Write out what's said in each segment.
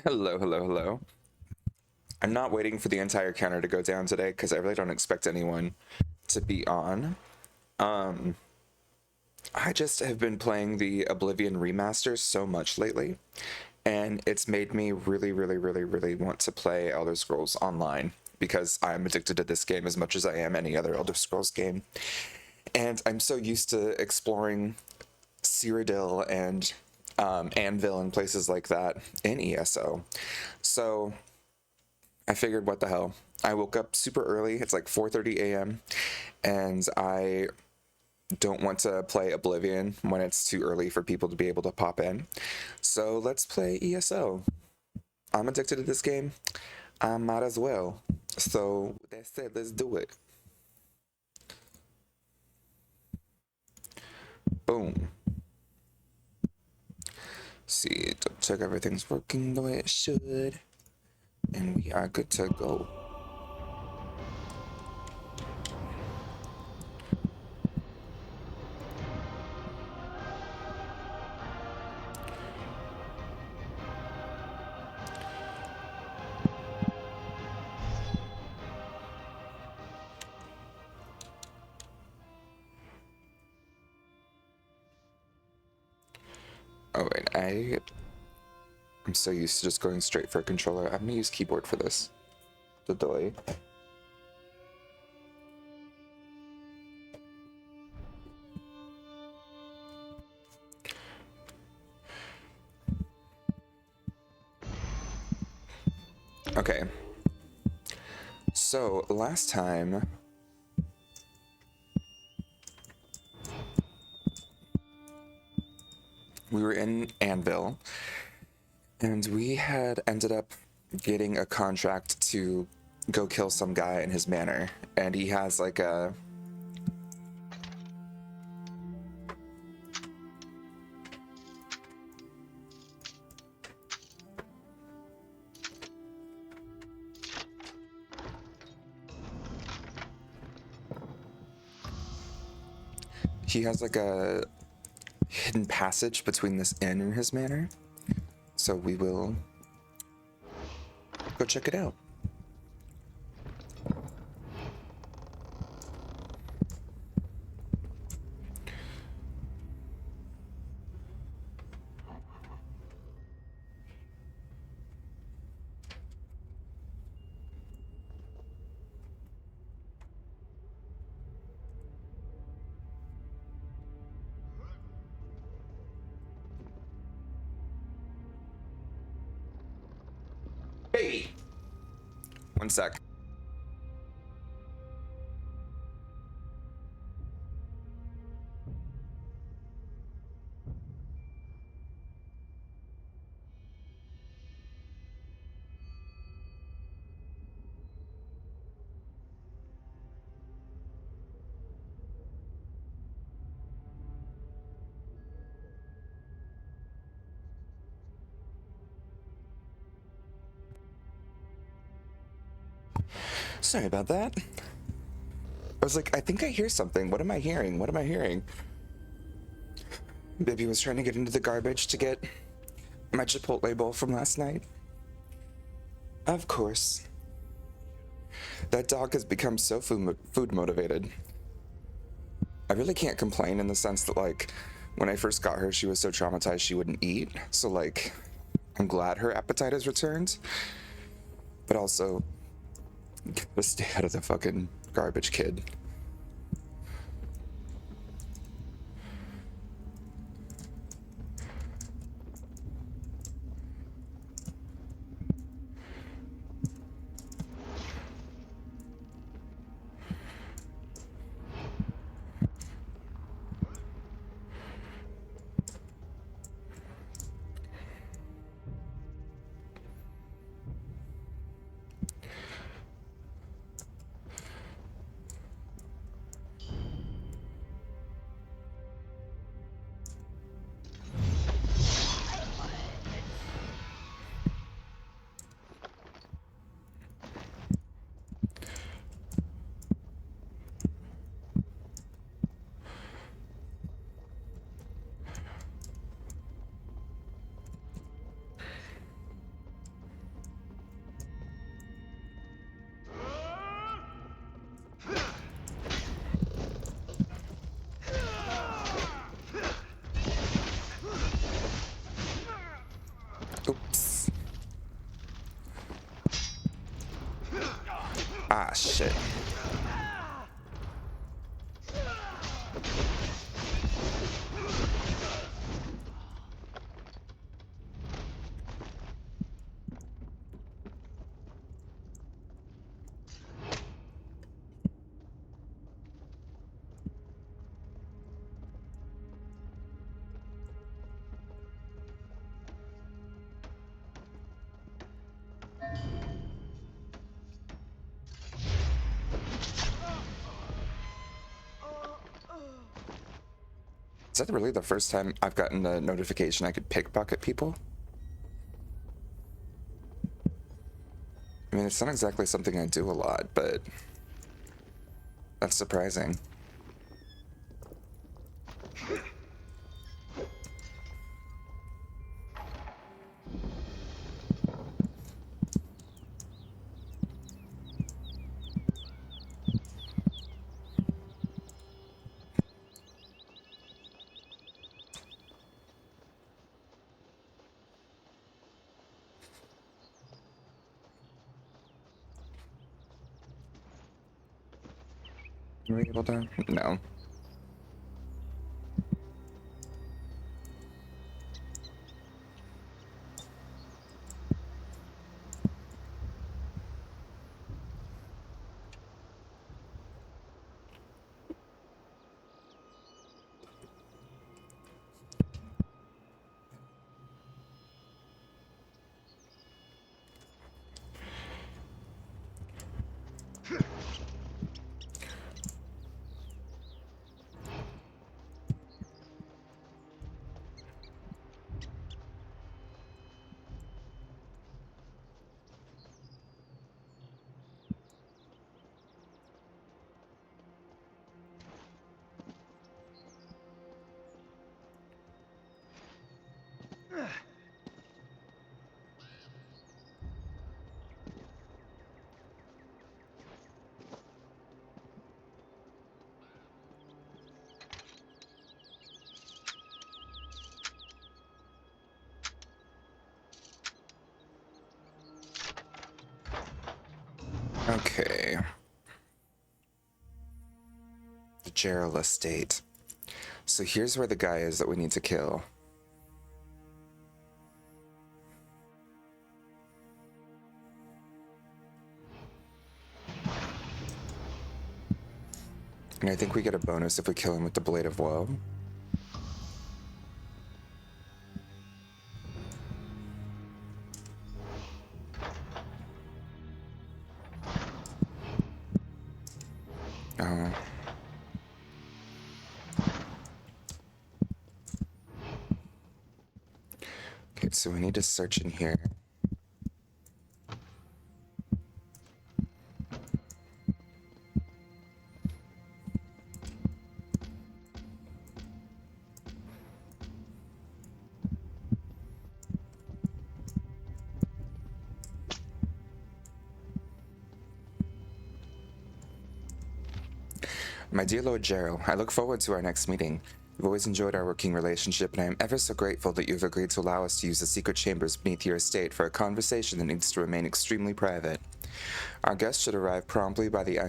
Hello, hello, hello. I'm not waiting for the entire counter to go down today because I really don't expect anyone to be on. Um, I just have been playing the Oblivion remasters so much lately, and it's made me really, really, really, really want to play Elder Scrolls Online because I'm addicted to this game as much as I am any other Elder Scrolls game. And I'm so used to exploring Cyrodiil and Anvil and places like that in ESO. So I figured, what the hell? I woke up super early. It's like 4:30 a.m. and I don't want to play Oblivion when it's too early for people to be able to pop in. So let's play ESO. I'm addicted to this game. I might as well. So that said, let's do it. Boom. See, check everything's working the way it should. And we are good to go. Oh, and I'm so used to just going straight for a controller. I'm gonna use keyboard for this. The delay. Okay. So last time we were in Anvil, and we had ended up getting a contract to go kill some guy in his manor, and he has like a hidden passage between this inn and his manor. So we will go check it out. Hey! One sec. Sorry about that. I was like, I think I hear something. What am I hearing? What am I hearing? Baby was trying to get into the garbage to get my Chipotle bowl from last night. Of course. That dog has become so food motivated. I really can't complain in the sense that, like, when I first got her, she was so traumatized she wouldn't eat. So, like, I'm glad her appetite has returned. But also, gotta stay out of the fucking garbage, kid. Ah, shit. Is that really the first time I've gotten the notification I could pickpocket people? I mean, it's not exactly something I do a lot, but that's surprising. Are we able to? No. Okay. The Gerald estate. So here's where the guy is that we need to kill. And I think we get a bonus if we kill him with the Blade of Woe. Oh. Okay, so we need to search in here. My dear Lord Gerald, I look forward to our next meeting. We've always enjoyed our working relationship, and I am ever so grateful that you've agreed to allow us to use the secret chambers beneath your estate for a conversation that needs to remain extremely private. Our guests should arrive promptly by the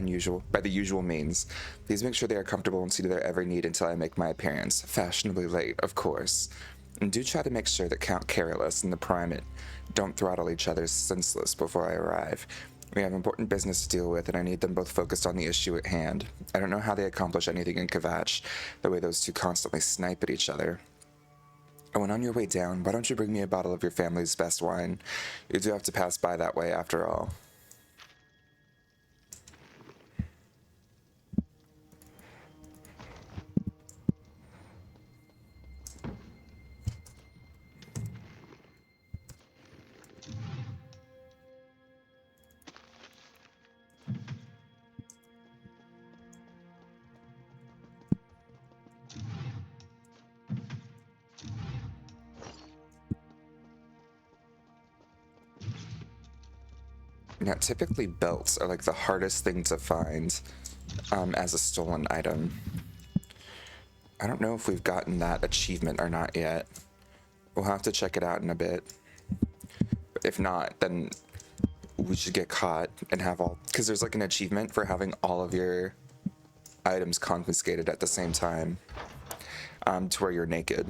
usual means. Please make sure they are comfortable and see to their every need until I make my appearance. Fashionably late, of course. And do try to make sure that Count Carolus and the Primate don't throttle each other senseless before I arrive. We have important business to deal with, and I need them both focused on the issue at hand. I don't know how they accomplish anything in Kvatch, the way those two constantly snipe at each other. Oh, and on your way down, why don't you bring me a bottle of your family's best wine? You do have to pass by that way after all. Now, typically belts are like the hardest thing to find as a stolen item. I don't know if we've gotten that achievement or not yet. We'll have to check it out in a bit. But if not, then we should get caught and have all, because there's like an achievement for having all of your items confiscated at the same time, to where you're naked.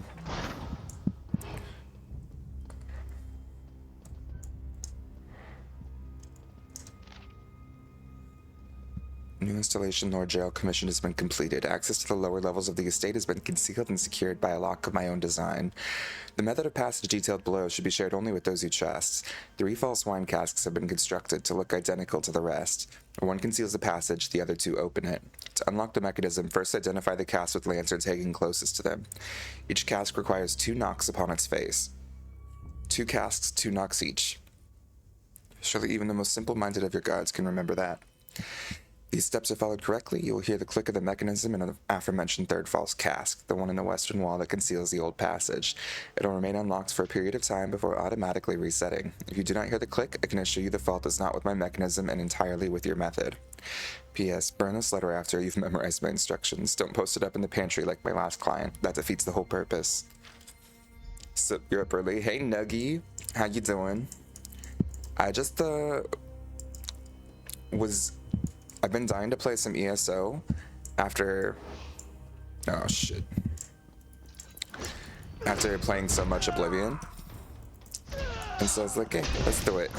New installation Lord Jail commission has been completed. Access to the lower levels of the estate has been concealed and secured by a lock of my own design. The method of passage detailed below should be shared only with those who trust. 3 false wine casks have been constructed to look identical to the rest. One conceals the passage, the other 2 open it. To unlock the mechanism, first identify the cask with lanterns hanging closest to them. Each cask requires 2 knocks upon its face. 2 casks, 2 knocks each. Surely even the most simple-minded of your guards can remember that. These steps are followed correctly, you will hear the click of the mechanism in an aforementioned 3rd false cask, the one in the western wall that conceals the old passage. It will remain unlocked for a period of time before automatically resetting. If you do not hear the click, I can assure you the fault is not with my mechanism and entirely with your method. P.S. Burn this letter after you've memorized my instructions. Don't post it up in the pantry like my last client. That defeats the whole purpose. So, you're up early. Hey, Nuggy. How you doing? I just, I've been dying to play some ESO after... Oh, shit. After playing so much Oblivion. And so I was like, hey, let's do it.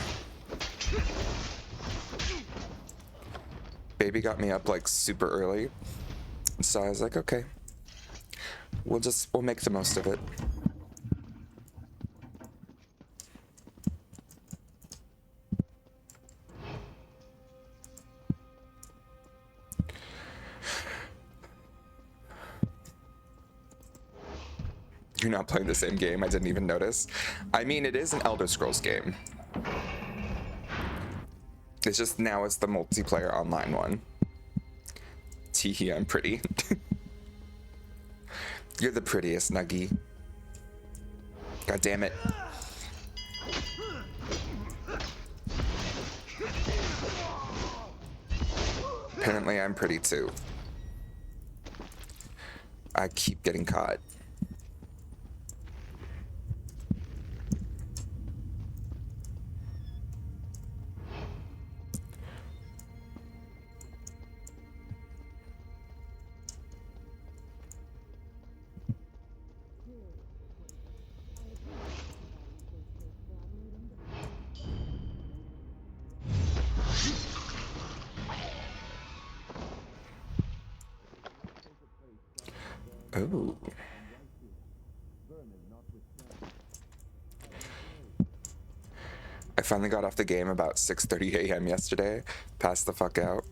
Baby got me up, like, super early. So I was like, okay. We'll make the most of it. You're not playing the same game, I didn't even notice. I mean, it is an Elder Scrolls game. It's just now it's the multiplayer online one. Teehee, I'm pretty. You're the prettiest, Nuggy. God damn it. Apparently I'm pretty too. I keep getting caught. Oh. I finally got off the game about 6:30 a.m. yesterday. Passed the fuck out.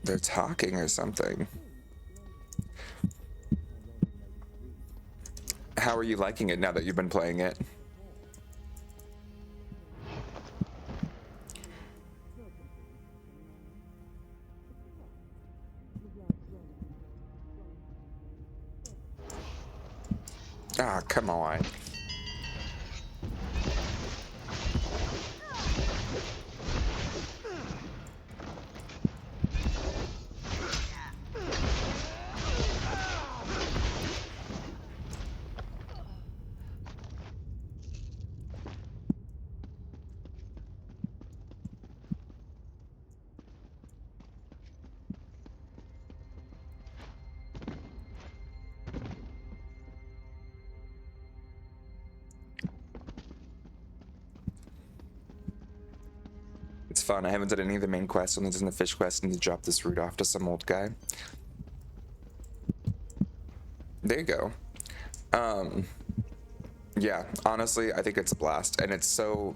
They're talking or something. How are you liking it now that you've been playing it? Ah, come on. It's fun. I haven't done any of the main quests, only done the fish quest, and you drop this root off to some old guy. There you go. Yeah, honestly, I think it's a blast, and it's so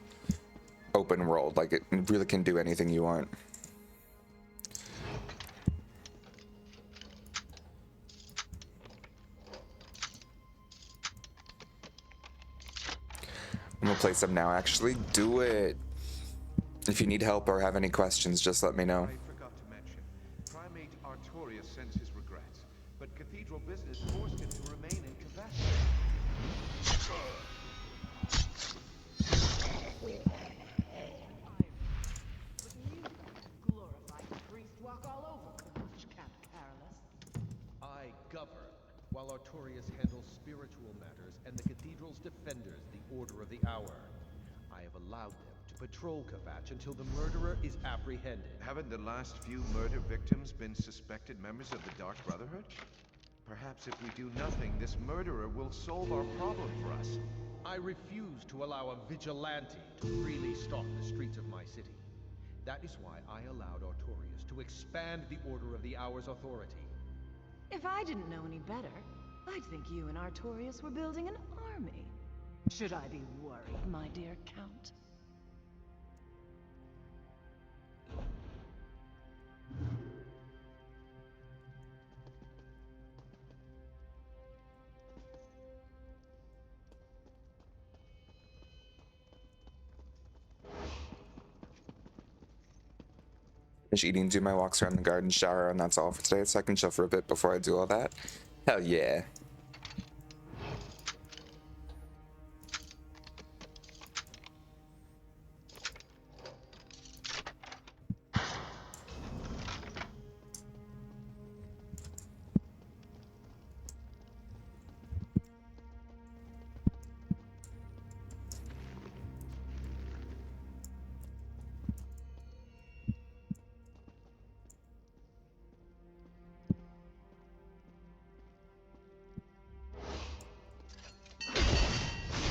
open world. Like, it really can do anything you want. I'm gonna play some now, actually. Do it! If you need help or have any questions, just let me know. I forgot to mention, Primate Artorias sends his regrets, but Cathedral business forced him to remain in Cavassia. Glorified priest walk all over Camp Carolus. I govern, while of the hour. I have allowed them to patrol Kvatch until the murderer is apprehended. Haven't the last few murder victims been suspected members of the Dark Brotherhood? Perhaps if we do nothing, this murderer will solve our problem for us. I refuse to allow a vigilante to freely stalk the streets of my city. That is why I allowed Artorias to expand the Order of the Hour's authority. If I didn't know any better, I'd think you and Artorias were building an army. Should I be worried, my dear Count? Finish eating, do my walks around the garden, shower, and that's all for today, so I can chill for a bit before I do all that. Hell yeah.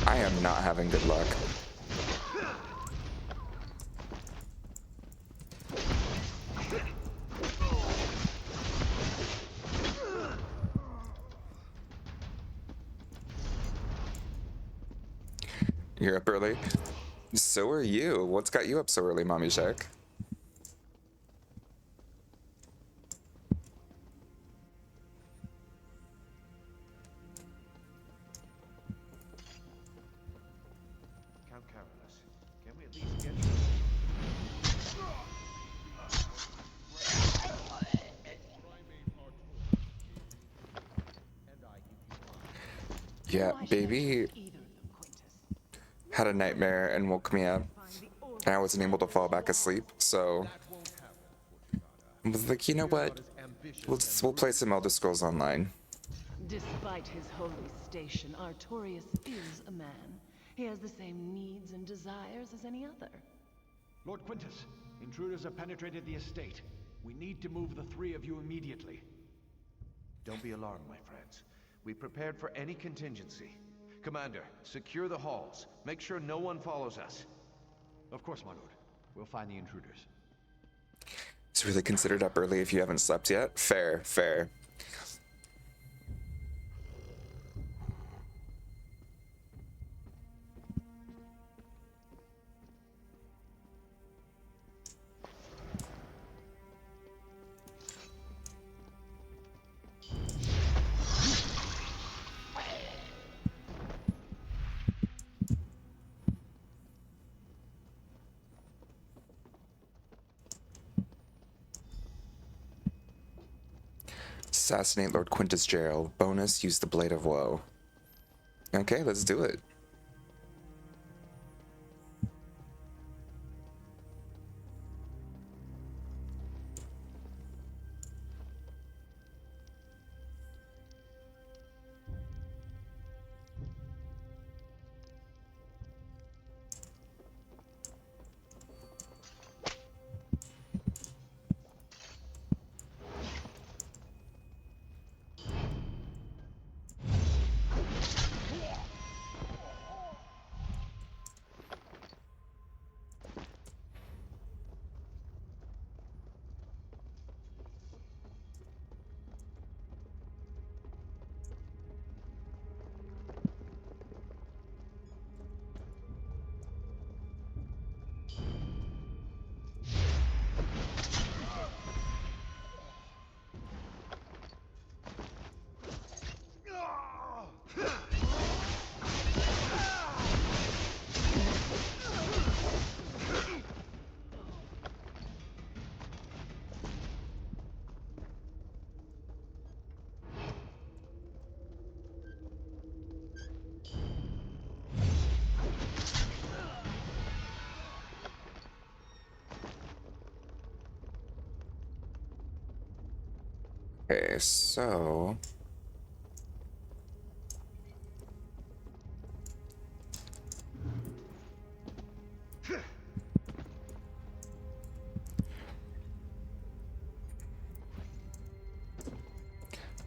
I am not having good luck. You're up early? So are you. What's got you up so early, Mommy Shark? Count Carolus, can we at least get you? Yeah, Why should I baby trust either of them, Quintus? had a nightmare and woke me up, Find the order and I wasn't able to fall back asleep, so I was like, you know what? We'll play some Elder Scrolls Online. Despite his holy station, Artorias is a man. He has the same needs and desires as any other. Lord Quintus, intruders have penetrated the estate. We need to move the three of you immediately. Don't be alarmed, my friends. We prepared for any contingency. Commander, secure the halls. Make sure no one follows us. Of course, my lord. We'll find the intruders. It's really considered up early if you haven't slept yet. Fair, fair. Assassinate Lord Quintus Gerald. Bonus, use the Blade of Woe. Okay, let's do it. Okay, so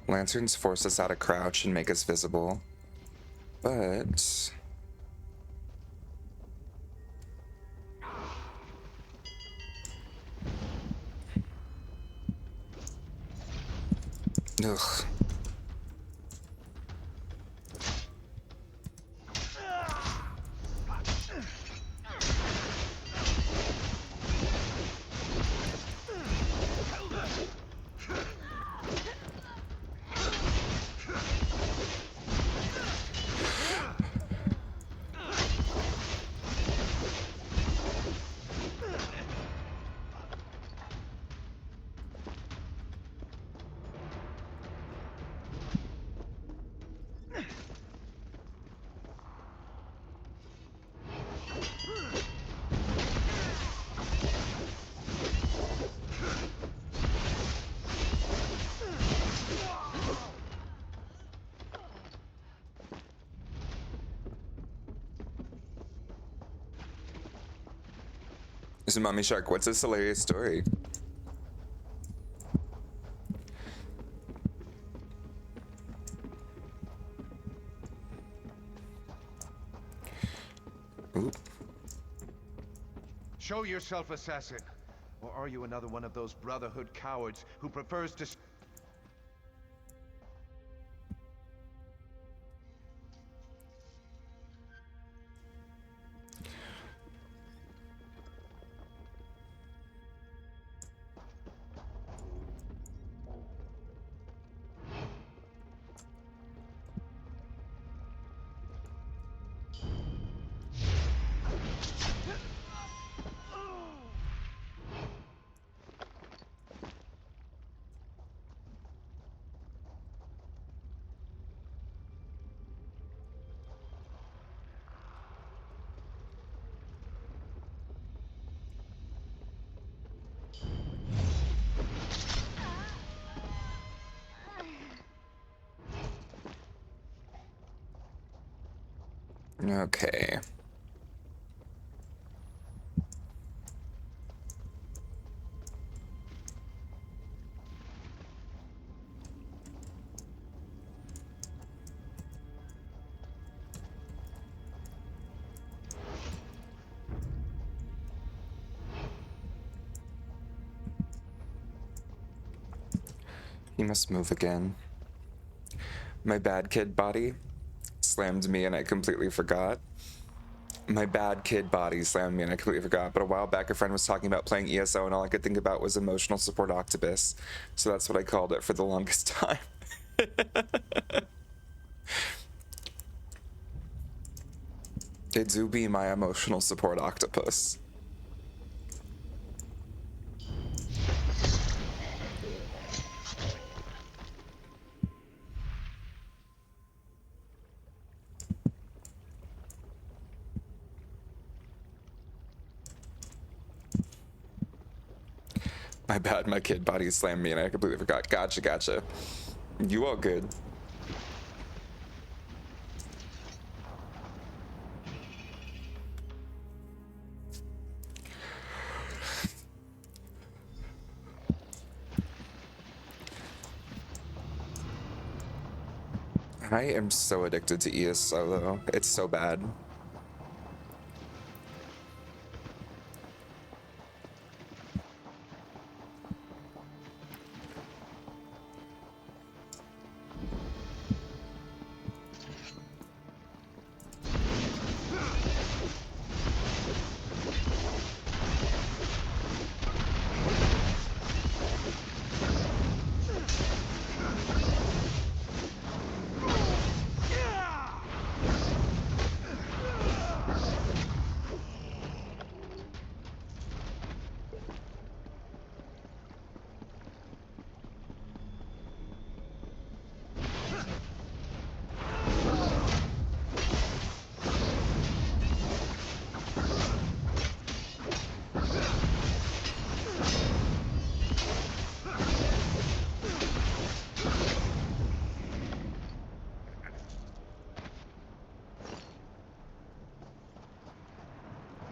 Lanterns force us out of crouch and make us visible. But... ugh. So, Mommy Shark, what's this hilarious story? Oop. Show yourself, assassin. Or are you another one of those Brotherhood cowards who prefers to... Okay. He must move again. My bad kid body slammed me and I completely forgot. My bad kid body slammed me and I completely forgot. But a while back, a friend was talking about playing ESO and all I could think about was emotional support octopus. So that's what I called it for the longest time. It do be my emotional support octopus. My bad, my kid body slammed me and I completely forgot. Gotcha, gotcha. You all good. I am so addicted to ESO though. It's so bad.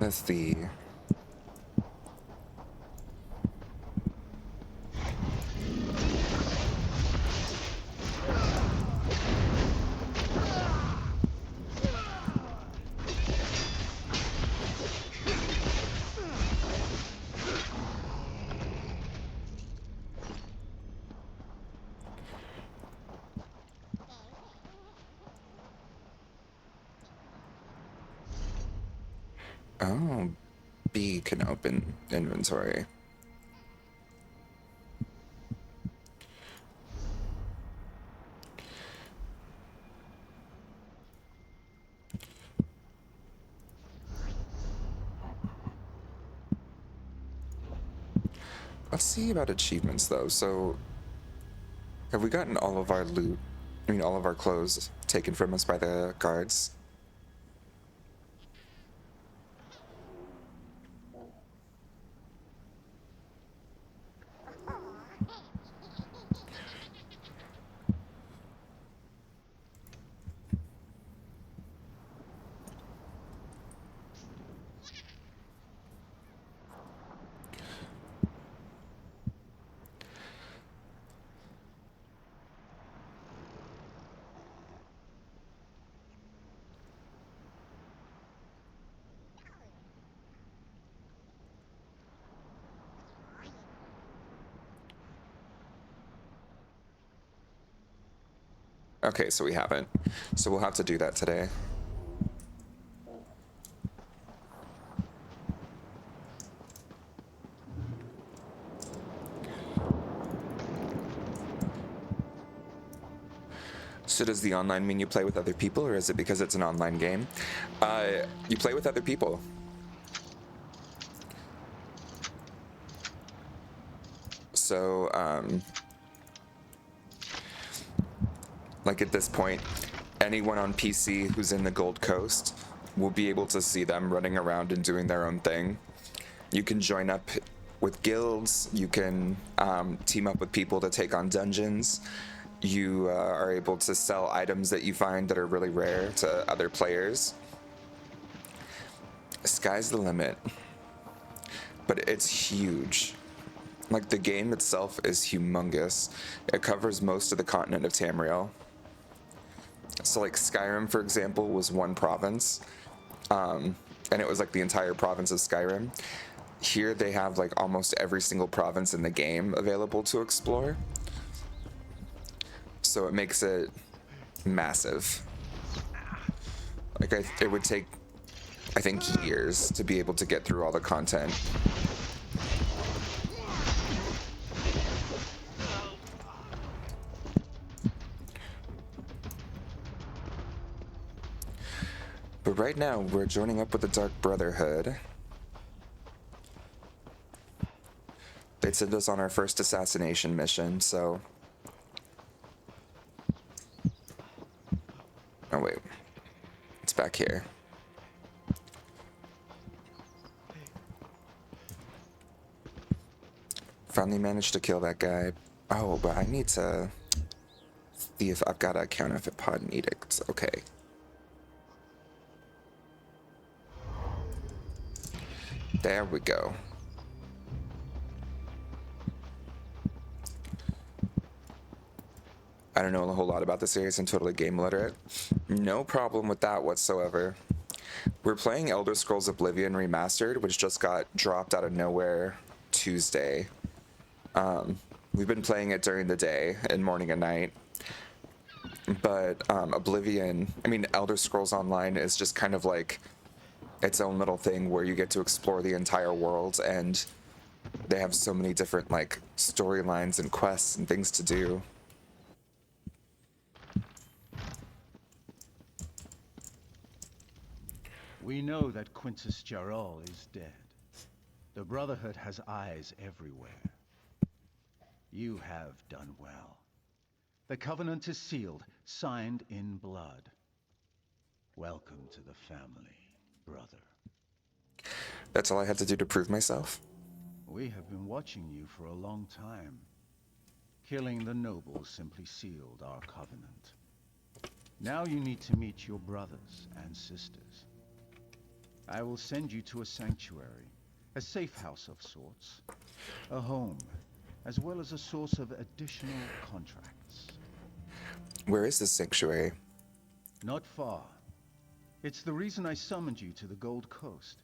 That's the... Oh, B can open inventory. Let's see about achievements though. So, have we gotten all of our loot? I mean, all of our clothes taken from us by the guards? Okay, so we haven't. So we'll have to do that today. So does the online mean you play with other people, or is it because it's an online game? You play with other people. So, like at this point, anyone on PC who's in the Gold Coast will be able to see them running around and doing their own thing. You can join up with guilds, you can team up with people to take on dungeons. You are able to sell items that you find that are really rare to other players. Sky's the limit. But it's huge. Like, the game itself is humongous. It covers most of the continent of Tamriel. So, like, Skyrim, for example, was one province. And it was, like, the entire province of Skyrim. Here they have, like, almost every single province in the game available to explore. So it makes it massive. Like, it would take, I think, years to be able to get through all the content. But right now, we're joining up with the Dark Brotherhood. They sent us on our first assassination mission, so... Oh, wait. It's back here. Finally managed to kill that guy. Oh, but I need to see if I've got a counterfeit pod and edicts. Okay. There we go. I don't know a whole lot about the series. I'm totally game literate. No problem with that whatsoever. We're playing Elder Scrolls Oblivion Remastered, which just got dropped out of nowhere Tuesday. We've been playing it during the day and morning and night. But Oblivion, I mean, Elder Scrolls Online is just kind of like its own little thing where you get to explore the entire world, and they have so many different like storylines and quests and things to do. We know that Quintus Jarol is dead. The Brotherhood has eyes everywhere. You have done well. The Covenant is sealed, signed in blood. Welcome to the family, brother. That's all I had to do to prove myself. We have been watching you for a long time. Killing the nobles simply sealed our covenant. Now you need to meet your brothers and sisters. I will send you to a sanctuary, a safe house of sorts, a home, as well as a source of additional contracts. Where is this sanctuary? Not far. It's the reason I summoned you to the Gold Coast.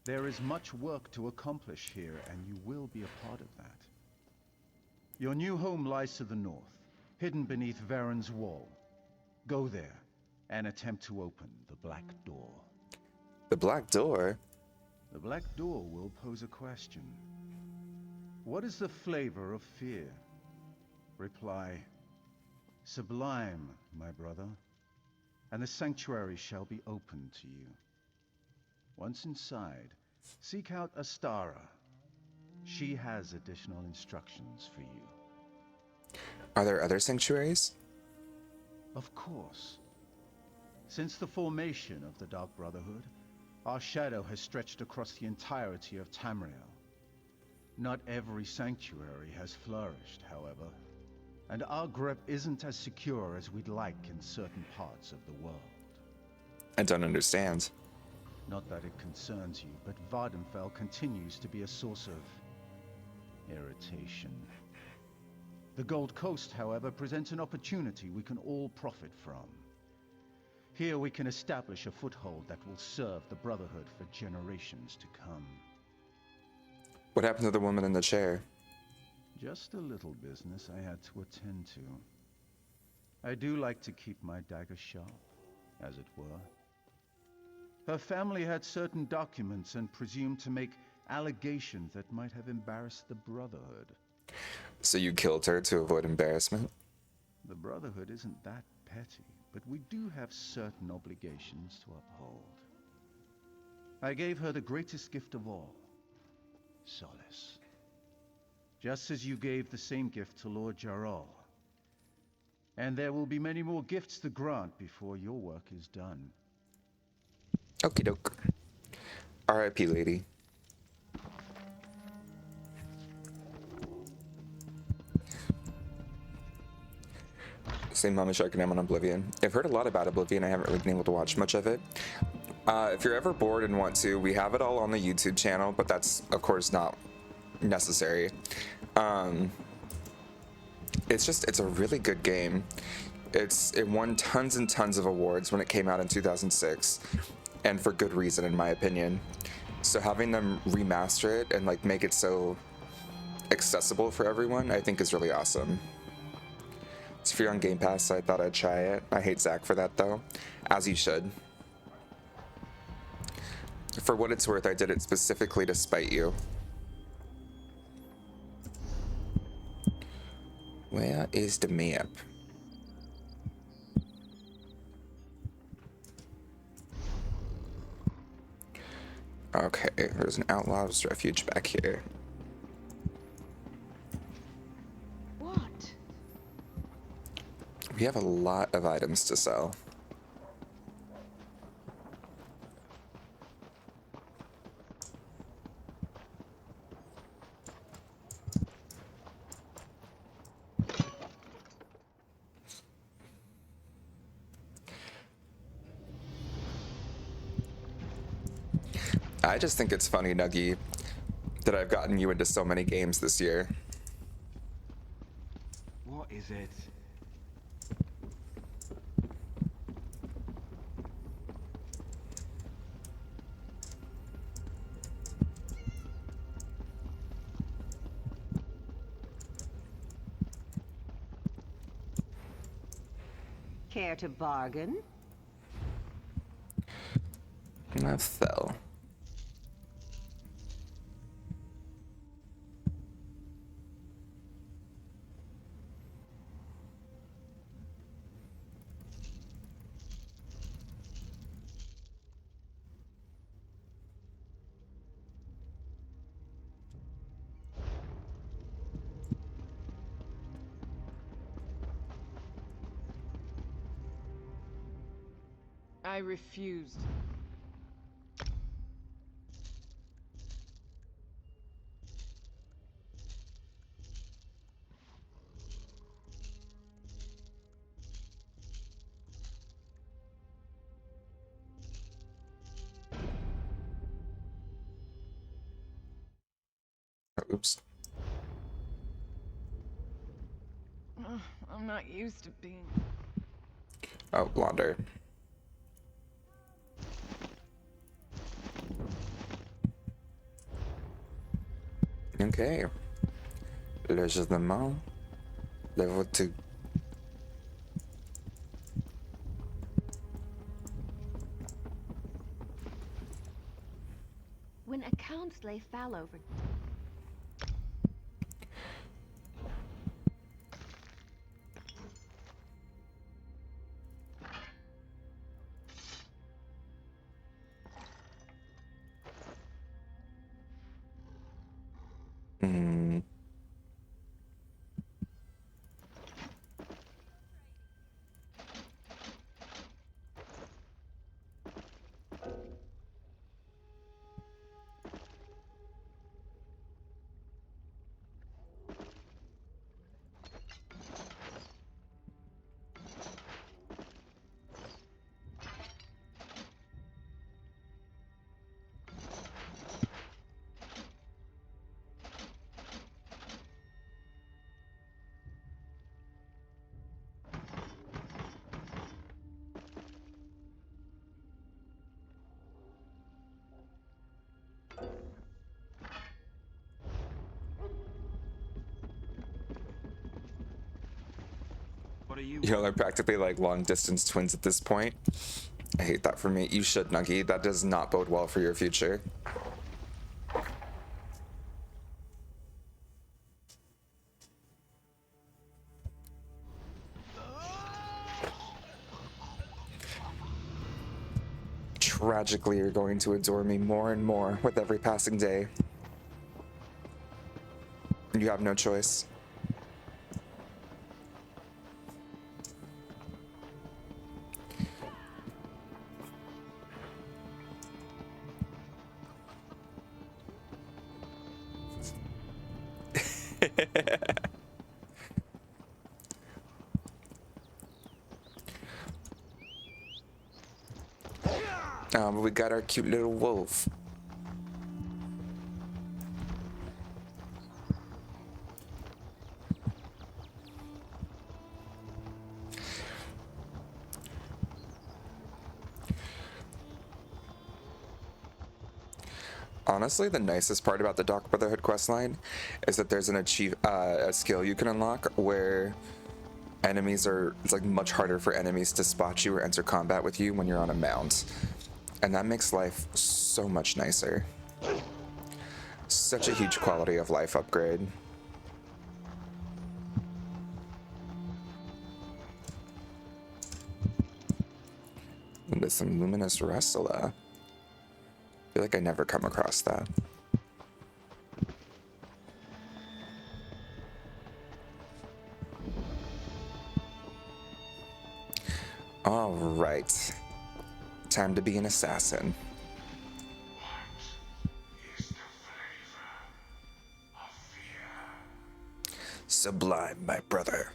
There is much work to accomplish here, and you will be a part of that. Your new home lies to the north, hidden beneath Varen's wall. Go there, and attempt to open the Black Door. The Black Door? The Black Door will pose a question. What is the flavor of fear? Reply, sublime, my brother, and the sanctuary shall be open to you. Once inside, seek out Astara. She has additional instructions for you. Are there other sanctuaries? Of course. Since the formation of the Dark Brotherhood, our shadow has stretched across the entirety of Tamriel. Not every sanctuary has flourished, however, and our grip isn't as secure as we'd like in certain parts of the world. I don't understand. Not that it concerns you, but Vardenfell continues to be a source of irritation. The Gold Coast, however, presents an opportunity we can all profit from. Here we can establish a foothold that will serve the Brotherhood for generations to come. What happened to the woman in the chair? Just a little business I had to attend to. I do like to keep my dagger sharp, as it were. Her family had certain documents and presumed to make allegations that might have embarrassed the Brotherhood. So you killed her to avoid embarrassment? The Brotherhood isn't that petty, but we do have certain obligations to uphold. I gave her the greatest gift of all, solace. Just as you gave the same gift to Lord Jarrell. And there will be many more gifts to grant before your work is done. Okie doke. R.I.P. lady. Same Mama Shark and I'm on Oblivion. I've heard a lot about Oblivion. I haven't really been able to watch much of it. If you're ever bored and want to, we have it all on the YouTube channel, but that's, of course, not necessary. It's a really good game. It won tons and tons of awards when it came out in 2006, and for good reason, in my opinion. So having them remaster it and like make it so accessible for everyone, I think is really awesome. It's free on Game Pass, so I thought I'd try it. I hate Zach for that though, as you should. For what it's worth, I did it specifically to spite you. Where is the map? Okay, there's an outlaw's refuge back here. What? We have a lot of items to sell. I just think it's funny, Nuggy, that I've gotten you into so many games this year. What is it? Care to bargain? That fell. I refused. Oh, oops. I'm not used to being... Oh, Blonder. Okay. Légèrement. Level 2. When accounts lay fallow for... Hmm. Y'all are practically like long distance twins at this point. I hate that for me. You should, Nuggy. That does not bode well for your future. Tragically, you're going to adore me more and more with every passing day. You have no choice. But we got our cute little wolf. Honestly, the nicest part about the Dark Brotherhood questline is that there's a skill you can unlock where it's like much harder for enemies to spot you or enter combat with you when you're on a mount. And that makes life so much nicer. Such a huge quality of life upgrade. With some luminous Russula. I feel like I never come across that. All right. Time to be an assassin. Sublime, my brother.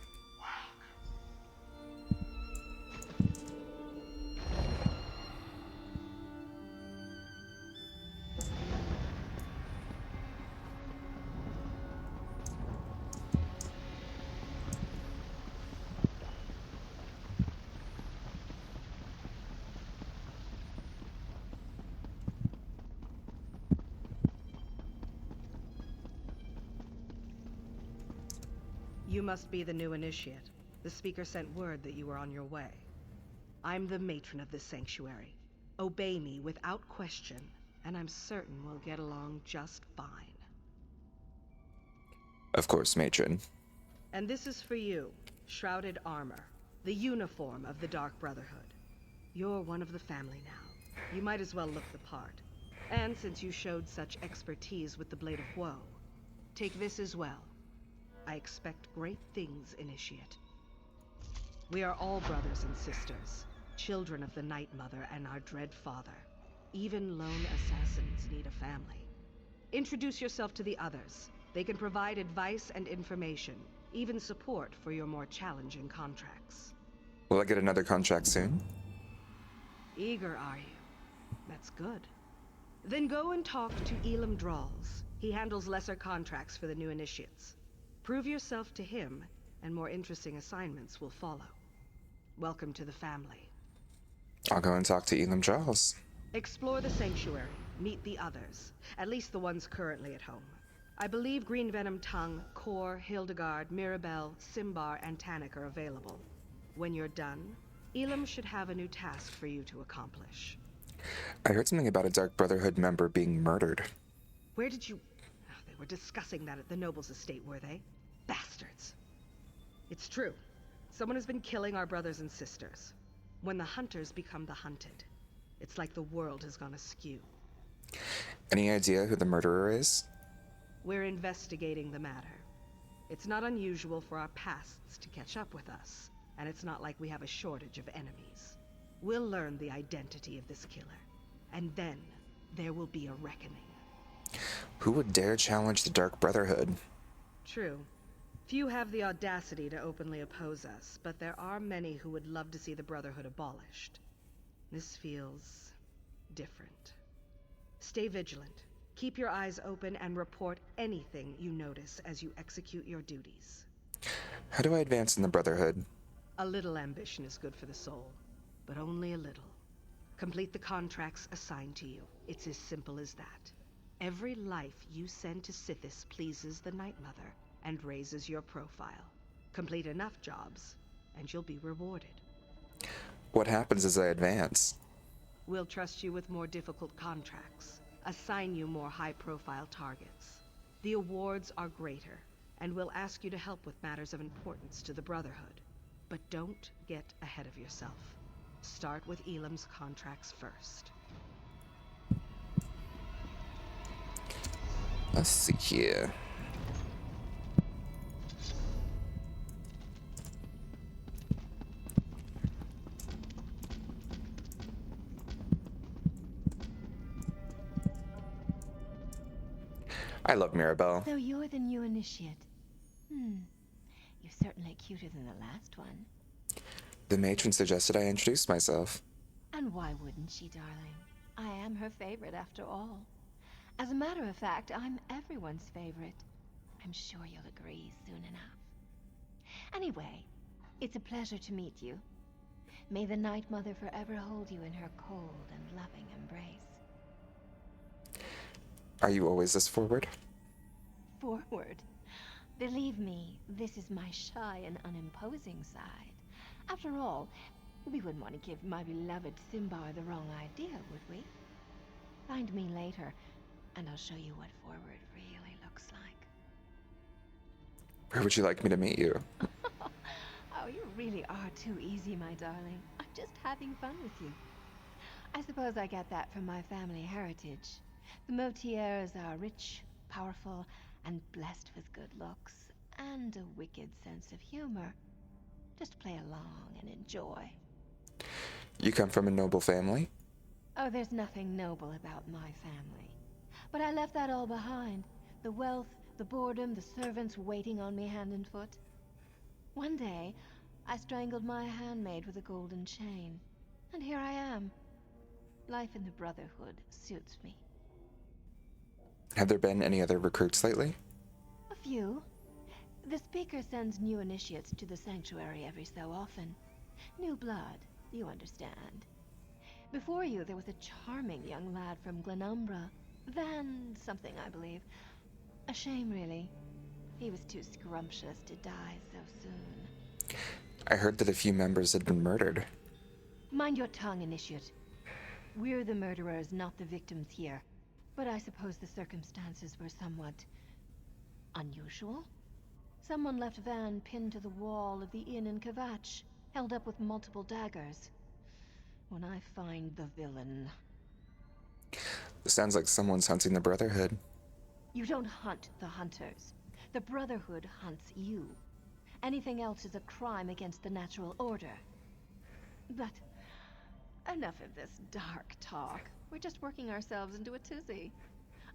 You must be the new initiate. The speaker sent word that you were on your way. I'm the matron of this sanctuary. Obey me without question, and I'm certain we'll get along just fine. Of course, matron. And this is for you, shrouded armor, the uniform of the Dark Brotherhood. You're one of the family now. You might as well look the part. And since you showed such expertise with the Blade of Woe, take this as well. I expect great things, Initiate. We are all brothers and sisters, children of the Night Mother and our dread father. Even lone assassins need a family. Introduce yourself to the others. They can provide advice and information, even support for your more challenging contracts. Will I get another contract soon? Eager, are you? That's good. Then go and talk to Elam Drawls. He handles lesser contracts for the new initiates. Prove yourself to him, and more interesting assignments will follow. Welcome to the family. I'll go and talk to Elam Giles. Explore the sanctuary. Meet the others. At least the ones currently at home. I believe Green Venom Tongue, Kor, Hildegard, Mirabelle, Simbar, and Tannic are available. When you're done, Elam should have a new task for you to accomplish. I heard something about a Dark Brotherhood member being murdered. Where did you... Ah, they were discussing that at the noble's estate, were they? Bastards. It's true. Someone has been killing our brothers and sisters. When the hunters become the hunted, it's like the world has gone askew. Any idea who the murderer is? We're investigating the matter. It's not unusual for our pasts to catch up with us, and it's not like we have a shortage of enemies. We'll learn the identity of this killer, and then there will be a reckoning. Who would dare challenge the Dark Brotherhood? True. Few have the audacity to openly oppose us, but there are many who would love to see the Brotherhood abolished. This feels different. Stay vigilant. Keep your eyes open and report anything you notice as you execute your duties. How do I advance in the Brotherhood? A little ambition is good for the soul, but only a little. Complete the contracts assigned to you. It's as simple as that. Every life you send to Sithis pleases the Night Mother and raises your profile. Complete enough jobs, and you'll be rewarded. What happens as I advance? We'll trust you with more difficult contracts, assign you more high-profile targets. The awards are greater, and we'll ask you to help with matters of importance to the Brotherhood. But don't get ahead of yourself. Start with Elam's contracts first. Let's see here. I love Mirabelle. So you're the new initiate. You're certainly cuter than the last one. The matron suggested I introduce myself. And why wouldn't she, darling? I am her favorite after all. As a matter of fact, I'm everyone's favorite. I'm sure you'll agree soon enough. Anyway, it's a pleasure to meet you. May the Night Mother forever hold you in her cold and loving embrace. Are you always this forward? Forward. Believe me, this is my shy and unimposing side. After all, we wouldn't want to give my beloved Simbar the wrong idea, would we? Find me later, and I'll show you what forward really looks like. Where would you like me to meet you? Oh, you really are too easy, my darling. I'm just having fun with you. I suppose I get that from my family heritage. The Motiers are rich, powerful, and blessed with good looks, and a wicked sense of humor. Just play along and enjoy. You come from a noble family? Oh, there's nothing noble about my family. But I left that all behind. The wealth, the boredom, the servants waiting on me hand and foot. One day, I strangled my handmaid with a golden chain. And here I am. Life in the Brotherhood suits me. Have there been any other recruits lately? A few. The Speaker sends new initiates to the Sanctuary every so often. New blood, you understand. Before you, there was a charming young lad from Glenumbra. Van something, I believe. A shame, really. He was too scrumptious to die so soon. I heard that a few members had been murdered. Mind your tongue, Initiate. We're the murderers, not the victims here. But I suppose the circumstances were somewhat unusual. Someone left Van pinned to the wall of the inn in Kvatch, held up with multiple daggers. When I find the villain... Sounds like someone's hunting the Brotherhood. You don't hunt the hunters. The Brotherhood hunts you. Anything else is a crime against the natural order. But enough of this dark talk. We're just working ourselves into a tizzy.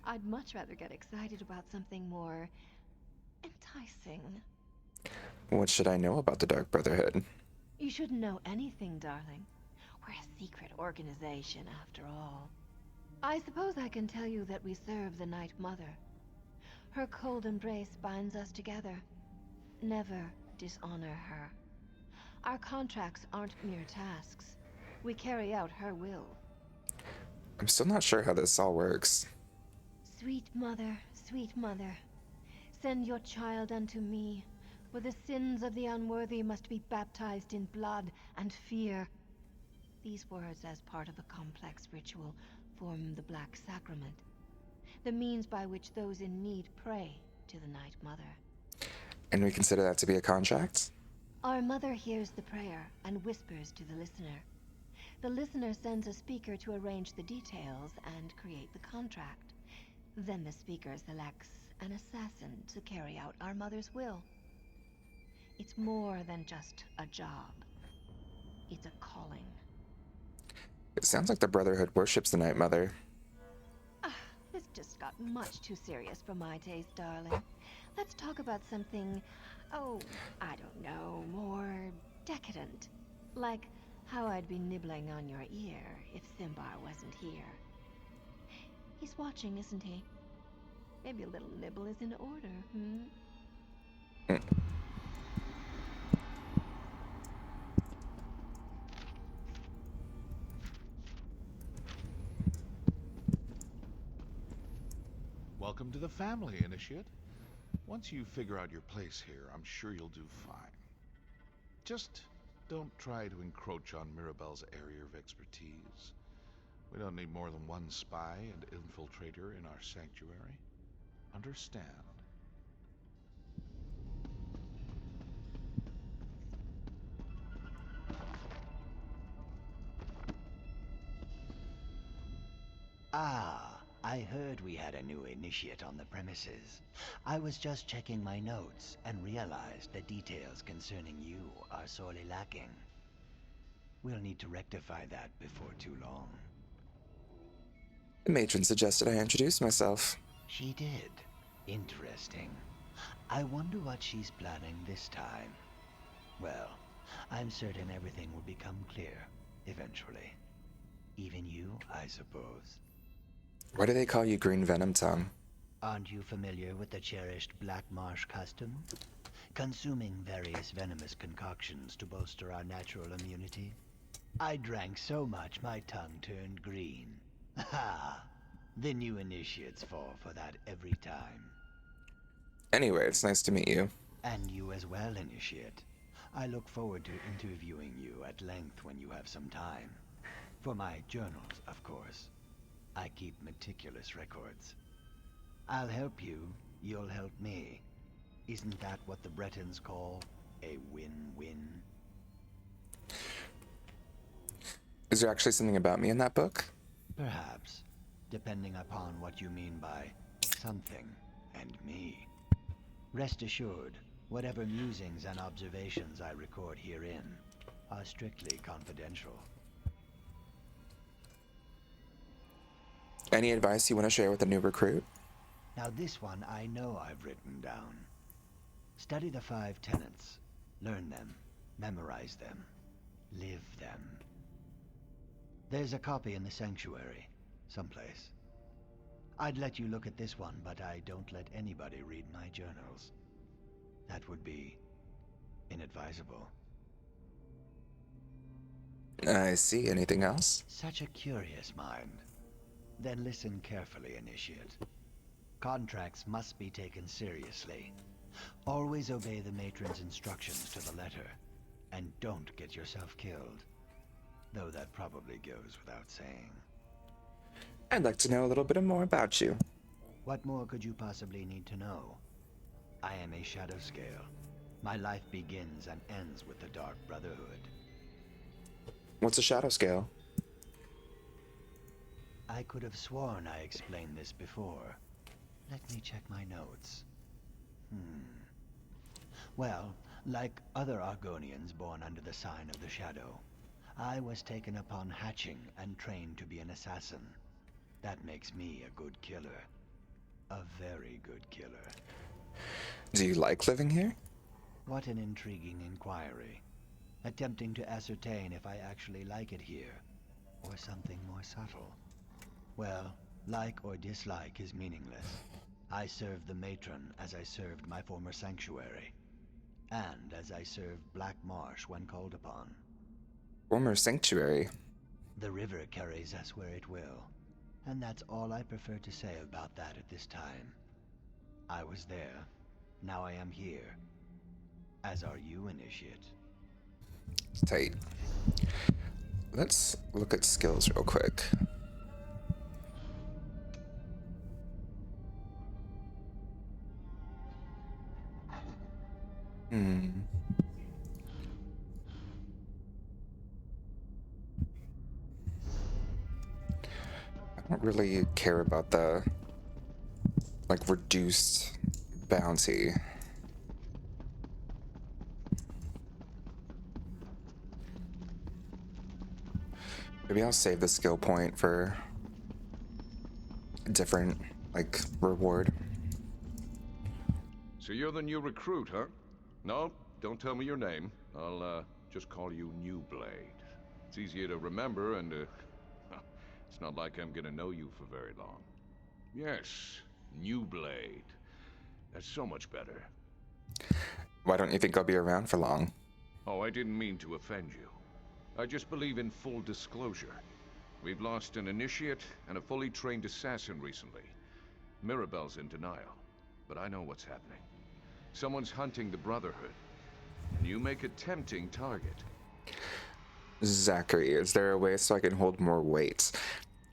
I'd much rather get excited about something more enticing. What should I know about the Dark Brotherhood? You shouldn't know anything, darling. We're a secret organization, after all. I suppose I can tell you that we serve the Night Mother. Her cold embrace binds us together. Never dishonor her. Our contracts aren't mere tasks. We carry out her will. I'm still not sure how this all works. Sweet mother, send your child unto me, for the sins of the unworthy must be baptized in blood and fear. These words, as part of a complex ritual, form the Black Sacrament, the means by which those in need pray to the Night Mother. And we consider that to be a contract? Our mother hears the prayer and whispers to the listener. The listener sends a speaker to arrange the details and create the contract. Then the speaker selects an assassin to carry out our mother's will. It's more than just a job. It's a calling. It sounds like the Brotherhood worships the Night Mother. This just got much too serious for my taste, darling. Let's talk about something, oh, I don't know, more decadent. Like how I'd be nibbling on your ear if Simbar wasn't here. He's watching, isn't he? Maybe a little nibble is in order, Mm. Welcome to the family, Initiate. Once you figure out your place here, I'm sure you'll do fine. Just don't try to encroach on Mirabelle's area of expertise. We don't need more than one spy and infiltrator in our sanctuary. Understand? Ah, I heard we had a new initiate on the premises. I was just checking my notes and realized the details concerning you are sorely lacking. We'll need to rectify that before too long. The matron suggested I introduce myself. She did. Interesting. I wonder what she's planning this time. Well, I'm certain everything will become clear, eventually. Even you, I suppose. Why do they call you Green Venom Tongue? Aren't you familiar with the cherished Black Marsh custom? Consuming various venomous concoctions to bolster our natural immunity? I drank so much my tongue turned green. Ha! The new initiates fall for that every time. Anyway, it's nice to meet you. And you as well, Initiate. I look forward to interviewing you at length when you have some time. For my journals, of course. I keep meticulous records. I'll help you, you'll help me. Isn't that what the Bretons call a win-win? Is there actually something about me in that book? Perhaps, depending upon what you mean by something and me. Rest assured, whatever musings and observations I record herein are strictly confidential. Any advice you want to share with a new recruit? Now this one I know I've written down. Study the 5 tenets. Learn them. Memorize them. Live them. There's a copy in the sanctuary, someplace. I'd let you look at this one, but I don't let anybody read my journals. That would be inadvisable. I see. Anything else? Such a curious mind. Then listen carefully, Initiate. Contracts must be taken seriously. Always obey the matron's instructions to the letter, and don't get yourself killed. Though that probably goes without saying. I'd like to know a little bit more about you. What more could you possibly need to know? I am a shadow scale. My life begins and ends with the Dark Brotherhood. What's a shadow scale? I could have sworn I explained this before. Let me check my notes. Well, like other Argonians born under the sign of the Shadow, I was taken upon hatching and trained to be an assassin. That makes me a good killer. A very good killer. Do you like living here? What an intriguing inquiry. Attempting to ascertain if I actually like it here, or something more subtle. Well, like or dislike is meaningless. I served the matron as I served my former sanctuary, and as I served Black Marsh when called upon. Former sanctuary? The river carries us where it will, and that's all I prefer to say about that at this time. I was there, now I am here. As are you, Initiate. Tight. let's look at skills real quick. I don't really care about the like reduced bounty. Maybe I'll save the skill point for a different like reward. So you're the new recruit, huh? No, don't tell me your name. I'll, just call you New Blade. It's easier to remember, and, it's not like I'm gonna know you for very long. Yes, New Blade. That's so much better. Why don't you think I'll be around for long? Oh, I didn't mean to offend you. I just believe in full disclosure. We've lost an initiate and a fully trained assassin recently. Mirabelle's in denial, but I know what's happening. Someone's hunting the Brotherhood, and you make a tempting target. Zachary, is there a way so I can hold more weight?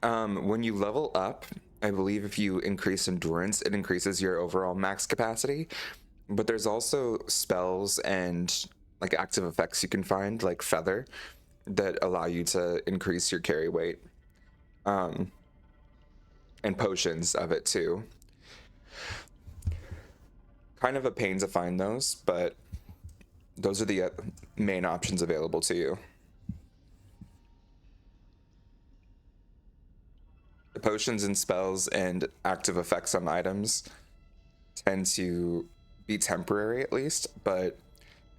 When you level up, I believe if you increase endurance, it increases your overall max capacity. But there's also spells and like active effects you can find, like Feather, that allow you to increase your carry weight. And potions of it too. Kind of a pain to find those, but those are the main options available to you. The potions and spells and active effects on items tend to be temporary at least, but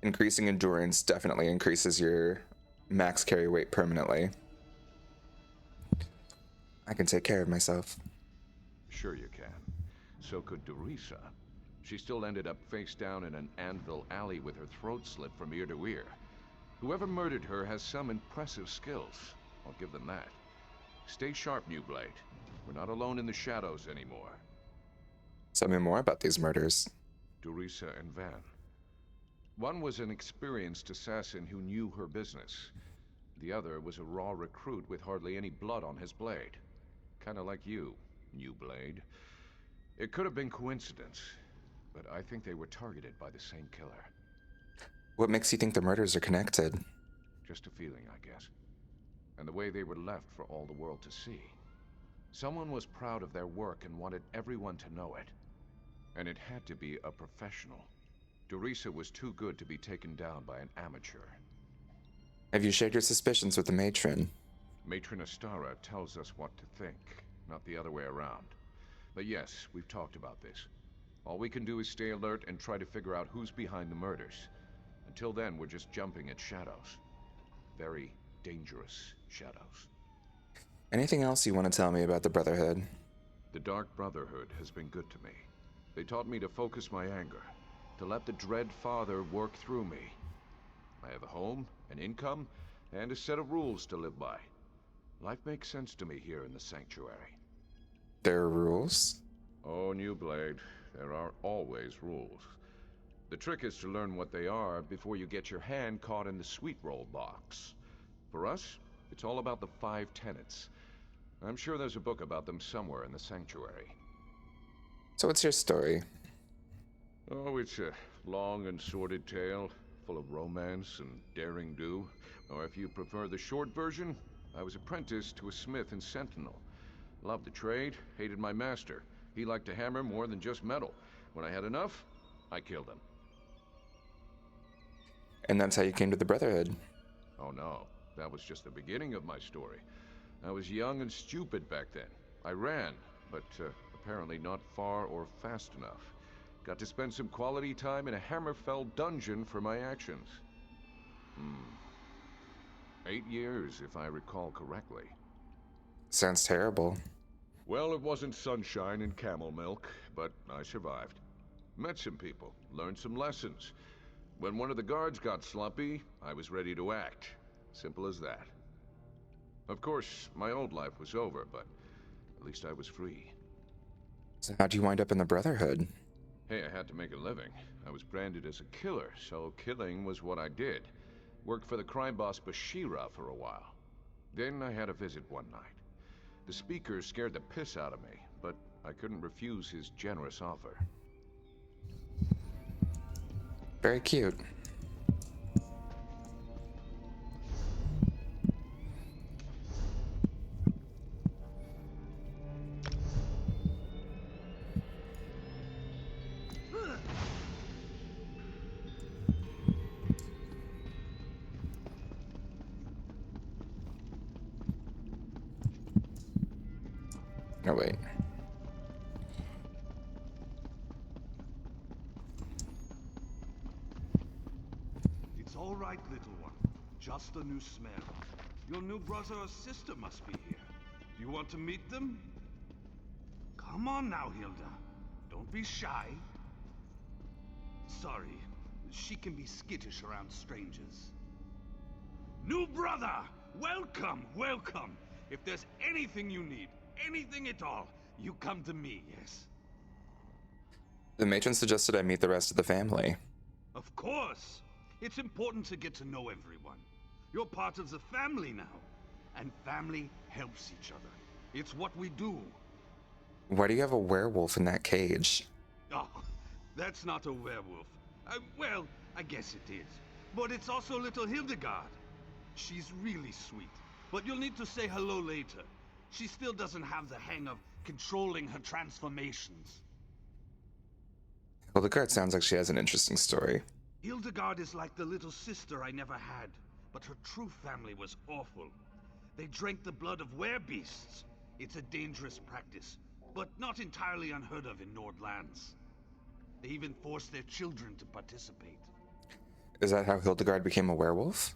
increasing endurance definitely increases your max carry weight permanently. I can take care of myself. Sure you can. So could Dorisa. She still ended up face down in an anvil alley with her throat slit from ear to ear. Whoever murdered her has some impressive skills. I'll give them that. Stay sharp, New Blade. We're not alone in the shadows anymore. Tell me more about these murders. Dorisa and Van. One was an experienced assassin who knew her business. The other was a raw recruit with hardly any blood on his blade. Kinda like you, New Blade. It could have been coincidence, but I think they were targeted by the same killer. What makes you think the murders are connected? Just a feeling, I guess. And the way they were left for all the world to see. Someone was proud of their work and wanted everyone to know it. And it had to be a professional. Dorisa was too good to be taken down by an amateur. Have you shared your suspicions with the matron? Matron Astara tells us what to think, not the other way around. But yes, we've talked about this. All we can do is stay alert and try to figure out who's behind the murders. Until then, we're just jumping at shadows. Very dangerous shadows. Anything else you want to tell me about the Brotherhood? The Dark Brotherhood has been good to me. They taught me to focus my anger, to let the Dread Father work through me. I have a home, an income, and a set of rules to live by. Life makes sense to me here in the Sanctuary. There are rules? Oh, New Blade, there are always rules. The trick is to learn what they are before you get your hand caught in the sweet roll box. For us, it's all about the 5 tenets. I'm sure there's a book about them somewhere in the Sanctuary. So what's your story? Oh, it's a long and sordid tale, full of romance and daring-do. Or if you prefer the short version, I was apprenticed to a smith in Sentinel. Loved the trade, hated my master. He liked to hammer more than just metal. When I had enough, I killed him. And that's how you came to the Brotherhood. Oh no, that was just the beginning of my story. I was young and stupid back then. I ran, but apparently not far or fast enough. Got to spend some quality time in a Hammerfell dungeon for my actions. 8 years, if I recall correctly. Sounds terrible. Well, it wasn't sunshine and camel milk, but I survived. Met some people, learned some lessons. When one of the guards got slumpy, I was ready to act. Simple as that. Of course, my old life was over, but at least I was free. So how'd you wind up in the Brotherhood? Hey, I had to make a living. I was branded as a killer, so killing was what I did. Worked for the crime boss Bashira for a while. Then I had a visit one night. The speaker scared the piss out of me, but I couldn't refuse his generous offer. Very cute. Oh, wait. It's all right, little one. Just a new smell. Your new brother or sister must be here. Do you want to meet them? Come on now, Hilda. Don't be shy. Sorry, she can be skittish around strangers. New brother! Welcome, welcome! If there's anything you need, anything at all, you come to me, yes? The matron suggested I meet the rest of the family. Of course! It's important to get to know everyone. You're part of the family now. And family helps each other. It's what we do. Why do you have a werewolf in that cage? Oh, that's not a werewolf. Well, I guess it is. But it's also little Hildegard. She's really sweet. But you'll need to say hello later. She still doesn't have the hang of controlling her transformations. Hildegard sounds like she has an interesting story. Hildegard is like the little sister I never had, but her true family was awful. They drank the blood of werebeasts. It's a dangerous practice, but not entirely unheard of in Nordlands. They even forced their children to participate. Is that how Hildegard became a werewolf?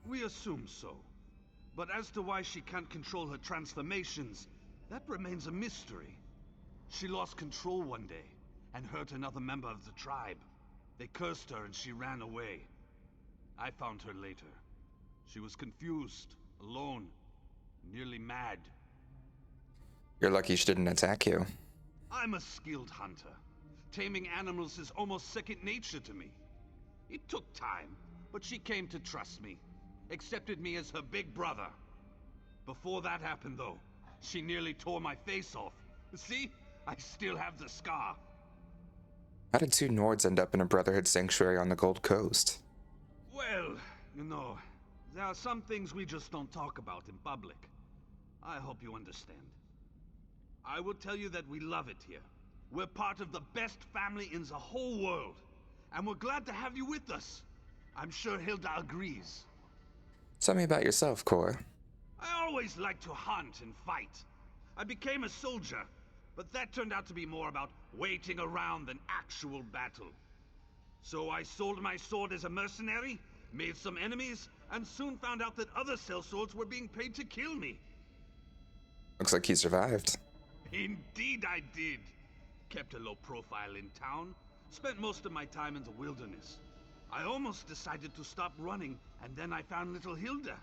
We assume so. But as to why she can't control her transformations, that remains a mystery. She lost control one day, and hurt another member of the tribe. They cursed her and she ran away. I found her later. She was confused, alone, nearly mad. You're lucky she didn't attack you. I'm a skilled hunter. Taming animals is almost second nature to me. It took time, but she came to trust me. Accepted me as her big brother. Before that happened, though, she nearly tore my face off. See? I still have the scar. How did two Nords end up in a Brotherhood sanctuary on the Gold Coast? Well, you know, there are some things we just don't talk about in public. I hope you understand. I will tell you that we love it here. We're part of the best family in the whole world. And we're glad to have you with us. I'm sure Hilda agrees. Tell me about yourself, Cor. I always liked to hunt and fight. I became a soldier, but that turned out to be more about waiting around than actual battle. So I sold my sword as a mercenary, made some enemies, and soon found out that other sellswords were being paid to kill me. Looks like he survived. Indeed I did. Kept a low profile in town, spent most of my time in the wilderness. I almost decided to stop running, and then I found little Hilda.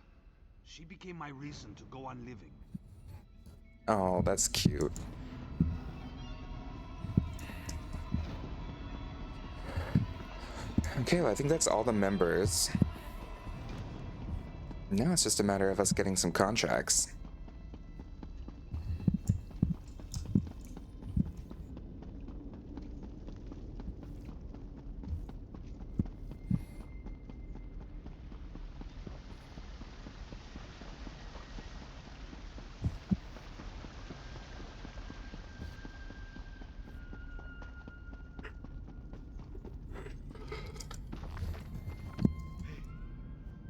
She became my reason to go on living. Oh, that's cute. Okay, well, I think that's all the members. Now it's just a matter of us getting some contracts.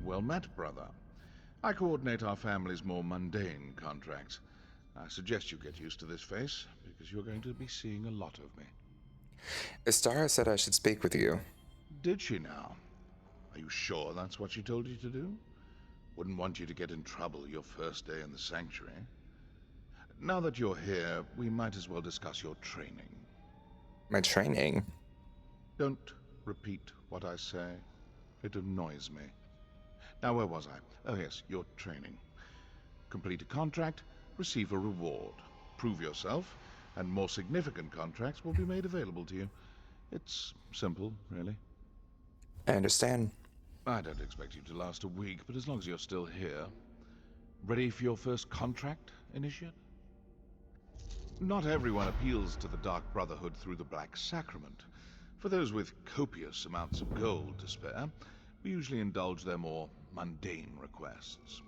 Well met, brother. I coordinate our family's more mundane contracts. I suggest you get used to this face, because you're going to be seeing a lot of me. Istara said I should speak with you. Did she now? Are you sure that's what she told you to do? Wouldn't want you to get in trouble your first day in the sanctuary. Now that you're here, we might as well discuss your training. My training? Don't repeat what I say. It annoys me. Now, where was I? Oh, yes, your training. Complete a contract, receive a reward. Prove yourself, and more significant contracts will be made available to you. It's simple, really. I understand. I don't expect you to last a week, but as long as you're still here. Ready for your first contract, Initiate? Not everyone appeals to the Dark Brotherhood through the Black Sacrament. For those with copious amounts of gold to spare, we usually indulge their more mundane requests.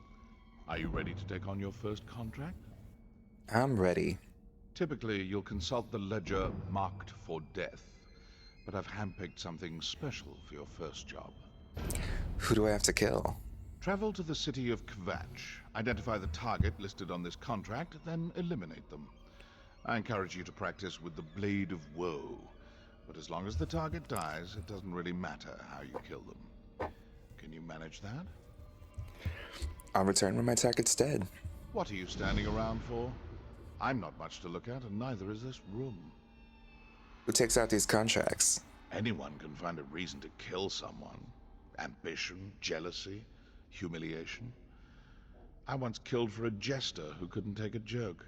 Are you ready to take on your first contract? I'm ready. Typically, you'll consult the ledger marked for death, but I've handpicked something special for your first job. Who do I have to kill? Travel to the city of Kvatch, identify the target listed on this contract, then eliminate them. I encourage you to practice with the Blade of Woe, but as long as the target dies, it doesn't really matter how you kill them. Can you manage that? I'll return when my target's dead. What are you standing around for? I'm not much to look at, and neither is this room. Who takes out these contracts? Anyone can find a reason to kill someone. Ambition, jealousy, humiliation. I once killed for a jester who couldn't take a joke.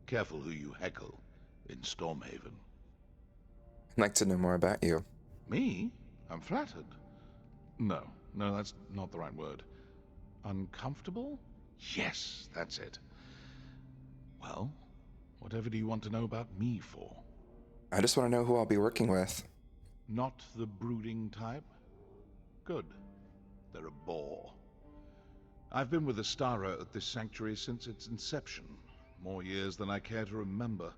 Careful who you heckle in Stormhaven. I'd like to know more about you. Me? I'm flattered. No, that's not the right word. Uncomfortable? Yes, that's it. Well, whatever do you want to know about me for? I just want to know who I'll be working with. Not the brooding type? Good. They're a bore. I've been with Astara at this sanctuary since its inception. More years than I care to remember.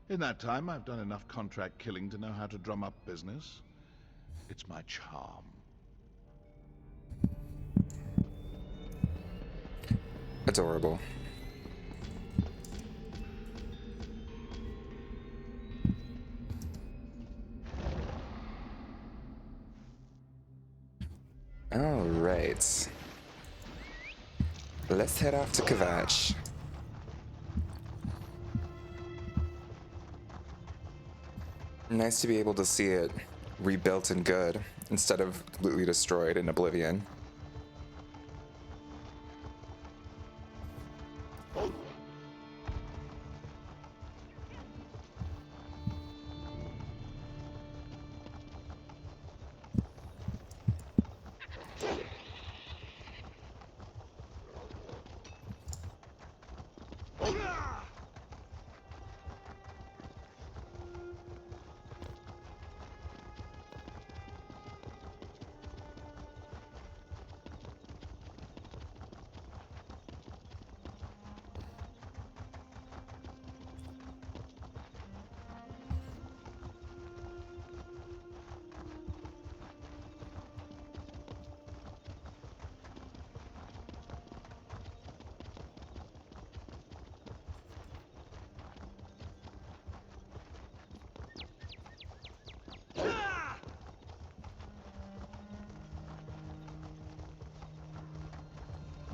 In that time, I've done enough contract killing to know how to drum up business. It's my charm. Adorable. All right. Let's head off to Kvatch. Nice to be able to see it rebuilt and good instead of completely destroyed in oblivion.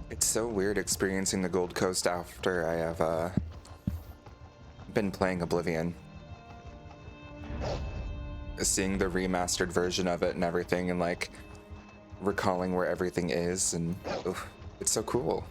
It's so weird experiencing the Gold Coast after I have been playing Oblivion. Seeing the remastered version of it and everything, and like recalling where everything is, and it's so cool.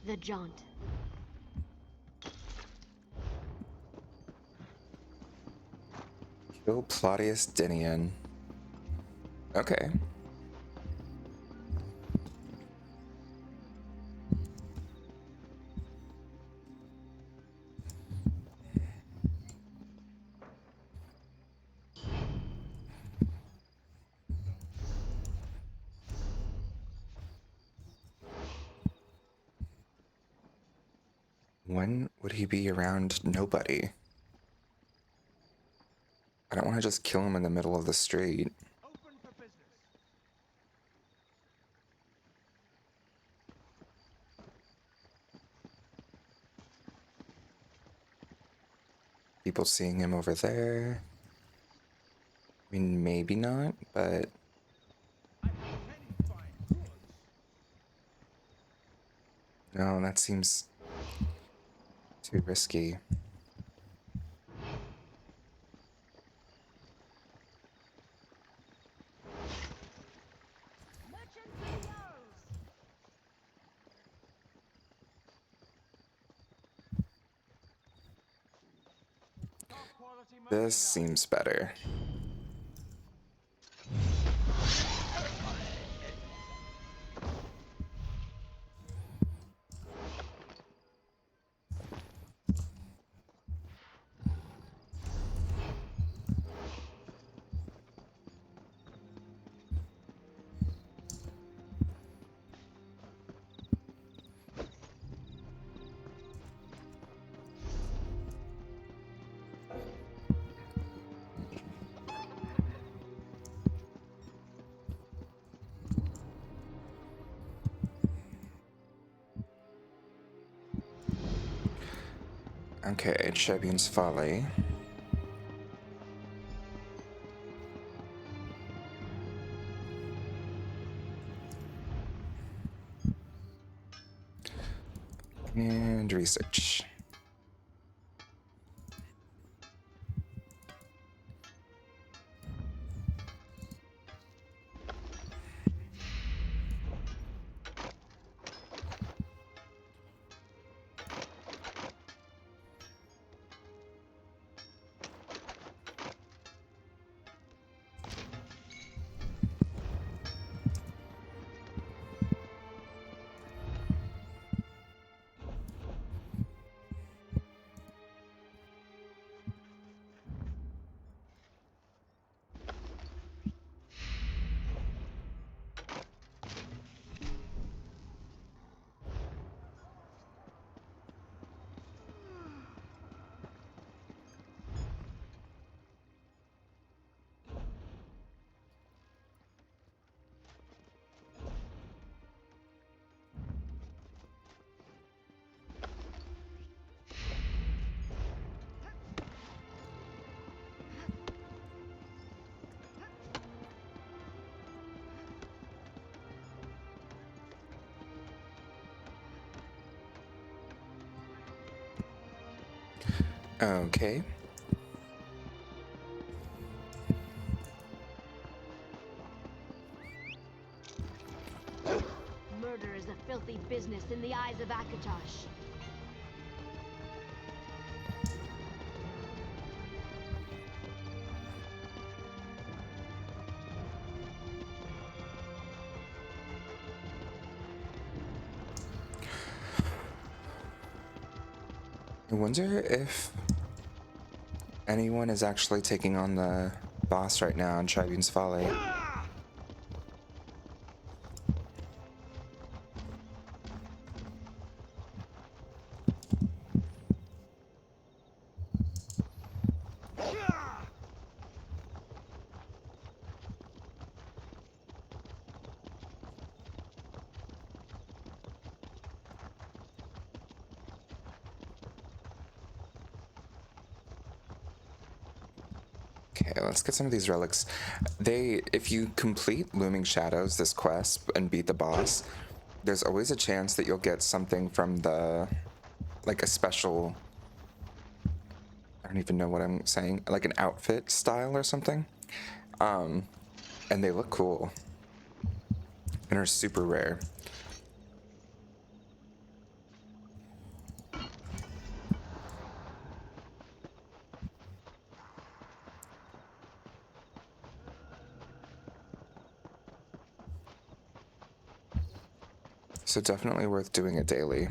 The Jaunt. Kill Claudius Dinian. Okay. When would he be around nobody? I don't want to just kill him in the middle of the street. Open for business. People seeing him over there. I mean, maybe not, but no, that's That seems too risky. This seems better. Okay, Chebian's Folly. And research. Okay. Murder is a filthy business in the eyes of Akatosh. I wonder if anyone is actually taking on the boss right now in Tribune's Folly. Okay, let's get some of these relics. If you complete Looming Shadows, this quest, and beat the boss, there's always a chance that you'll get something from like a special, I don't even know what I'm saying, like an outfit style or something. And they look cool and are super rare. So definitely worth doing it daily.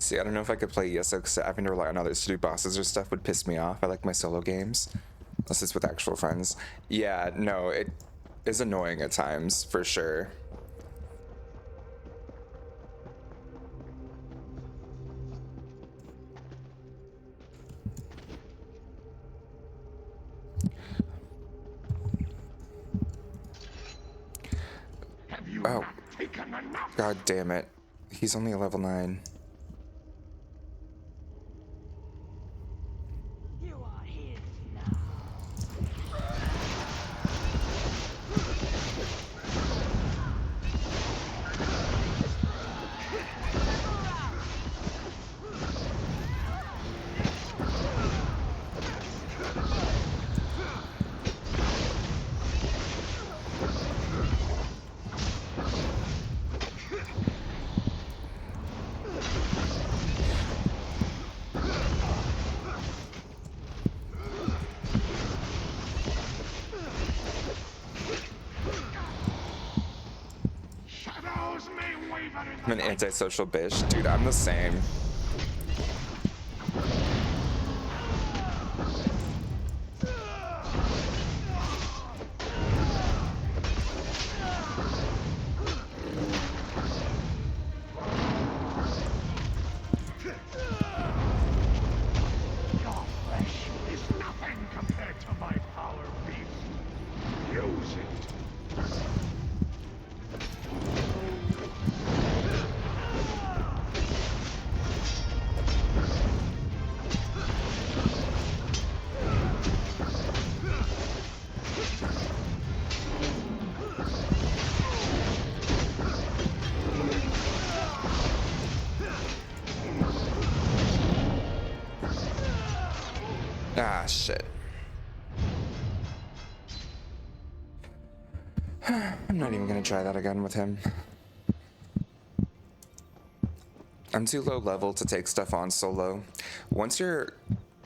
See, I don't know if I could play ESO because having to rely on others to do bosses or stuff would piss me off. I like my solo games, unless it's with actual friends. Yeah, no, it is annoying at times, for sure. Oh, god damn it. He's only a level 9. I'm an antisocial bitch. Dude, I'm the same. Ah, shit. I'm not even gonna try that again with him. I'm too low level to take stuff on solo. Once you're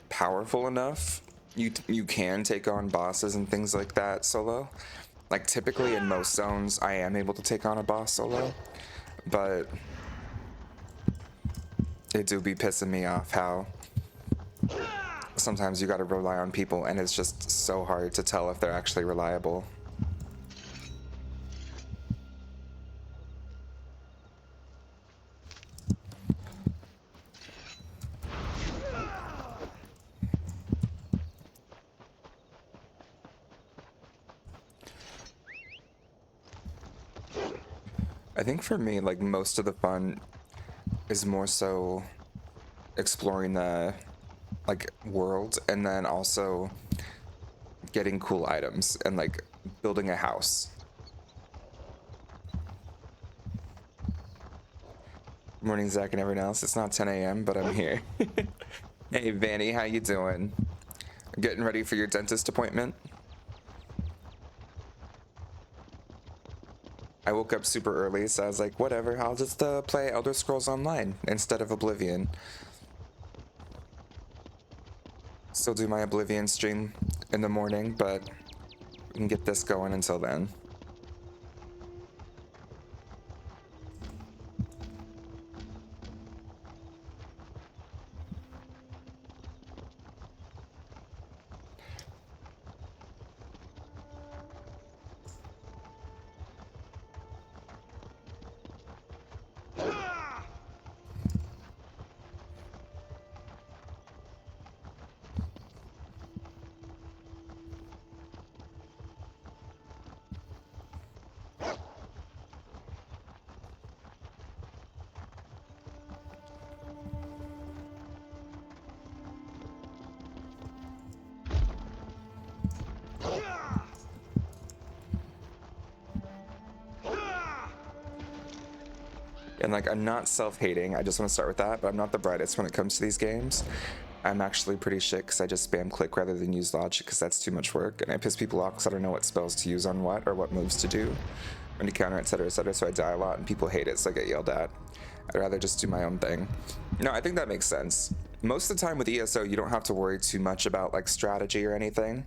powerful enough, you can take on bosses and things like that solo. Like typically in most zones, I am able to take on a boss solo, but it do be pissing me off how sometimes you gotta rely on people and it's just so hard to tell if they're actually reliable. I think for me, like most of the fun is more so exploring the like world and then also getting cool items and like building a house. Good morning, Zach and everyone else. It's not 10 a.m., but I'm here. Hey, Vanny, how you doing? Getting ready for your dentist appointment? I woke up super early, so I was like, whatever, I'll just play Elder Scrolls Online instead of Oblivion. Still do my Oblivion stream in the morning, but we can get this going until then. And like, I'm not self-hating, I just want to start with that, but I'm not the brightest when it comes to these games. I'm actually pretty shit because I just spam click rather than use logic because that's too much work, and I piss people off because I don't know what spells to use on what or what moves to do when to counter, etc, so I die a lot and people hate it, so I get yelled at. I'd rather just do my own thing. No, I think that makes sense. Most of the time with ESO, you don't have to worry too much about like strategy or anything.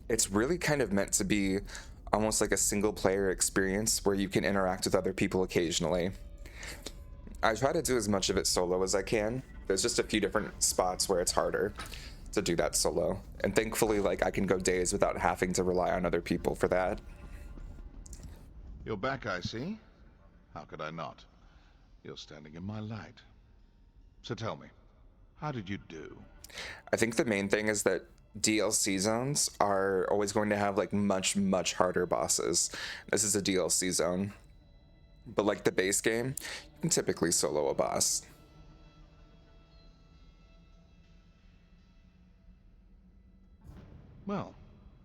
It's really kind of meant to be almost like a single player experience where you can interact with other people occasionally. I try to do as much of it solo as I can. There's just a few different spots where it's harder to do that solo. And thankfully, like, I can go days without having to rely on other people for that. You're back, I see. How could I not? You're standing in my light. So tell me, how did you do? I think the main thing is that DLC zones are always going to have like much harder bosses. This is a DLC zone. But like the base game, you can typically solo a boss. Well,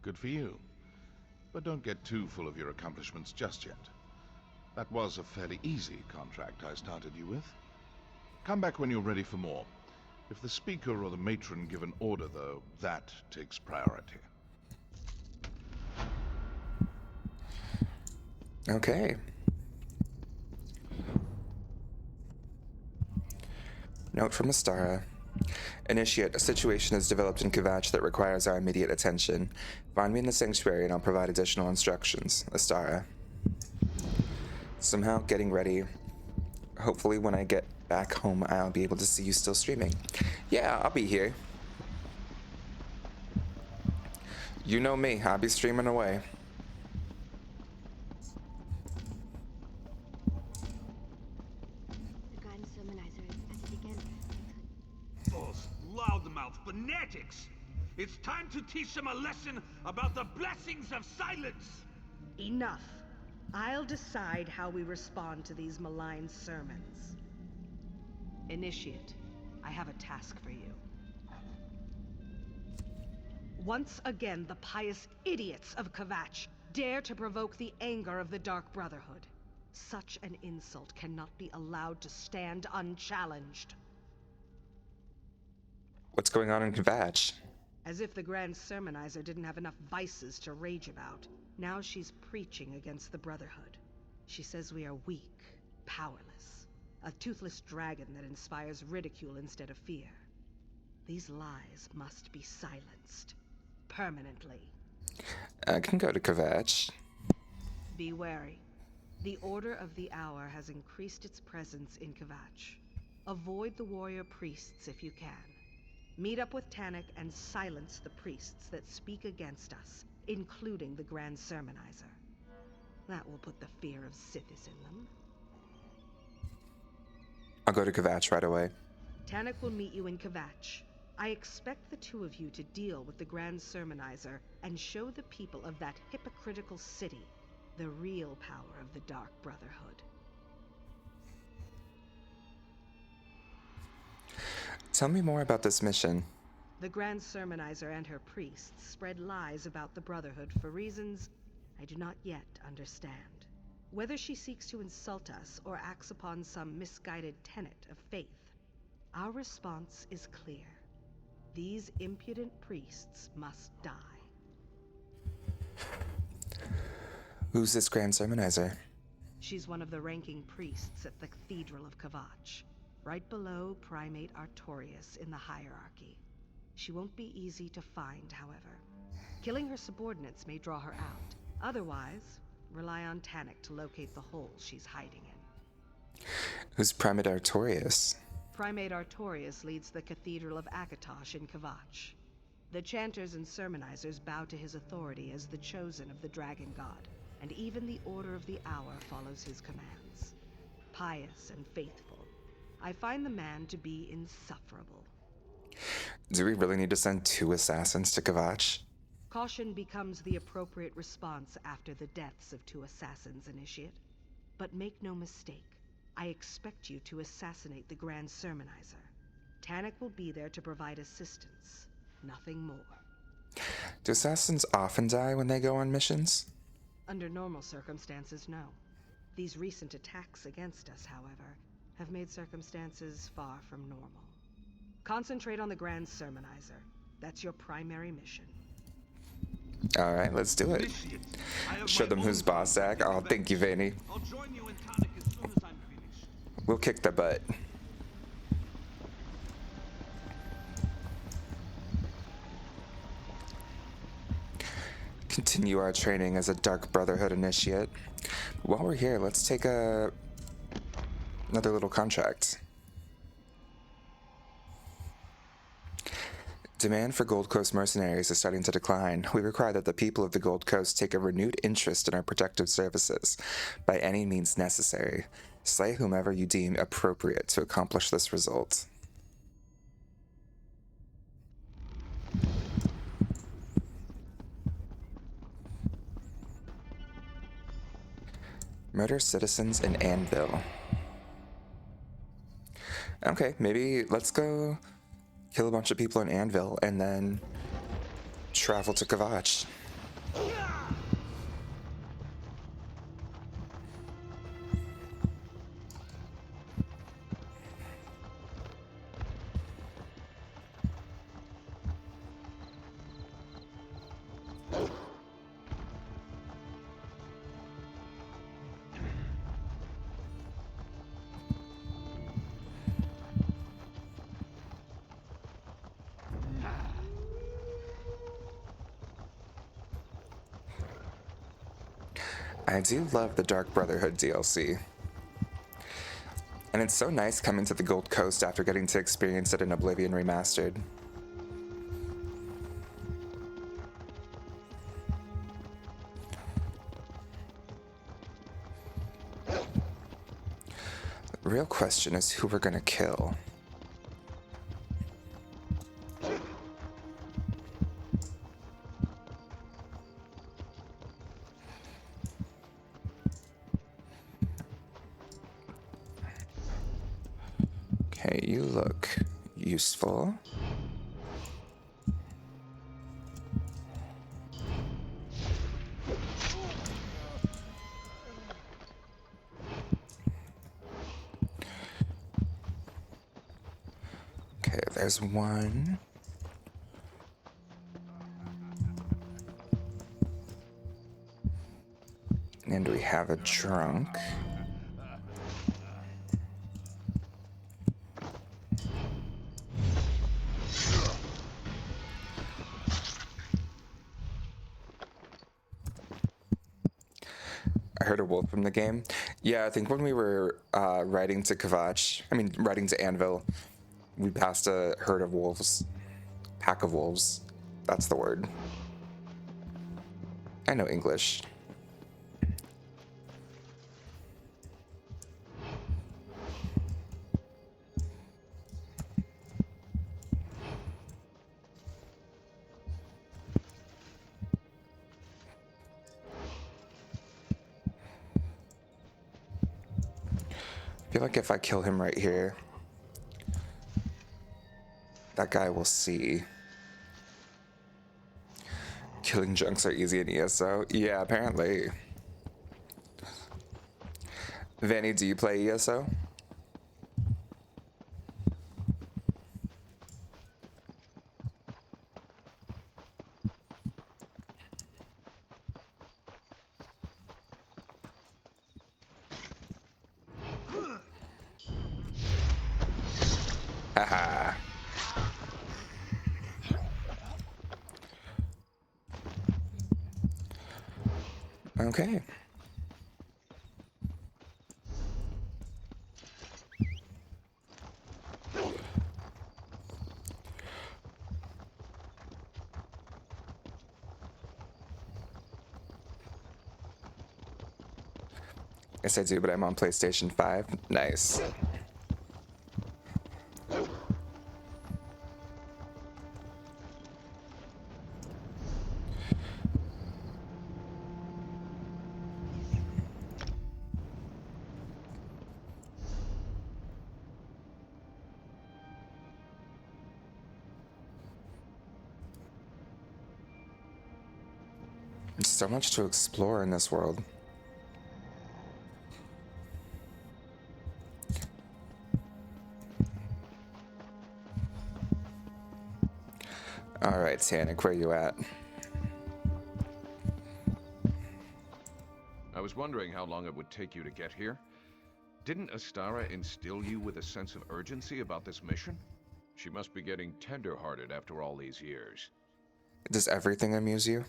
good for you. But don't get too full of your accomplishments just yet. That was a fairly easy contract I started you with. Come back when you're ready for more. If the speaker or the matron give an order, though, that takes priority. Okay. Note from Astara. Initiate, a situation has developed in Kvatch that requires our immediate attention. Find me in the sanctuary and I'll provide additional instructions. Astara. Somehow getting ready. Hopefully when I get back home, I'll be able to see you still streaming. Yeah, I'll be here. You know me, I'll be streaming away. The Grand Sermonizer is at it again. Those loudmouth fanatics! It's time to teach them a lesson about the blessings of silence! Enough. I'll decide how we respond to these malign sermons. Initiate, I have a task for you. Once again, the pious idiots of Kvatch dare to provoke the anger of the Dark Brotherhood. Such an insult cannot be allowed to stand unchallenged. What's going on in Kvatch? As if the Grand Sermonizer didn't have enough vices to rage about. Now she's preaching against the Brotherhood. She says we are weak, powerless, a toothless dragon that inspires ridicule instead of fear. These lies must be silenced. Permanently. I can go to Kvatch. Be wary. The Order of the Hour has increased its presence in Kvatch. Avoid the warrior priests if you can. Meet up with Tannic and silence the priests that speak against us, including the Grand Sermonizer. That will put the fear of Sithis in them. I'll go to Kvatch right away. Tannic will meet you in Kvatch. I expect the two of you to deal with the Grand Sermonizer and show the people of that hypocritical city the real power of the Dark Brotherhood. Tell me more about this mission. The Grand Sermonizer and her priests spread lies about the Brotherhood for reasons I do not yet understand. Whether she seeks to insult us or acts upon some misguided tenet of faith, our response is clear. These impudent priests must die. Who's this Grand Sermonizer? She's one of the ranking priests at the Cathedral of Kvatch, right below Primate Artorius in the hierarchy. She won't be easy to find, however. Killing her subordinates may draw her out. Otherwise, rely on Tannic to locate the hole she's hiding in. Who's Primate Artorius? Primate Artorius leads the Cathedral of Akatosh in Kvatch. The chanters and sermonizers bow to his authority as the chosen of the Dragon God, and even the Order of the Hour follows his commands. Pious and faithful, I find the man to be insufferable. Do we really need to send 2 assassins to Kvatch? Caution becomes the appropriate response after the deaths of 2 assassins, Initiate. But make no mistake, I expect you to assassinate the Grand Sermonizer. Tannic will be there to provide assistance, nothing more. Do assassins often die when they go on missions? Under normal circumstances, no. These recent attacks against us, however, have made circumstances far from normal. Concentrate on the Grand Sermonizer. That's your primary mission. Alright, let's do it. Show them who's boss, Zach. Oh, thank you, Vanny. I'll join you in Tannic as soon as I'm finished. We'll kick their butt. Continue our training as a Dark Brotherhood initiate. While we're here, let's take a Another little contract. Demand for Gold Coast mercenaries is starting to decline. We require that the people of the Gold Coast take a renewed interest in our protective services by any means necessary. Slay whomever you deem appropriate to accomplish this result. Murder citizens in Anvil. Okay, maybe let's go kill a bunch of people in Anvil and then travel to Kavach. I do love the Dark Brotherhood DLC. And it's so nice coming to the Gold Coast after getting to experience it in Oblivion Remastered. The real question is who we're gonna kill. Okay, you look useful. Okay, there's one. And we have a drunk. I heard a wolf from the game. Yeah, I think when we were riding to riding to Anvil, we passed a herd of wolves. Pack of wolves. That's the word. I know English. I feel like if I kill him right here, that guy will see. Killing junks are easy in ESO. Yeah, apparently. Vanny, do you play ESO? Haha. Okay. Yes, I do, but I'm on PlayStation 5. Nice. There's so much to explore in this world. All right, Tanik, where you at? I was wondering how long it would take you to get here. Didn't Astara instill you with a sense of urgency about this mission? She must be getting tender-hearted after all these years. Does everything amuse you?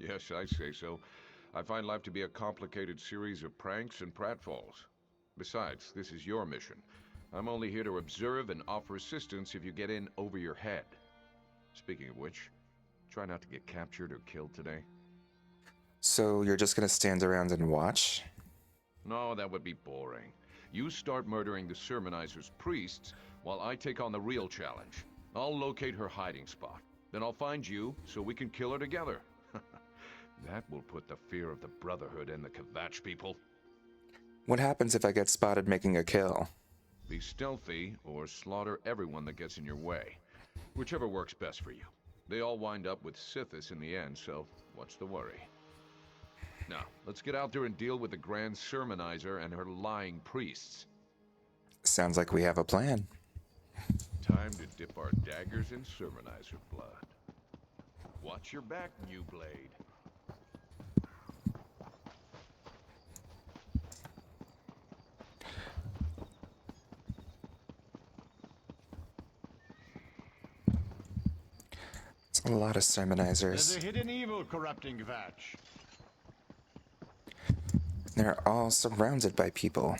Yes, I say so. I find life to be a complicated series of pranks and pratfalls. Besides, this is your mission. I'm only here to observe and offer assistance if you get in over your head. Speaking of which, try not to get captured or killed today. So you're just gonna stand around and watch? No, that would be boring. You start murdering the Sermonizer's priests while I take on the real challenge. I'll locate her hiding spot. Then I'll find you so we can kill her together. That will put the fear of the Brotherhood in the Kvatch people. What happens if I get spotted making a kill? Be stealthy or slaughter everyone that gets in your way. Whichever works best for you. They all wind up with Sithis in the end, so what's the worry? Now, let's get out there and deal with the Grand Sermonizer and her lying priests. Sounds like we have a plan. Time to dip our daggers in Sermonizer blood. Watch your back, new blade. It's a lot of sermonizers. There's a hidden evil corrupting Kvatch. They're all surrounded by people.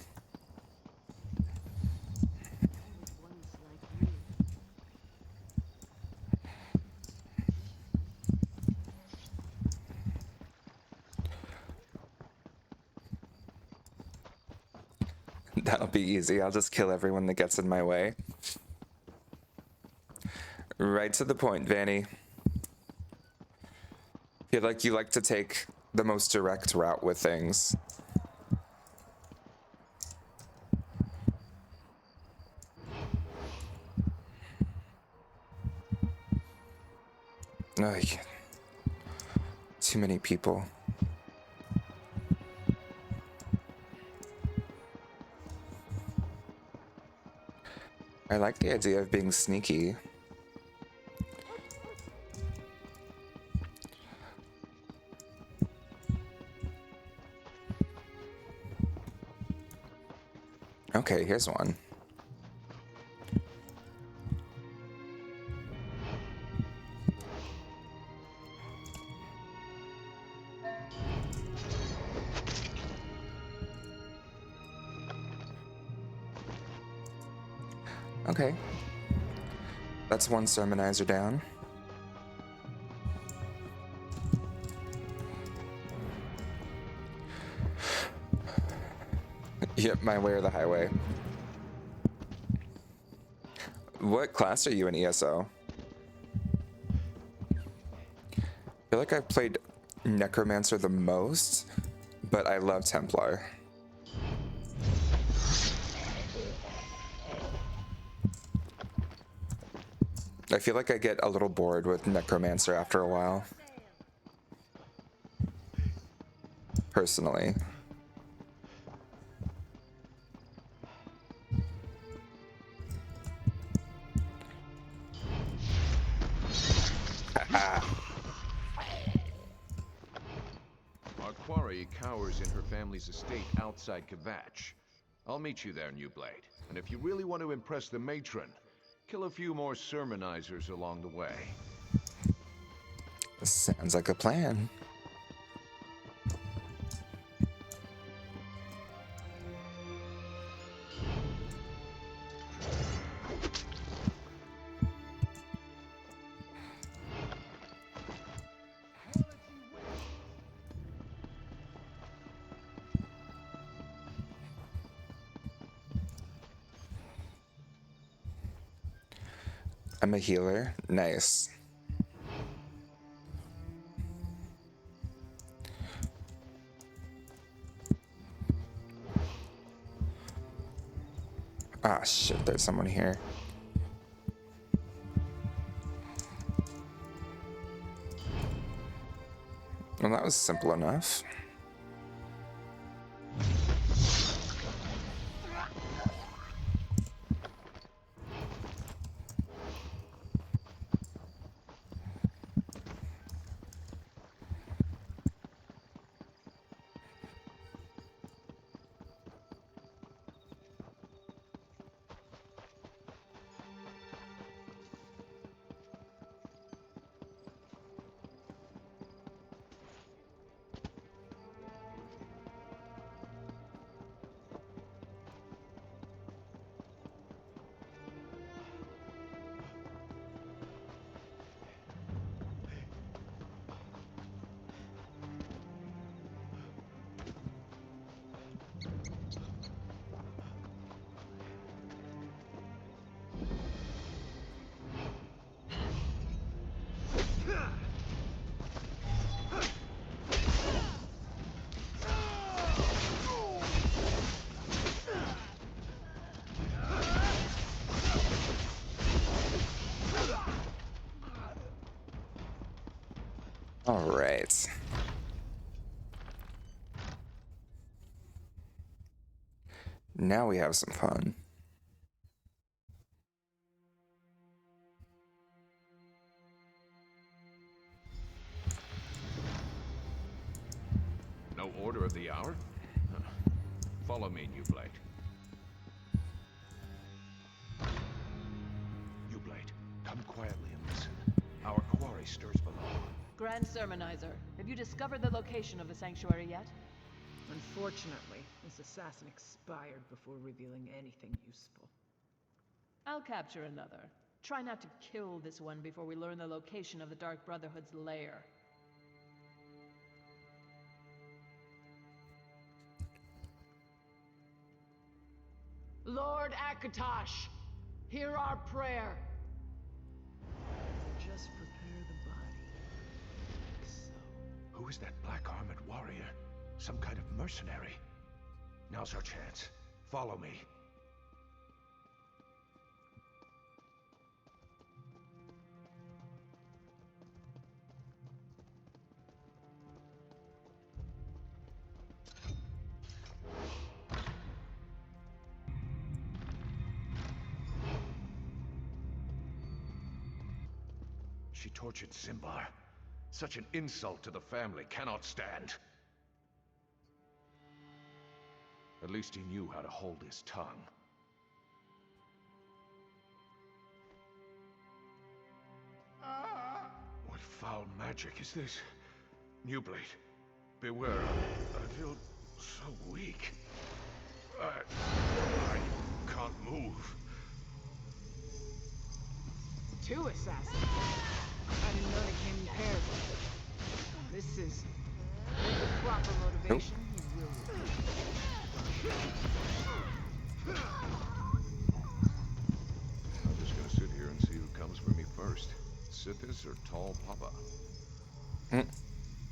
That'll be easy. I'll just kill everyone that gets in my way. Right to the point, Vanny. Feel like you like to take the most direct route with things. Ugh. Too many people. I like the idea of being sneaky. Okay, here's one. Okay. That's one sermonizer down. Yep, my way or the highway. What class are you in ESO? I feel like I've played Necromancer the most, but I love Templar. I feel like I get a little bored with Necromancer after a while. Personally. Our quarry cowers in her family's estate outside Kvatch. I'll meet you there, New Blade. And if you really want to impress the matron, kill a few more sermonizers along the way. Sounds like a plan. I'm a healer. Nice. Ah, shit, there's someone here. Well, that was simple enough. All right. Now we have some fun. No order of the hour? Huh. Follow me, New Blade. You Blade, come quietly and listen. Our quarry stirs below. Grand Sermonizer, have you discovered the location of the sanctuary yet? Unfortunately, this assassin expired before revealing anything useful. I'll capture another. Try not to kill this one before we learn the location of the Dark Brotherhood's lair. Lord Akatosh, hear our prayer. Just prepare the body. So. Who is that black-armored warrior? Some kind of mercenary? Now's our chance. Follow me. She tortured Simbar. Such an insult to the family cannot stand. At least he knew how to hold his tongue. What foul magic is this? New Blade, beware. I feel so weak. I can't move. Two assassins? I didn't know they came in pairs. This is... with the proper motivation, you will I'm just gonna sit here and see who comes for me first. Sithis or Tall Papa?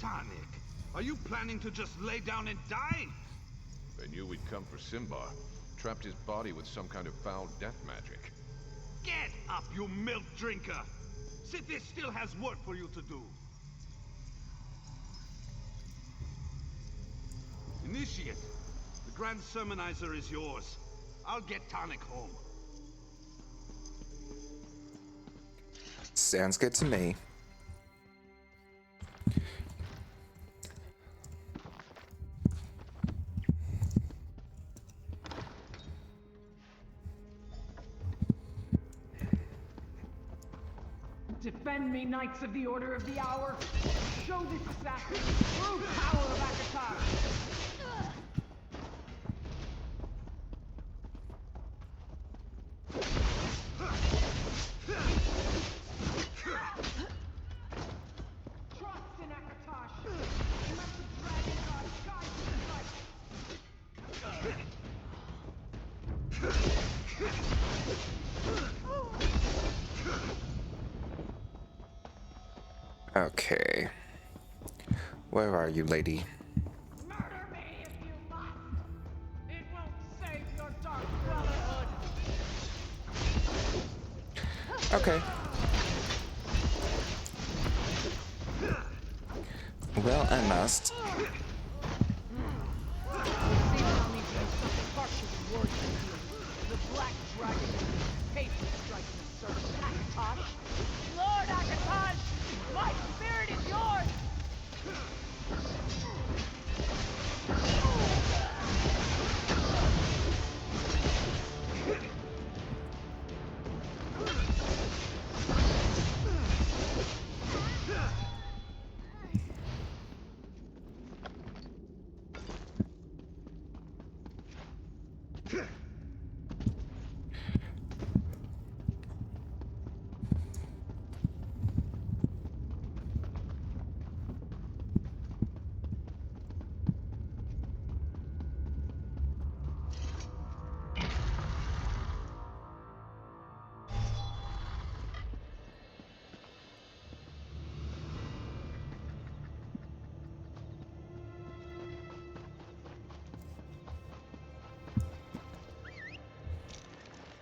Tarnik, are you planning to just lay down and die? They knew we'd come for Simbar. Trapped his body with some kind of foul death magic. Get up, you milk drinker! Sithis still has work for you to do. Initiate, the Grand Sermonizer is yours. I'll get Tarnik home. Sounds good to me. defend me, Knights of the Order of the Hour. Show this assassin the true power of Akatosh. Trust in Akatosh. Let the dragon god guide you. Okay. Where are you, lady? Murder me if you must. It won't save your Dark Brotherhood. Okay. Well, I must. It seems I'll need to use something harsher than words to deal with. The Black Dragon is faithful striking a certain Akatosh. Lord Akatosh, my spirit is yours!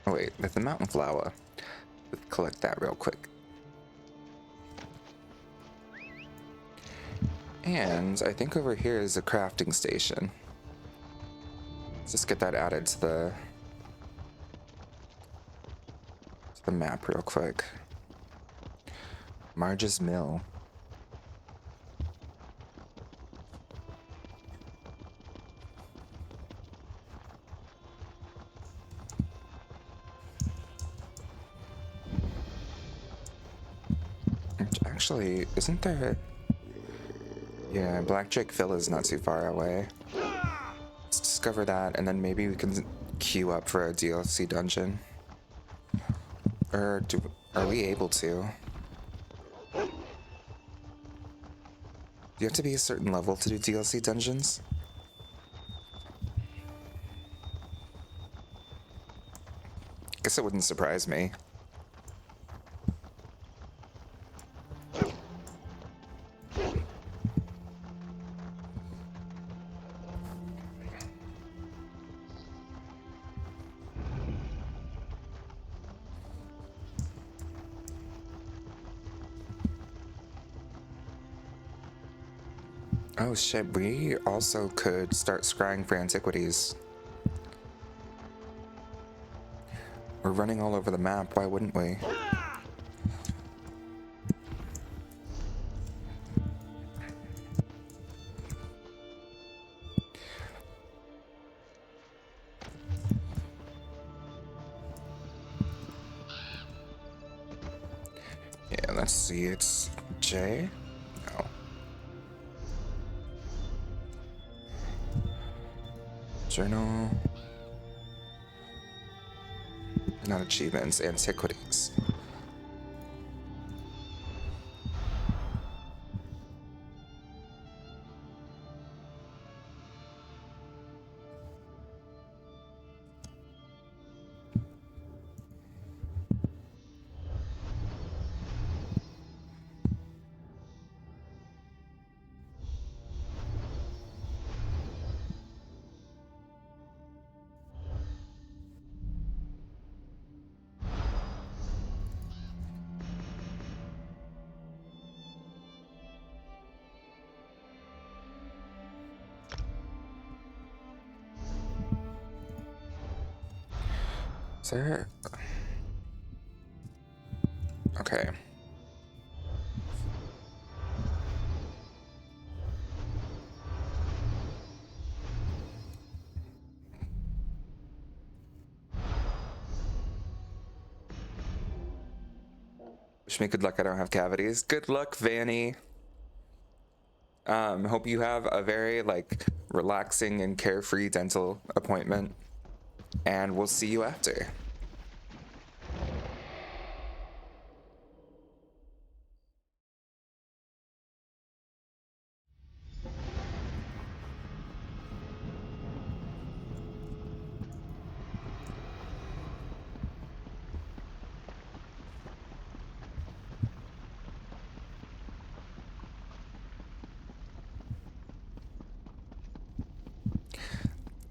Oh wait, there's the mountain flower. Let's collect that real quick. And I think over here is a crafting station. Let's just get that added to the map real quick. Marge's Mill. Actually, isn't there... Yeah, Blackdrake Villa is not too far away. Let's discover that, and then maybe we can queue up for a DLC dungeon. Or are we able to? Do you have to be a certain level to do DLC dungeons? Guess it wouldn't surprise me. Oh shit, we also could start scrying for antiquities. We're running all over the map, why wouldn't we? Yeah, let's see, it's J? No. Journal. Not achievements, antiquities. Is there... Okay. Wish me good luck, I don't have cavities. Good luck, Vanny. Hope you have a very, like, relaxing and carefree dental appointment. And we'll see you after.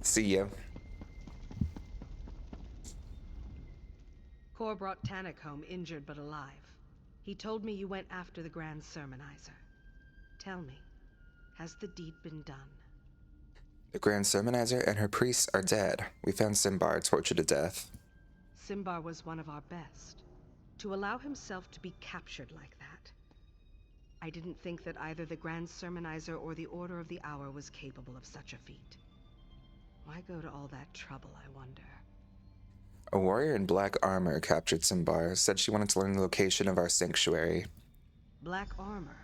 See you. Kor brought Tannic home injured but alive. He told me you went after the Grand Sermonizer. Tell me, has the deed been done? The Grand Sermonizer and her priests are dead. We found Simbar tortured to death. Simbar was one of our best. To allow himself to be captured like that. I didn't think that either the Grand Sermonizer or the Order of the Hour was capable of such a feat. Why go to all that trouble, I wonder? A warrior in black armor captured Simbar, said she wanted to learn the location of our sanctuary. Black armor?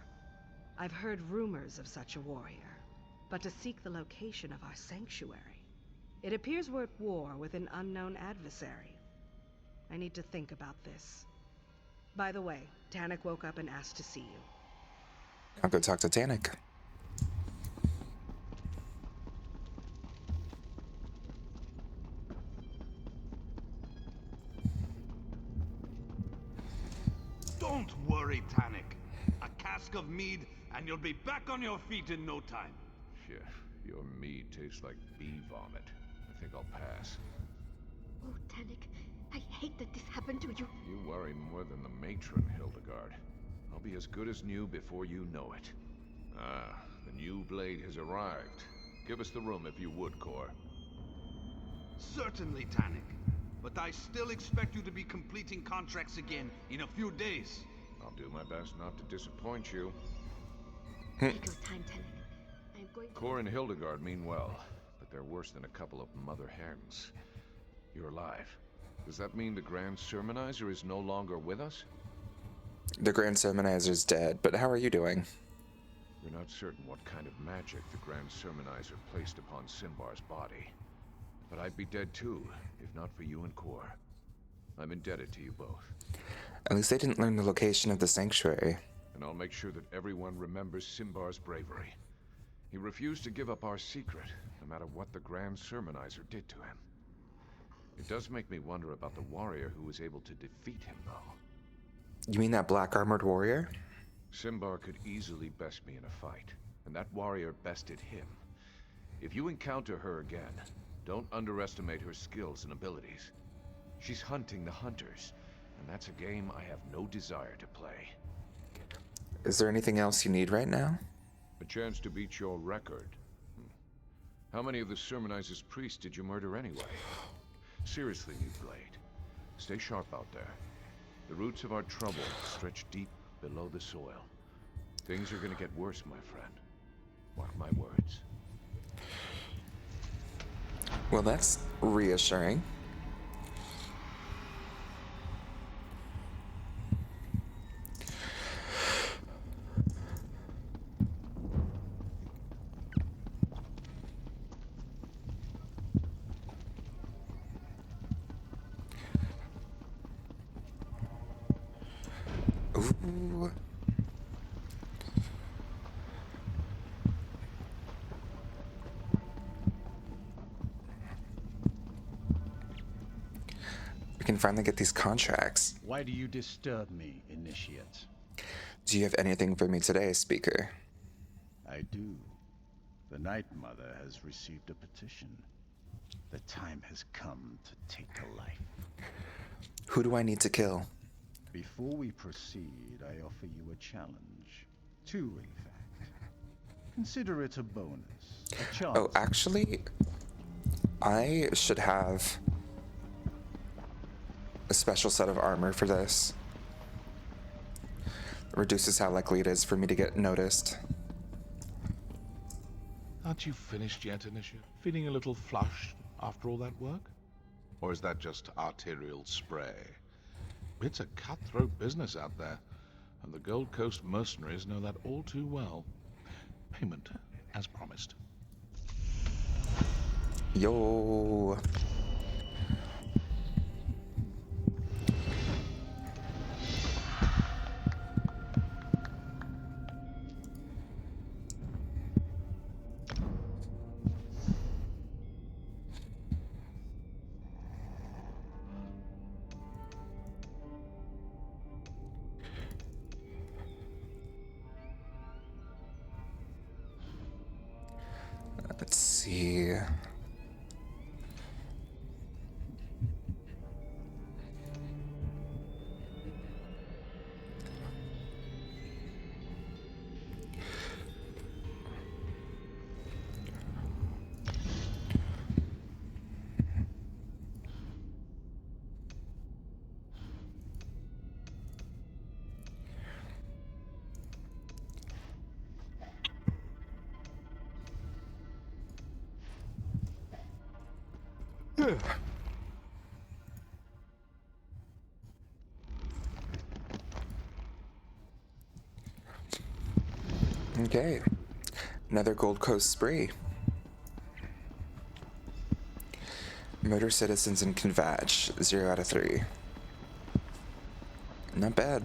I've heard rumors of such a warrior. But to seek the location of our sanctuary, it appears we're at war with an unknown adversary. I need to think about this. By the way, Tannic woke up and asked to see you. I'll go talk to Tannic. Don't worry, Tannic. A cask of mead, and you'll be back on your feet in no time. Shit, your mead tastes like bee vomit. I think I'll pass. Oh, Tannic, I hate that this happened to you. You worry more than the matron, Hildegard. I'll be as good as new before you know it. Ah, The new blade has arrived. Give us the room if you would, Kor. Certainly, Tannic. But I still expect you to be completing contracts again in a few days. I'll do my best not to disappoint you. Take your time, Tannic. I'm going to... Kor and Hildegard mean well, but they're worse than a couple of mother hens. You're alive. Does that mean the Grand Sermonizer is no longer with us? The Grand Sermonizer's dead, but how are you doing? We're not certain what kind of magic the Grand Sermonizer placed upon Simbar's body. But I'd be dead too, if not for you and Kor. I'm indebted to you both. At least they didn't learn the location of the sanctuary. And I'll make sure that everyone remembers Simbar's bravery. He refused to give up our secret, no matter what the Grand Sermonizer did to him. It does make me wonder about the warrior who was able to defeat him, though. You mean that black armored warrior? Simbar could easily best me in a fight, and that warrior bested him. If you encounter her again, don't underestimate her skills and abilities. She's hunting the hunters, and that's a game I have no desire to play. Is there anything else you need right now? A chance to beat your record. How many of the Sermonizer's priests did you murder anyway? Seriously, New Blade. Stay sharp out there. The roots of our trouble stretch deep below the soil. Things are gonna get worse, my friend. Mark my words. Well, that's reassuring. Ooh. We can finally get these contracts. Why do you disturb me, Initiate? Do you have anything for me today, Speaker? I do. The Night Mother has received a petition. The time has come to take a life. Who do I need to kill? Before we proceed, I offer you a challenge. 2, in fact. Consider it a bonus. A chance. Oh, actually, I should have a special set of armor for this. It reduces how likely it is for me to get noticed. Aren't you finished yet, Initiate? Feeling a little flushed after all that work? Or is that just arterial spray? It's a cutthroat business out there, and the Gold Coast mercenaries know that all too well. Payment, as promised. Yo. Let's see. Okay, another Gold Coast spree. Murder citizens in Convatch, 0 out of 3. Not bad.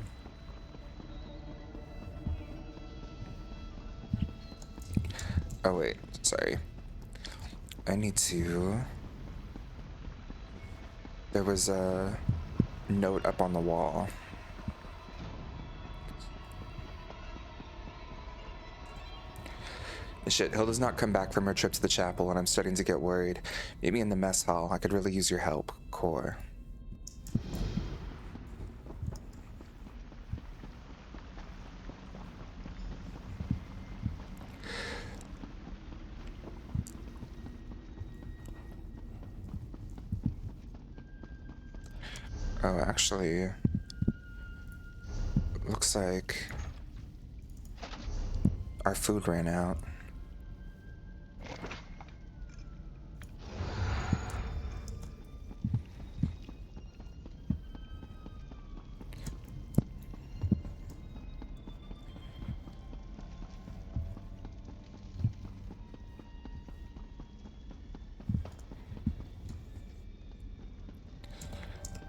Oh wait, sorry. I need to... There was a note up on the wall. Shit, Hilda's not come back from her trip to the chapel, and I'm starting to get worried. Maybe in the mess hall, I could really use your help, Kor. Oh, actually, looks like our food ran out.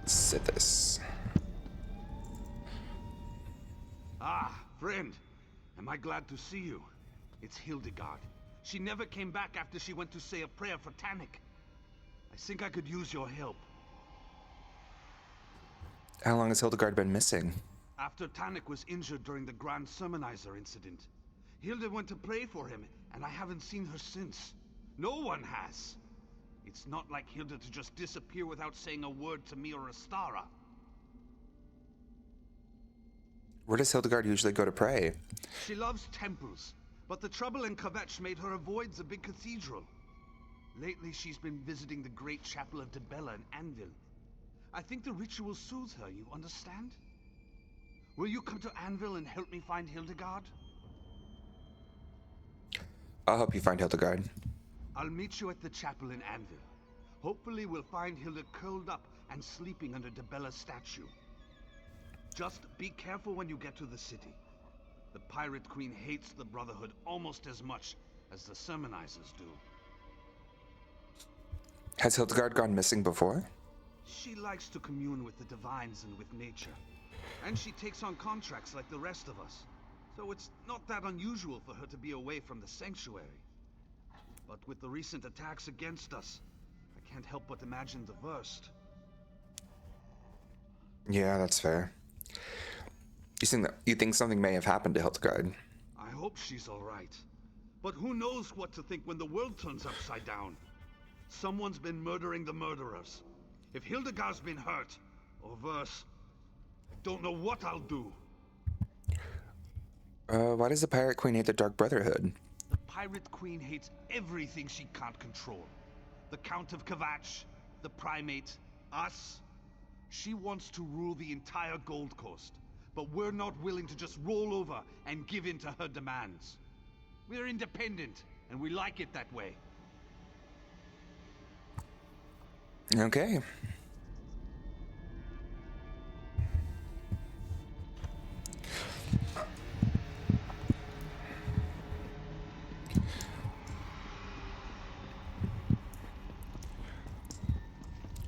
Sithis. Ah, friend. Am I glad to see you? It's Hildegard. She never came back after she went to say a prayer for Tannic. I think I could use your help. How long has Hildegard been missing? After Tannic was injured during the Grand Sermonizer incident, Hilda went to pray for him, and I haven't seen her since. No one has. It's not like Hilda to just disappear without saying a word to me or Astara. Where does Hildegard usually go to pray? She loves temples, but the trouble in Kvetch made her avoid the big cathedral. Lately, she's been visiting the great chapel of Debella in Anvil. I think the ritual soothes her, you understand? Will you come to Anvil and help me find Hildegard? I'll help you find Hildegard. I'll meet you at the chapel in Anvil. Hopefully we'll find Hilda curled up and sleeping under Debella's statue. Just be careful when you get to the city. The Pirate Queen hates the Brotherhood almost as much as the Sermonizers do. Has Hildegard gone missing before? She likes to commune with the divines and with nature. And she takes on contracts like the rest of us. So it's not that unusual for her to be away from the sanctuary. But with the recent attacks against us, I can't help but imagine the worst. Yeah, that's fair. You think something may have happened to Hildegard? I hope she's alright. But who knows what to think when the world turns upside down? Someone's been murdering the murderers. If Hildegard's been hurt, or worse, I don't know what I'll do. Why does the Pirate Queen hate the Dark Brotherhood? The Pirate Queen hates everything she can't control. The Count of Kvetch, the Primate, us. She wants to rule the entire Gold Coast, but we're not willing to just roll over and give in to her demands. We're independent, and we like it that way. Okay.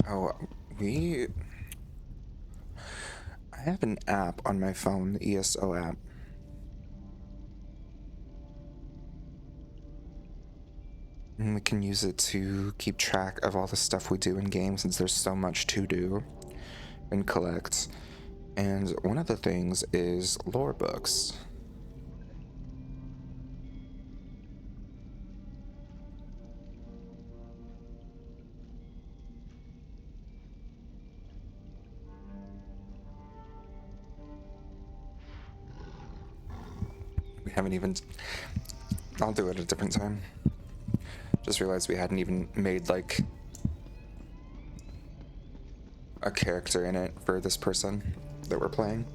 Oh, I have an app on my phone, the ESO app. And we can use it to keep track of all the stuff we do in games since there's so much to do and collect. And one of the things is lore books. We haven't even... I'll do it at a different time. Just realized we hadn't even made, like, a character in it for this person that we're playing.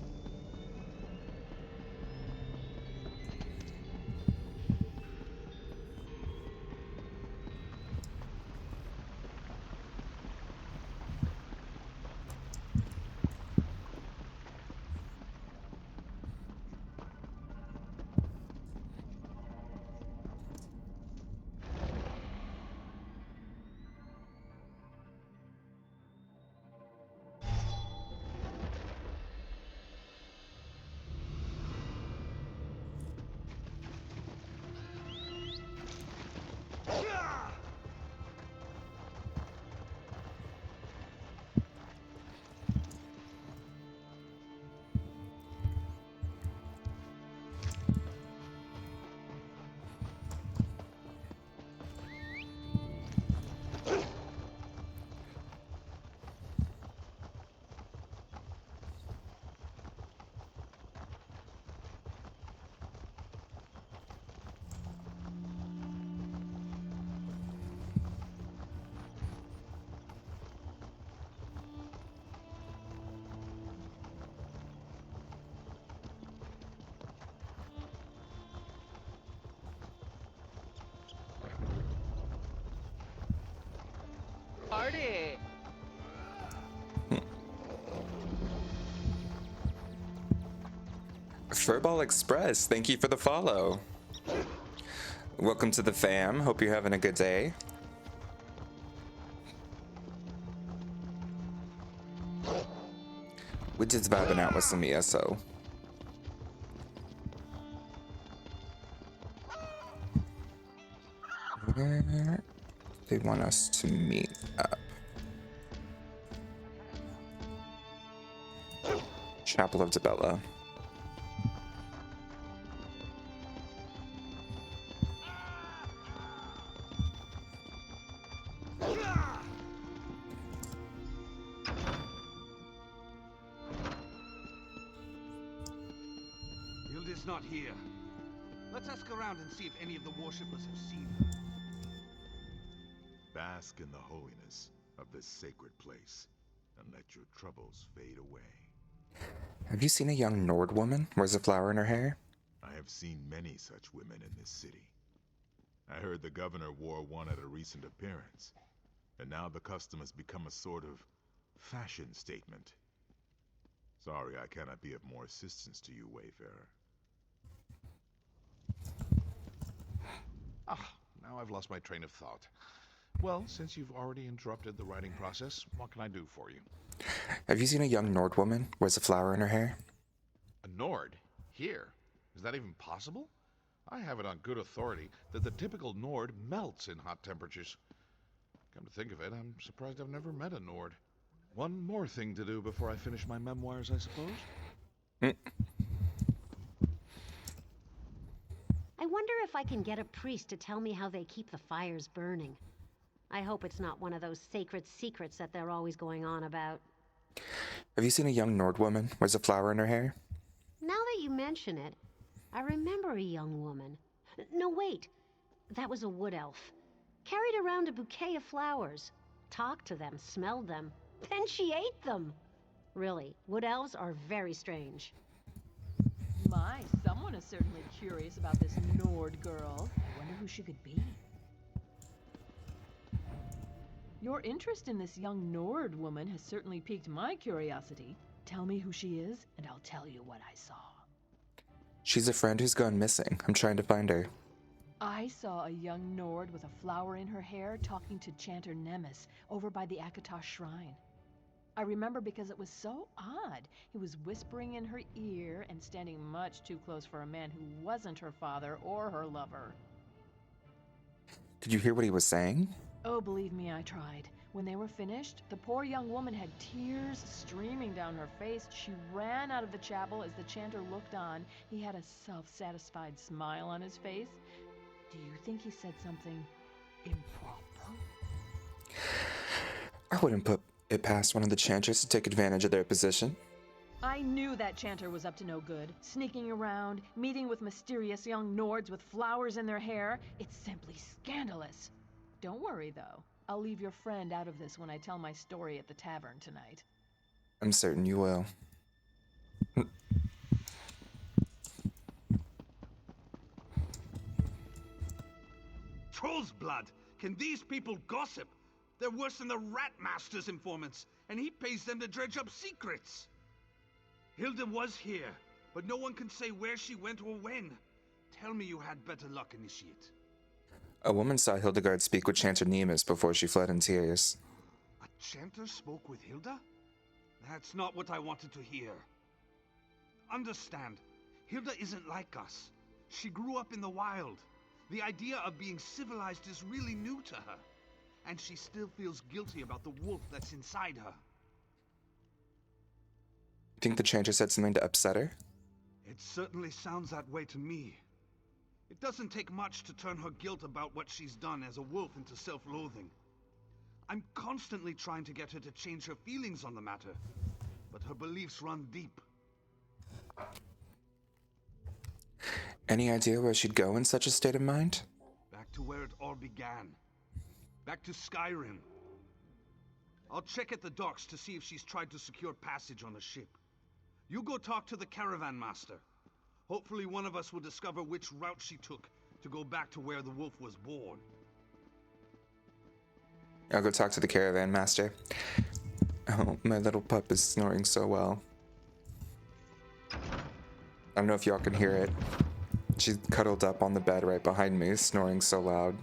Party! Furball Express, thank you for the follow. Welcome to the fam. Hope you're having a good day. We're just vibing out with some ESO. Where they want us to meet up? Chapel of Debella. Hilda's not here. Let's ask around and see if any of the worshippers have seen her. Bask in the holiness of this sacred place, and let your troubles fade away. Have you seen a young Nord woman? Wears a flower in her hair? I have seen many such women in this city. I heard the governor wore one at a recent appearance, and now the custom has become a sort of fashion statement. Sorry I cannot be of more assistance to you, Wayfarer. Ah, now I've lost my train of thought. Well, since you've already interrupted the writing process, what can I do for you? Have you seen a young Nord woman? Wears a flower in her hair? A Nord? Here? Is that even possible? I have it on good authority that the typical Nord melts in hot temperatures. Come to think of it, I'm surprised I've never met a Nord. One more thing to do before I finish my memoirs, I suppose? I wonder if I can get a priest to tell me how they keep the fires burning. I hope it's not one of those sacred secrets that they're always going on about. Have you seen a young Nord woman? Wears a flower in her hair? Now that you mention it, I remember a young woman. No, wait. That was a wood elf. Carried around a bouquet of flowers. Talked to them, smelled them. Then she ate them. Really, wood elves are very strange. My, someone is certainly curious about this Nord girl. I wonder who she could be. Your interest in this young Nord woman has certainly piqued my curiosity. Tell me who she is, and I'll tell you what I saw. She's a friend who's gone missing. I'm trying to find her. I saw a young Nord with a flower in her hair talking to Chanter Nemes over by the Akatosh shrine. I remember because it was so odd. He was whispering in her ear and standing much too close for a man who wasn't her father or her lover. Did you hear what he was saying? Oh, believe me, I tried. When they were finished, the poor young woman had tears streaming down her face. She ran out of the chapel as the chanter looked on. He had a self-satisfied smile on his face. Do you think he said something improper? I wouldn't put it past one of the chanters to take advantage of their position. I knew that chanter was up to no good. Sneaking around, meeting with mysterious young Nords with flowers in their hair. It's simply scandalous. Don't worry, though. I'll leave your friend out of this when I tell my story at the tavern tonight. I'm certain you will. Troll's blood! Can these people gossip? They're worse than the Rat Master's informants, and he pays them to dredge up secrets. Hilda was here, but no one can say where she went or when. Tell me you had better luck, Initiate. A woman saw Hildegard speak with Chanter Nemes before she fled in tears. A chanter spoke with Hilda? That's not what I wanted to hear. Understand, Hilda isn't like us. She grew up in the wild. The idea of being civilized is really new to her. And she still feels guilty about the wolf that's inside her. Think the chanter said something to upset her? It certainly sounds that way to me. It doesn't take much to turn her guilt about what she's done as a wolf into self-loathing. I'm constantly trying to get her to change her feelings on the matter, but her beliefs run deep. Any idea where she'd go in such a state of mind? Back to where it all began. Back to Skyrim. I'll check at the docks to see if she's tried to secure passage on a ship. You go talk to the caravan master. Hopefully one of us will discover which route she took to go back to where the wolf was born. I'll go talk to the caravan master. Oh, my little pup is snoring so well. I don't know if y'all can hear it. She's cuddled up on the bed right behind me, snoring so loud.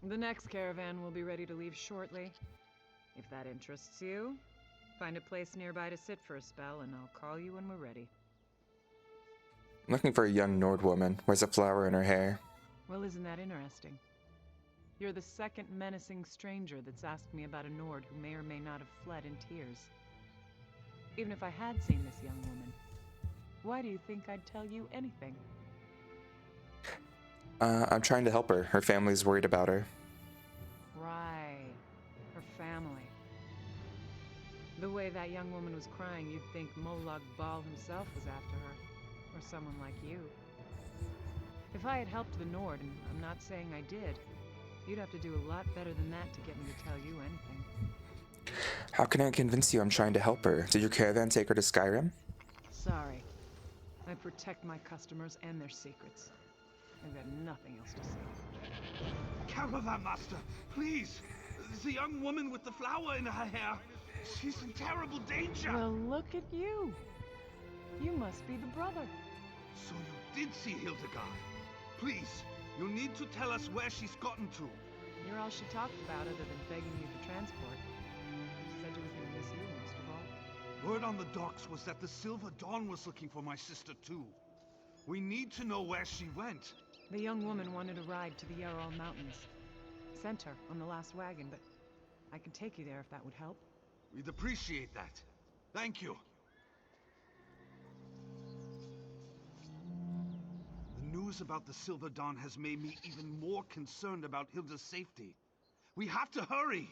The next caravan will be ready to leave shortly. If that interests you, find a place nearby to sit for a spell, and I'll call you when we're ready. I'm looking for a young Nord woman. Wears a flower in her hair. Well, isn't that interesting? You're the second menacing stranger that's asked me about a Nord who may or may not have fled in tears. Even if I had seen this young woman, why do you think I'd tell you anything? I'm trying to help her. Her family's worried about her. Right. Her family. The way that young woman was crying, you'd think Molag Bal himself was after her. Or someone like you. If I had helped the Nord, and I'm not saying I did, you'd have to do a lot better than that to get me to tell you anything. How can I convince you I'm trying to help her? Did your caravan take her to Skyrim? Sorry. I protect my customers and their secrets. I've got nothing else to say. Caravan master, please! The young woman with the flower in her hair. She's in terrible danger! Well, look at you. You must be the brother. So you did see Hildegard. Please, you need to tell us where she's gotten to. You're all she talked about other than begging you for transport. She said she was going to miss you most of all. Word on the docks was that the Silver Dawn was looking for my sister too. We need to know where she went. The young woman wanted a ride to the Yarrow Mountains. Sent her on the last wagon, but I could take you there if that would help. We'd appreciate that. Thank you. The news about the Silver Dawn has made me even more concerned about Hilda's safety. We have to hurry!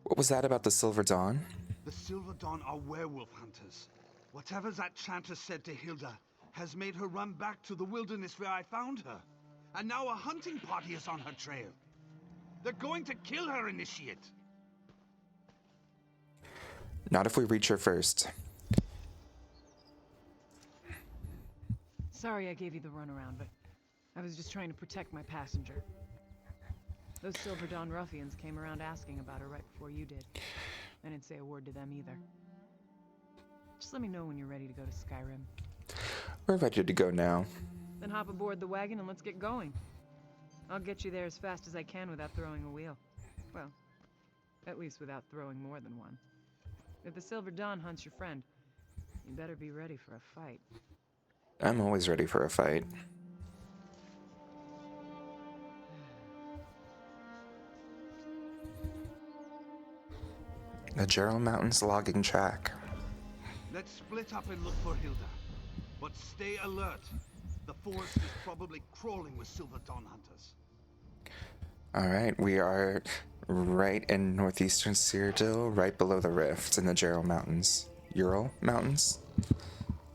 What was that about the Silver Dawn? The Silver Dawn are werewolf hunters. Whatever that chanter said to Hilda has made her run back to the wilderness where I found her. And now a hunting party is on her trail. They're going to kill her, Initiate. Not if we reach her first. Sorry I gave you the runaround, but I was just trying to protect my passenger. Those Silver Dawn ruffians came around asking about her right before you did. I didn't say a word to them either. Just let me know when you're ready to go to Skyrim. We're ready to go now. Then hop aboard the wagon and let's get going. I'll get you there as fast as I can without throwing a wheel. Well, at least without throwing more than one. If the Silver Dawn hunts your friend, you better be ready for a fight. I'm always ready for a fight. The Jarrow Mountains logging track. Let's split up and look for Hilda. But stay alert. The forest is probably crawling with Silver Dawn hunters. Alright, we are right in northeastern Cyrodiil, right below the rift in the Jarrow Mountains. Ural Mountains?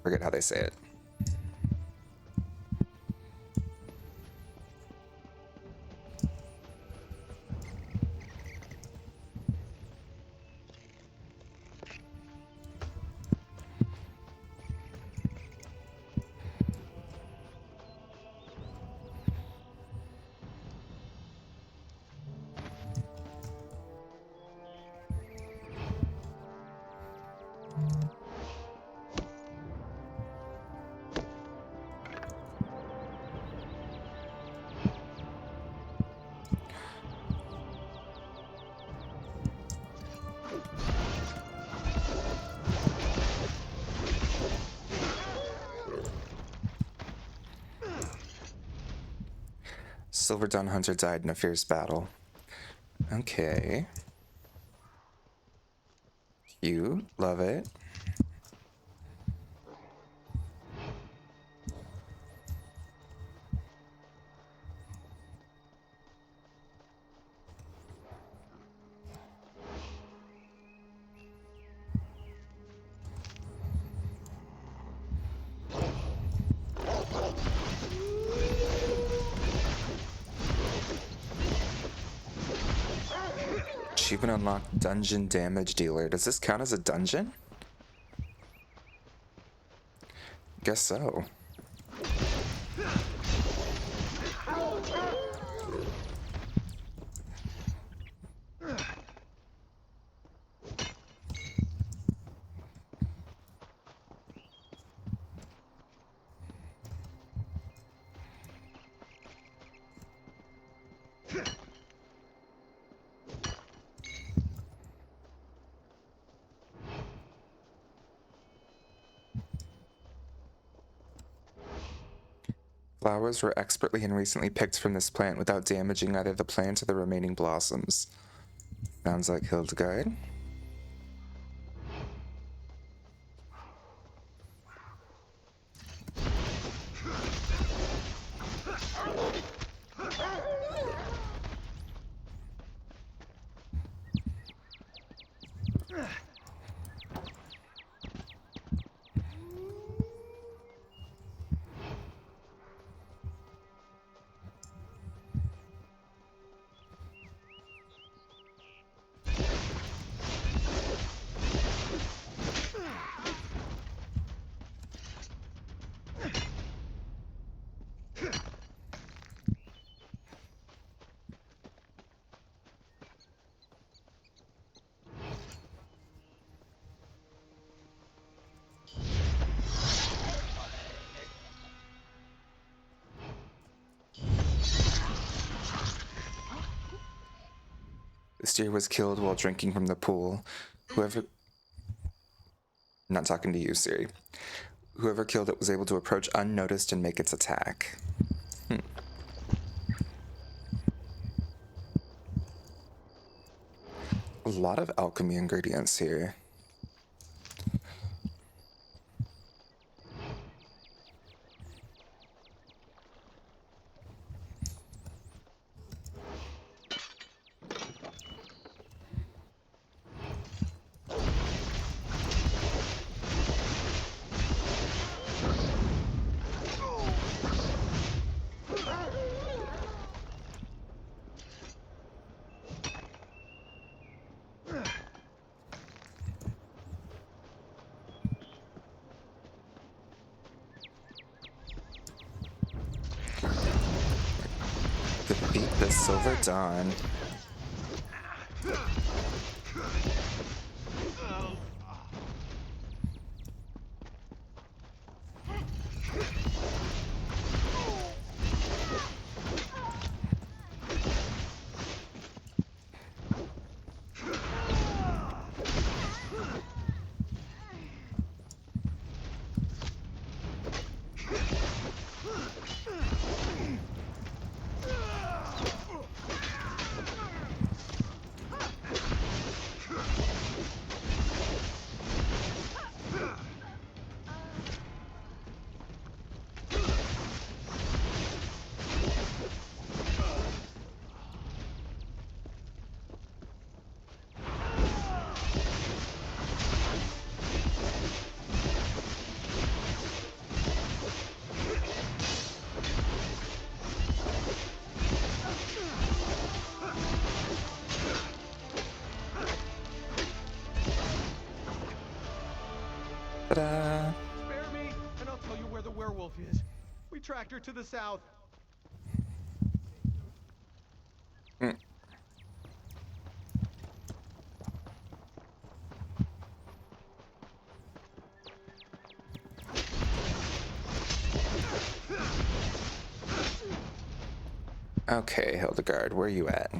Forget how they say it. Silver Dawn Hunter died in a fierce battle. Okay. Cute. Love it. Achievement unlocked, Dungeon Damage Dealer. Does this count as a dungeon? Guess so. Flowers were expertly and recently picked from this plant without damaging either the plant or the remaining blossoms. Sounds like Hildegard. The steer was killed while drinking from the pool. Whoever... Not talking to you, Siri. Whoever killed it was able to approach unnoticed and make its attack. A lot of alchemy ingredients here. Defeat the Silver Dawn. Ta-da! Spare me, and I'll tell you where the werewolf is. We tracked her to the south. Okay, Hildegard, where are you at?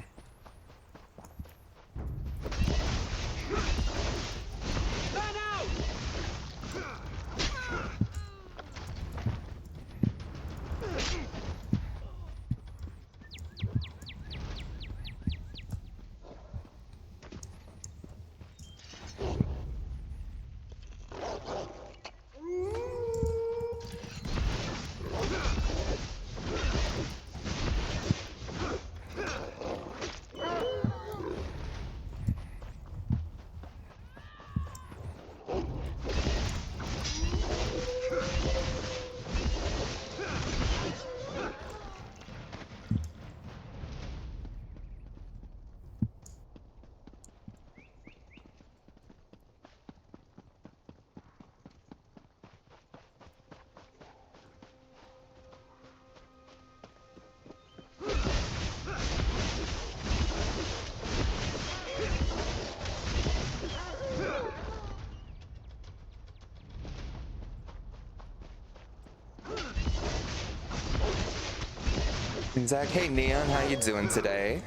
Zach, hey Neon, how you doing today?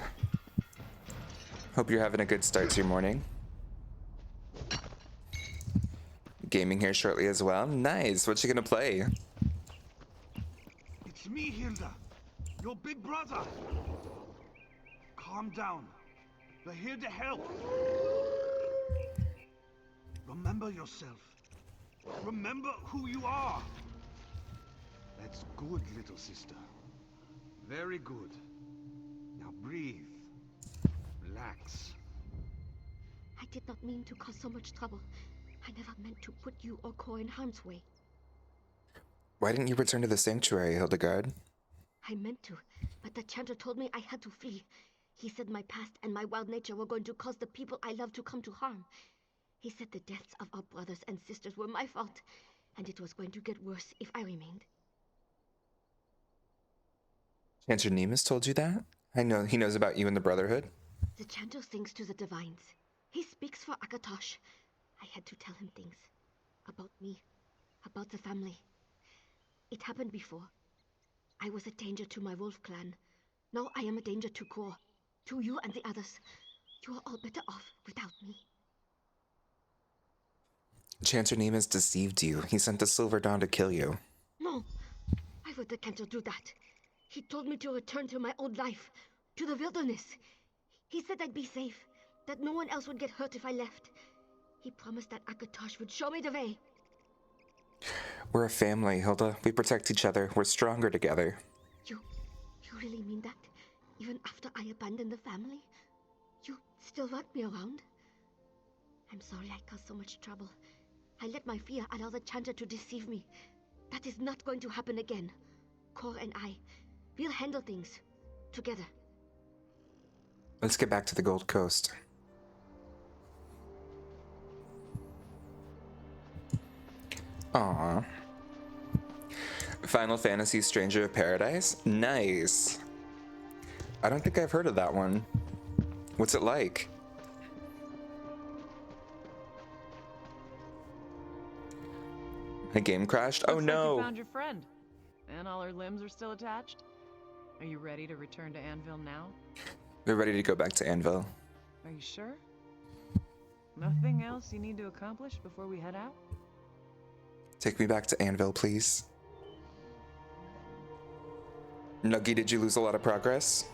Hope you're having a good start to your morning. Gaming here shortly as well. Nice. What you gonna play? It's me, Hilda. Your big brother. Calm down. We're here to help. Remember yourself. Remember who you are. That's good, little sister. Very good. Now breathe. Relax. I did not mean to cause so much trouble. I never meant to put you or Core in harm's way. Why didn't you return to the sanctuary, Hildegard? I meant to, but the chanter told me I had to flee. He said my past and my wild nature were going to cause the people I love to come to harm. He said the deaths of our brothers and sisters were my fault, and it was going to get worse if I remained. Chanter Nemus told you that? I know he knows about you and the Brotherhood. The chanter sings to the divines. He speaks for Akatosh. I had to tell him things. About me. About the family. It happened before. I was a danger to my wolf clan. Now I am a danger to Core. To you and the others. You are all better off without me. Chanter Nemus deceived you. He sent the Silver Dawn to kill you. No. Why would the chanter do that? He told me to return to my old life. To the wilderness. He said I'd be safe. That no one else would get hurt if I left. He promised that Akatosh would show me the way. We're a family, Hilda. We protect each other. We're stronger together. You really mean that? Even after I abandoned the family? You still want me around? I'm sorry I caused so much trouble. I let my fear allow the chanter to deceive me. That is not going to happen again. Core and I, we'll handle things. Together. Let's get back to the Gold Coast. Aww. Final Fantasy Stranger of Paradise? Nice. I don't think I've heard of that one. What's it like? My game crashed? Oh Looks no! Like you found your friend. And all her limbs are still attached? Are you ready to return to Anvil now? We're ready to go back to Anvil. Are you sure? Nothing else you need to accomplish before we head out? Take me back to Anvil, please. Nuggy, did you lose a lot of progress?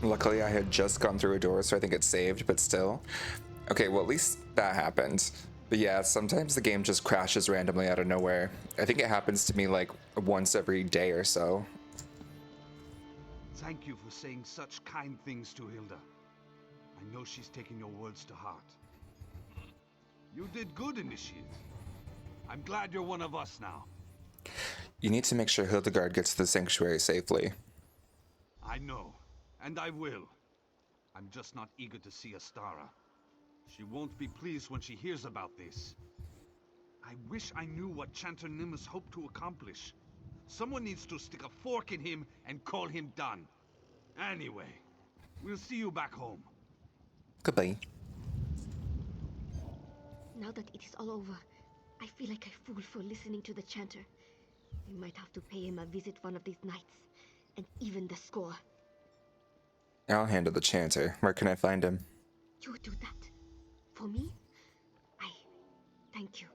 Luckily, I had just gone through a door, so I think it's saved, but still. Okay, well, at least that happened. But yeah, sometimes the game just crashes randomly out of nowhere. I think it happens to me like once every day or so. Thank you for saying such kind things to Hilda. I know she's taking your words to heart. You did good, Initiate. I'm glad you're one of us now. You need to make sure Hildegard gets to the sanctuary safely. I know, and I will. I'm just not eager to see Astara. She won't be pleased when she hears about this. I wish I knew what Chanter Nimbus hoped to accomplish. Someone needs to stick a fork in him and call him done. Anyway, we'll see you back home. Goodbye. Now that it is all over, I feel like a fool for listening to the chanter. We might have to pay him a visit one of these nights, and even the score. I'll handle the chanter. Where can I find him? You would do that? For me? I thank you.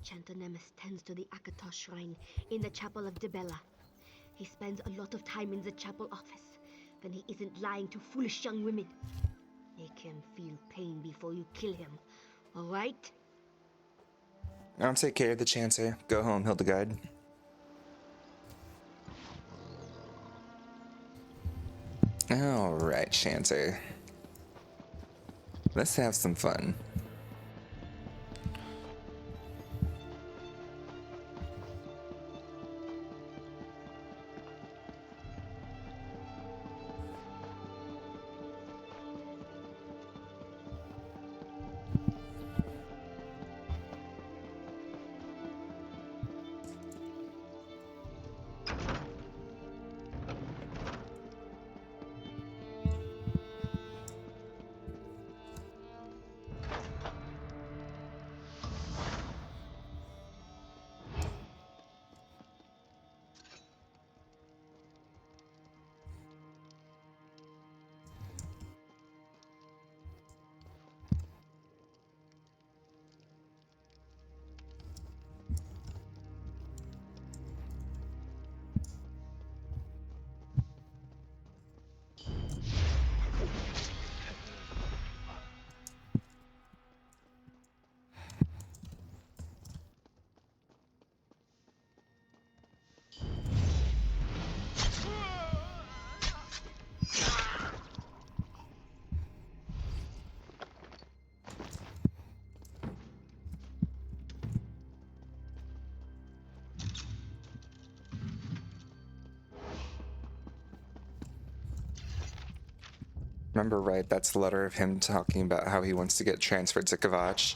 Chanter Nemes tends to the Akatosh shrine in the chapel of Debella. He spends a lot of time in the chapel office when he isn't lying to foolish young women. Make him feel pain before you kill him, all right? I'll take care of the chanter. Go home, Hildegard. Alright, chanter. Let's have some fun. remember right, that's the letter of him talking about how he wants to get transferred to Kvatch,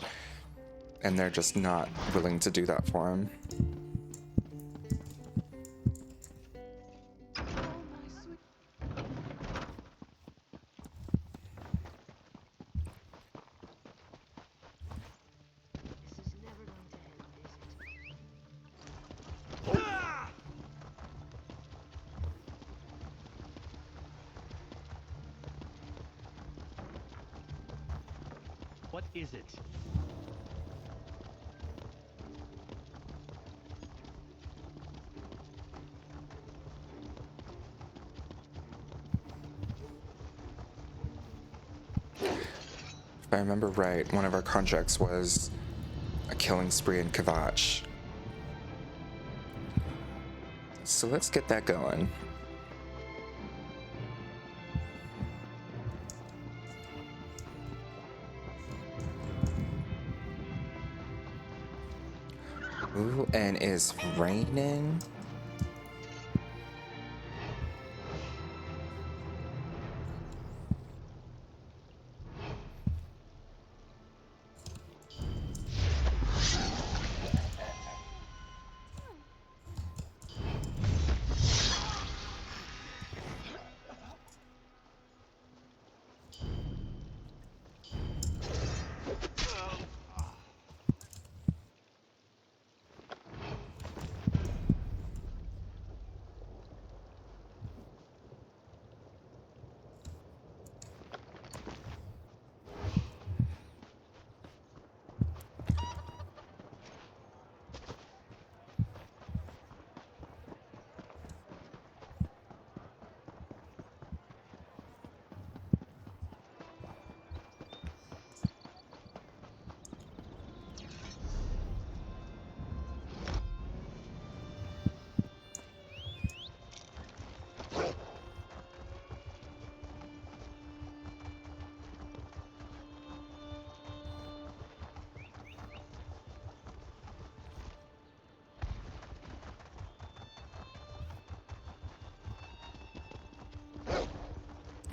and they're just not willing to do that for him. What is it? If I remember right, one of our contracts was a killing spree in Kvatch. So let's get that going. Ooh, and it's raining.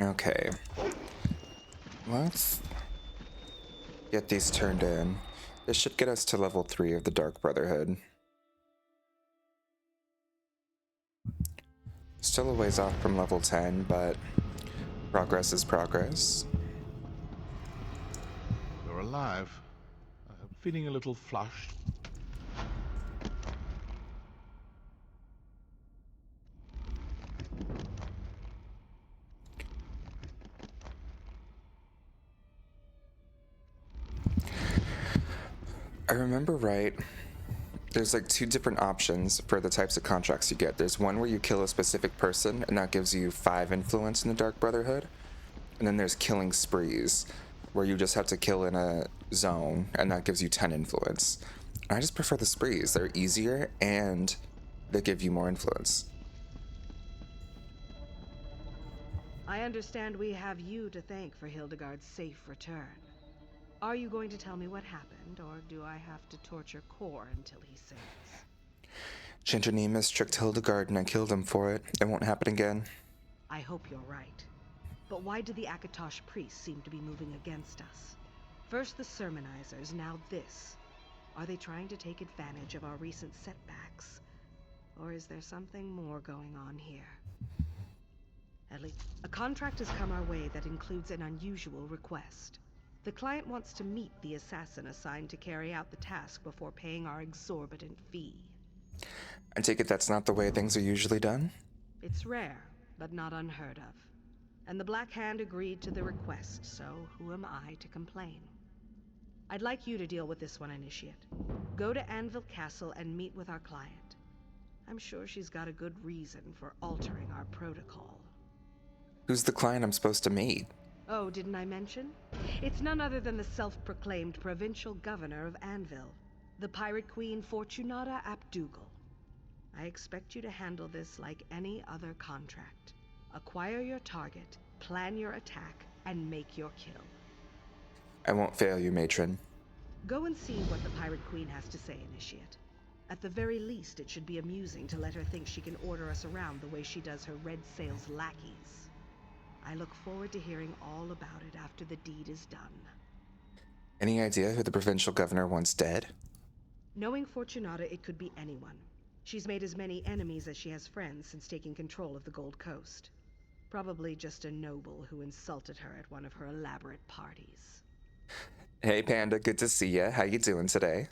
Okay. Let's get these turned in. This should get us to level 3 of the Dark Brotherhood. Still a ways off from level 10, but progress is progress. You're alive. Feeling a little flushed. I remember right, there's like 2 different options for the types of contracts you get. There's one where you kill a specific person, and that gives you 5 influence in the Dark Brotherhood. And then there's killing sprees, where you just have to kill in a zone, and that gives you 10 influence. I just prefer the sprees. They're easier, and they give you more influence. I understand we have you to thank for Hildegard's safe return. Are you going to tell me what happened, or do I have to torture Kor until he sings? Chanter Nemus tricked Hildegard and I killed him for it. It won't happen again. I hope you're right. But why do the Akatosh priests seem to be moving against us? First the sermonizers, now this. Are they trying to take advantage of our recent setbacks? Or is there something more going on here? At least, a contract has come our way that includes an unusual request. The client wants to meet the assassin assigned to carry out the task before paying our exorbitant fee. I take it that's not the way things are usually done? It's rare, but not unheard of. And the Black Hand agreed to the request, so who am I to complain? I'd like you to deal with this one, Initiate. Go to Anvil Castle and meet with our client. I'm sure she's got a good reason for altering our protocol. Who's the client I'm supposed to meet? Oh, didn't I mention? It's none other than the self-proclaimed provincial governor of Anvil, the pirate queen Fortunata Abdugal. I expect you to handle this like any other contract. Acquire your target, plan your attack, and make your kill. I won't fail you, matron. Go and see what the pirate queen has to say, Initiate. At the very least, it should be amusing to let her think she can order us around the way she does her Red Sail's lackeys. I look forward to hearing all about it after the deed is done. Any idea who the provincial governor wants dead? Knowing Fortunata, it could be anyone. She's made as many enemies as she has friends since taking control of the Gold Coast. Probably just a noble who insulted her at one of her elaborate parties. Hey Panda, good to see ya. How you doing today?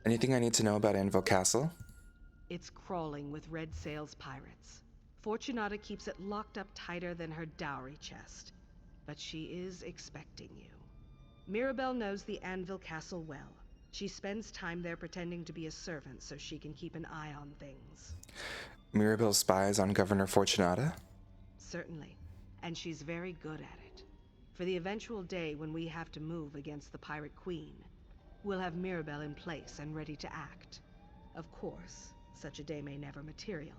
Anything I need to know about Anvil Castle? It's crawling with Red Sail's pirates. Fortunata keeps it locked up tighter than her dowry chest. But she is expecting you. Mirabelle knows the Anvil Castle well. She spends time there pretending to be a servant so she can keep an eye on things. Mirabelle spies on Governor Fortunata? Certainly. And she's very good at it. For the eventual day when we have to move against the Pirate Queen, we'll have Mirabelle in place and ready to act. Of course, such a day may never materialize.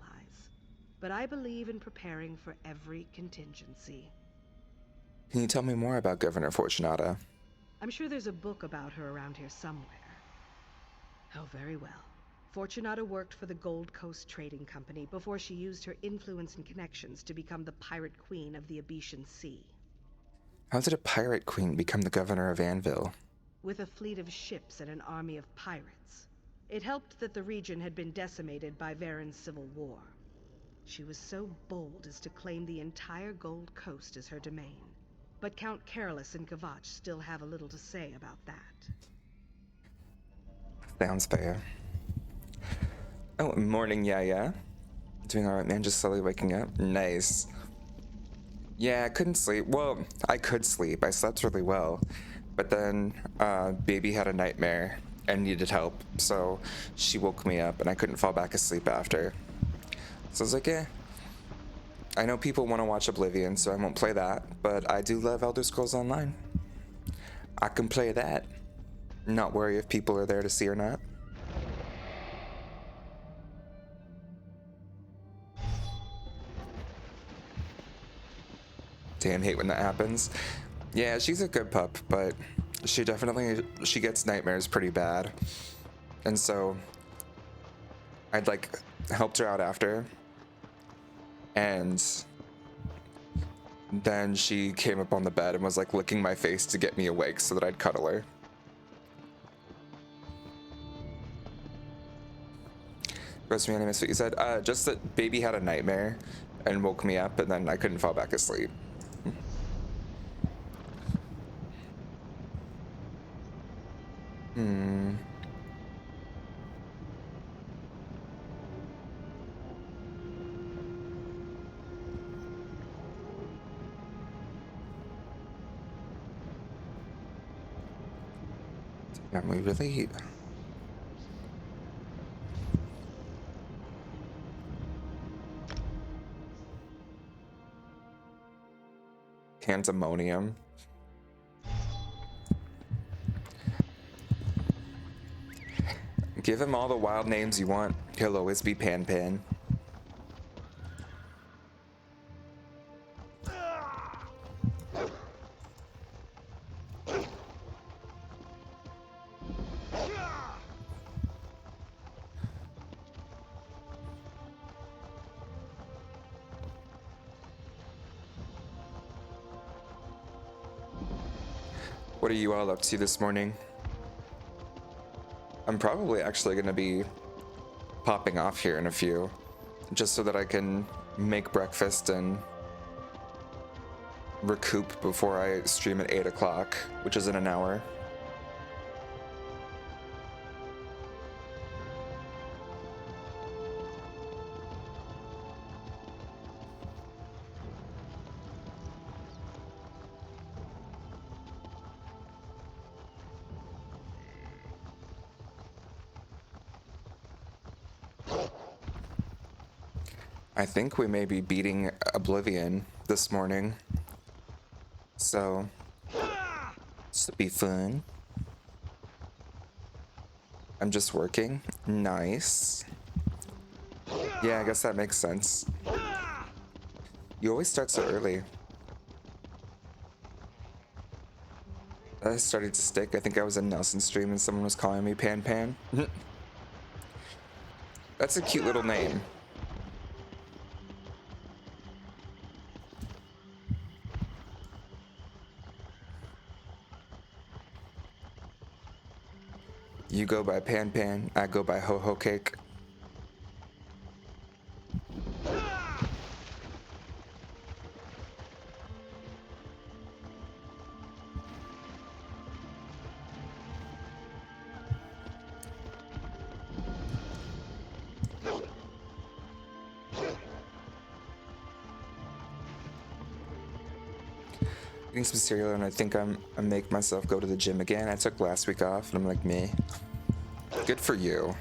But I believe in preparing for every contingency. Can you tell me more about Governor Fortunata? I'm sure there's a book about her around here somewhere. Oh, very well. Fortunata worked for the Gold Coast Trading Company before she used her influence and connections to become the Pirate Queen of the Abetian Sea. How did a pirate queen become the governor of Anvil? With a fleet of ships and an army of pirates. It helped that the region had been decimated by Varen's civil war. She was so bold as to claim the entire Gold Coast as her domain. But Count Carolus and Kvatch still have a little to say about that. Sounds fair. Oh, morning, yeah. Doing alright, man, just slowly waking up. Nice. Yeah, I couldn't sleep. Well, I could sleep. I slept really well. But then, baby had a nightmare and needed help. So she woke me up and I couldn't fall back asleep after. So I was like, I know people want to watch Oblivion, so I won't play that. But I do love Elder Scrolls Online. I can play that. Not worry if people are there to see or not. Damn, hate when that happens. Yeah, she's a good pup, but she gets nightmares pretty bad. And so I'd like helped her out after. And then she came up on the bed and was like licking my face to get me awake so that I'd cuddle her. Rosemary, I missed what you said. Just that baby had a nightmare and woke me up and then I couldn't fall back asleep. Damn, we really... Pandemonium. Give him all the wild names you want. He'll always be Pan Pan. What are you all up to this morning? I'm probably actually going to be popping off here in a few, just so that I can make breakfast and recoup before I stream at 8 o'clock, which is in an hour. I think we may be beating Oblivion this morning. So, this will be fun. I'm just working. Nice. Yeah, I guess that makes sense. You always start so early. That started to stick. I think I was in Nelson's stream and someone was calling me Pan Pan. That's a cute little name. You go by Pan Pan, I go by Ho Ho Cake. Eating some cereal and I think I make myself go to the gym again. I took last week off and I'm like, me. Good for you.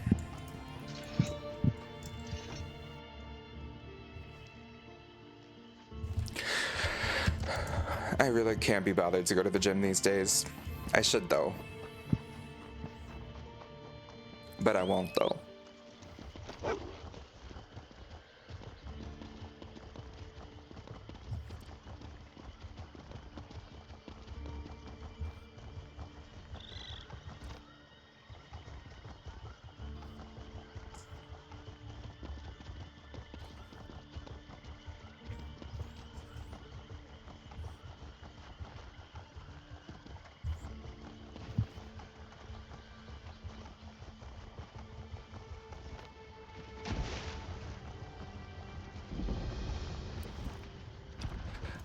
I really can't be bothered to go to the gym these days. I should though. But I won't though.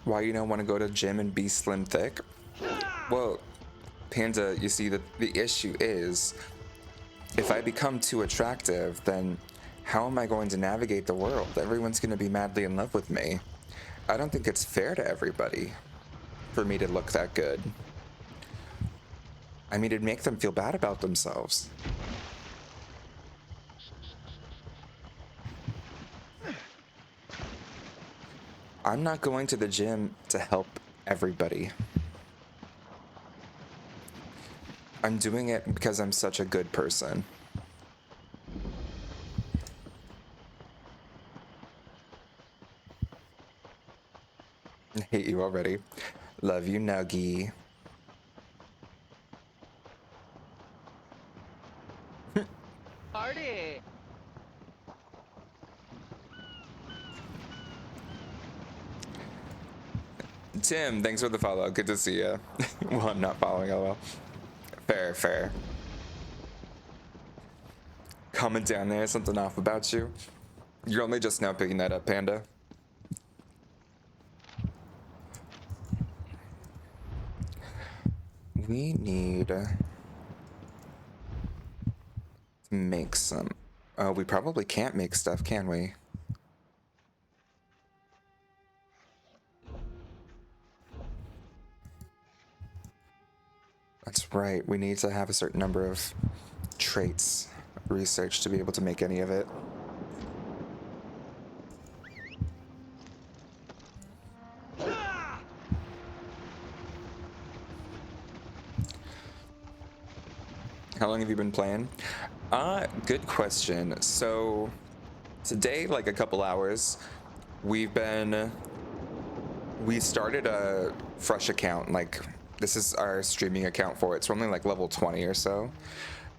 Why you don't want to go to the gym and be slim thick? Well, Panda, you see, the issue is, if I become too attractive, then how am I going to navigate the world? Everyone's going to be madly in love with me. I don't think it's fair to everybody for me to look that good. I mean, it'd make them feel bad about themselves. I'm not going to the gym to help everybody. I'm doing it because I'm such a good person. I hate you already. Love you, Nuggy. Party! Tim, thanks for the follow. Good to see you. Well, I'm not following, lol. Fair, fair. Comment down there, something off about you. You're only just now picking that up, Panda. We need to make some. Oh, we probably can't make stuff, can we? That's right. We need to have a certain number of traits researched to be able to make any of it. How long have you been playing? Good question. So today, like a couple hours, we started a fresh account. Like, this is our streaming account for it. It's only like level 20 or so.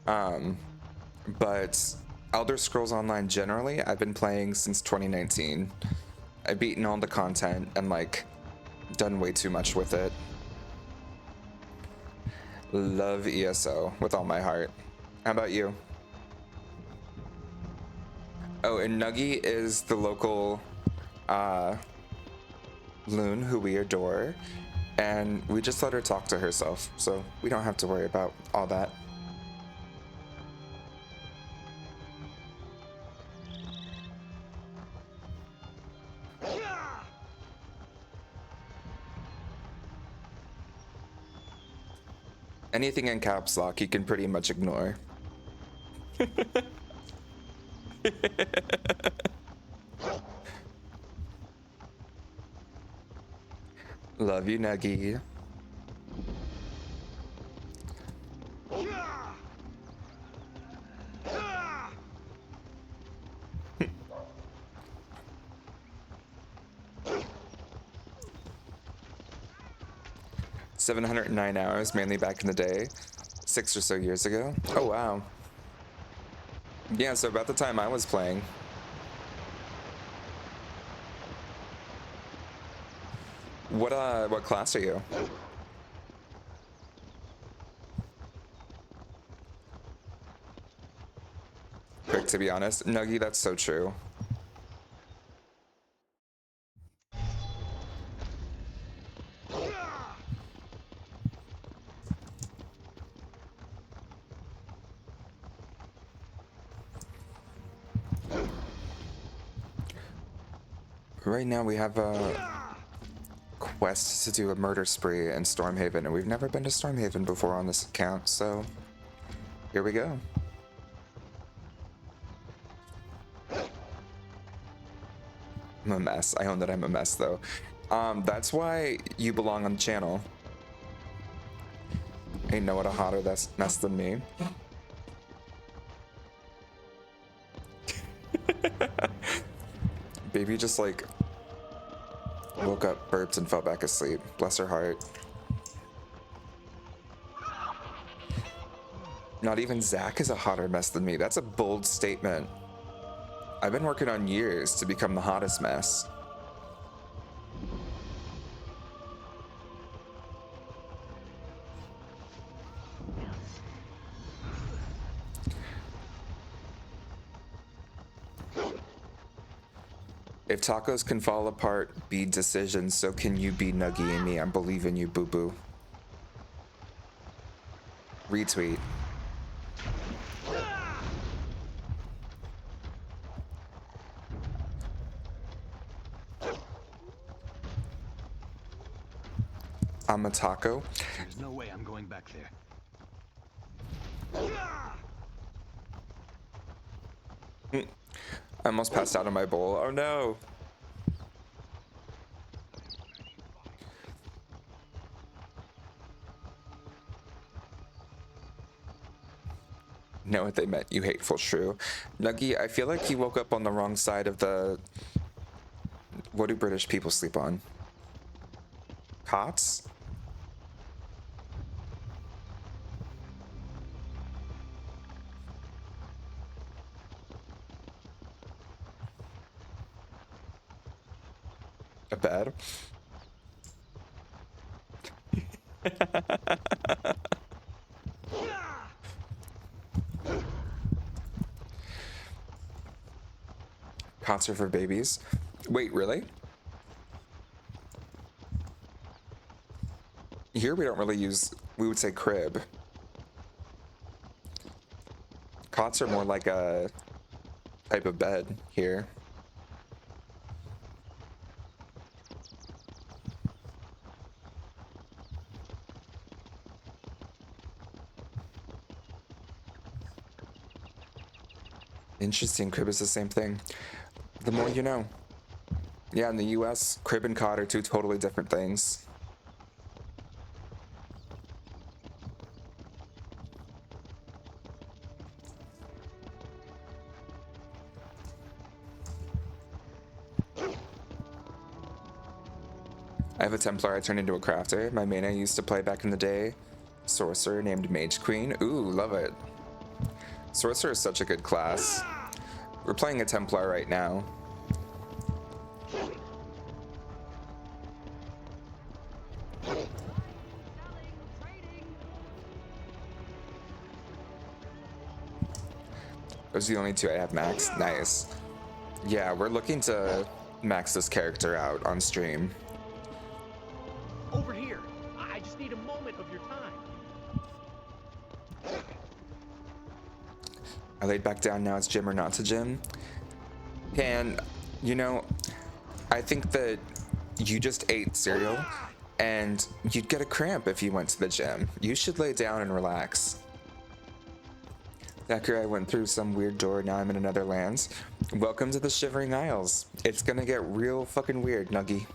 But Elder Scrolls Online generally, I've been playing since 2019. I've beaten all the content and like done way too much with it. Love ESO with all my heart. How about you? Oh, and Nuggy is the local loon who we adore, and we just let her talk to herself, so we don't have to worry about all that. Anything in caps lock you can pretty much ignore. Love you, Nuggy. $709 mainly back in the day, 6 or so years ago. Oh wow. Yeah, so about the time I was playing. What class are you? quick, to be honest. Nuggy, that's so true. Right now we have a quest to do a murder spree in Stormhaven, and we've never been to Stormhaven before on this account, so here we go. I'm a mess. I own that I'm a mess, though. That's why you belong on the channel. Ain't no one a hotter mess than me. Baby just like woke up, burped, and fell back asleep. Bless her heart. Not even Zach is a hotter mess than me. That's a bold statement. I've been working on years to become the hottest mess. If tacos can fall apart, be decisions, so can you be Nuggy and me. I'm believing you, boo-boo. Retweet. I'm a taco. There's no way I'm going back there. I almost passed out in my bowl. Oh no. Know what they meant, you hateful shrew. Nuggy, I feel like you woke up on the wrong side of the... What do British people sleep on? Cots? A bed? Cots are for babies. Wait, really? Here we don't really use, we would say crib. Cots are more like a type of bed here. Interesting, crib is the same thing. The more you know. Yeah, in the US, crib and cot are two totally different things. I have a Templar I turned into a crafter. My main I used to play back in the day. Sorcerer named Mage Queen. Ooh, love it. Sorcerer is such a good class. We're playing a Templar right now. Those are the only two I have maxed. Nice. Yeah, we're looking to max this character out on stream. Over here. I just need a moment of your time. I laid back down, now it's gym or not to gym. And, you know, I think that you just ate cereal and you'd get a cramp if you went to the gym. You should lay down and relax. After I went through some weird door, now I'm in another lands. Welcome to the Shivering Isles. It's gonna get real fucking weird, Nuggy.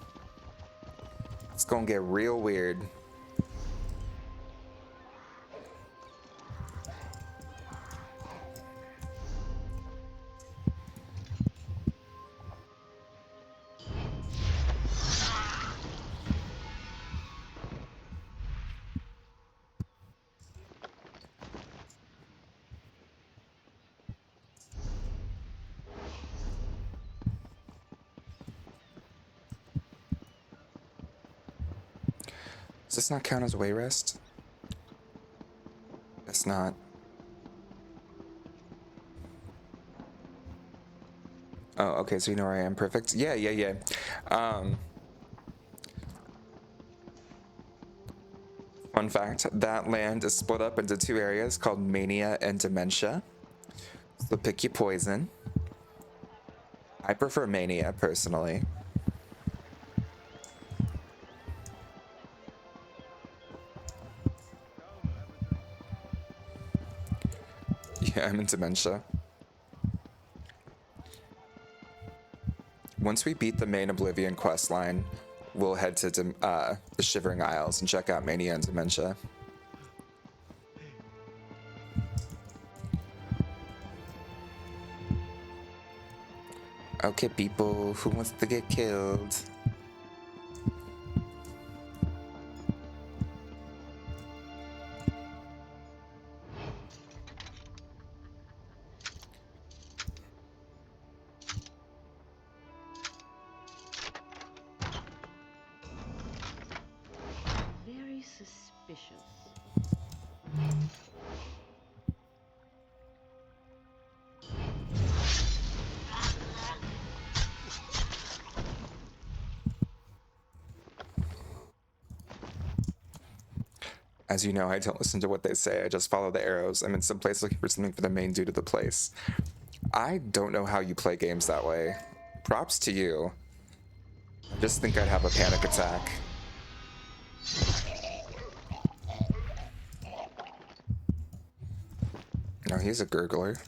It's gonna get real weird. Does this not count as way rest? It's not. Oh, okay, so you know where I am. Perfect. Yeah, yeah, yeah. Fun fact, that land is split up into two areas called Mania and Dementia. So pick your poison. I prefer Mania, personally. Yeah, I'm in Dementia. Once we beat the main Oblivion quest line, we'll head to the Shivering Isles and check out Mania and Dementia. Okay, people, who wants to get killed? Very suspicious. As you know, I don't listen to what they say. I just follow the arrows. I'm in some place looking for something for the main dude of the place. I don't know how you play games that way. Props to you. I just think I'd have a panic attack. No, he's a gurgler.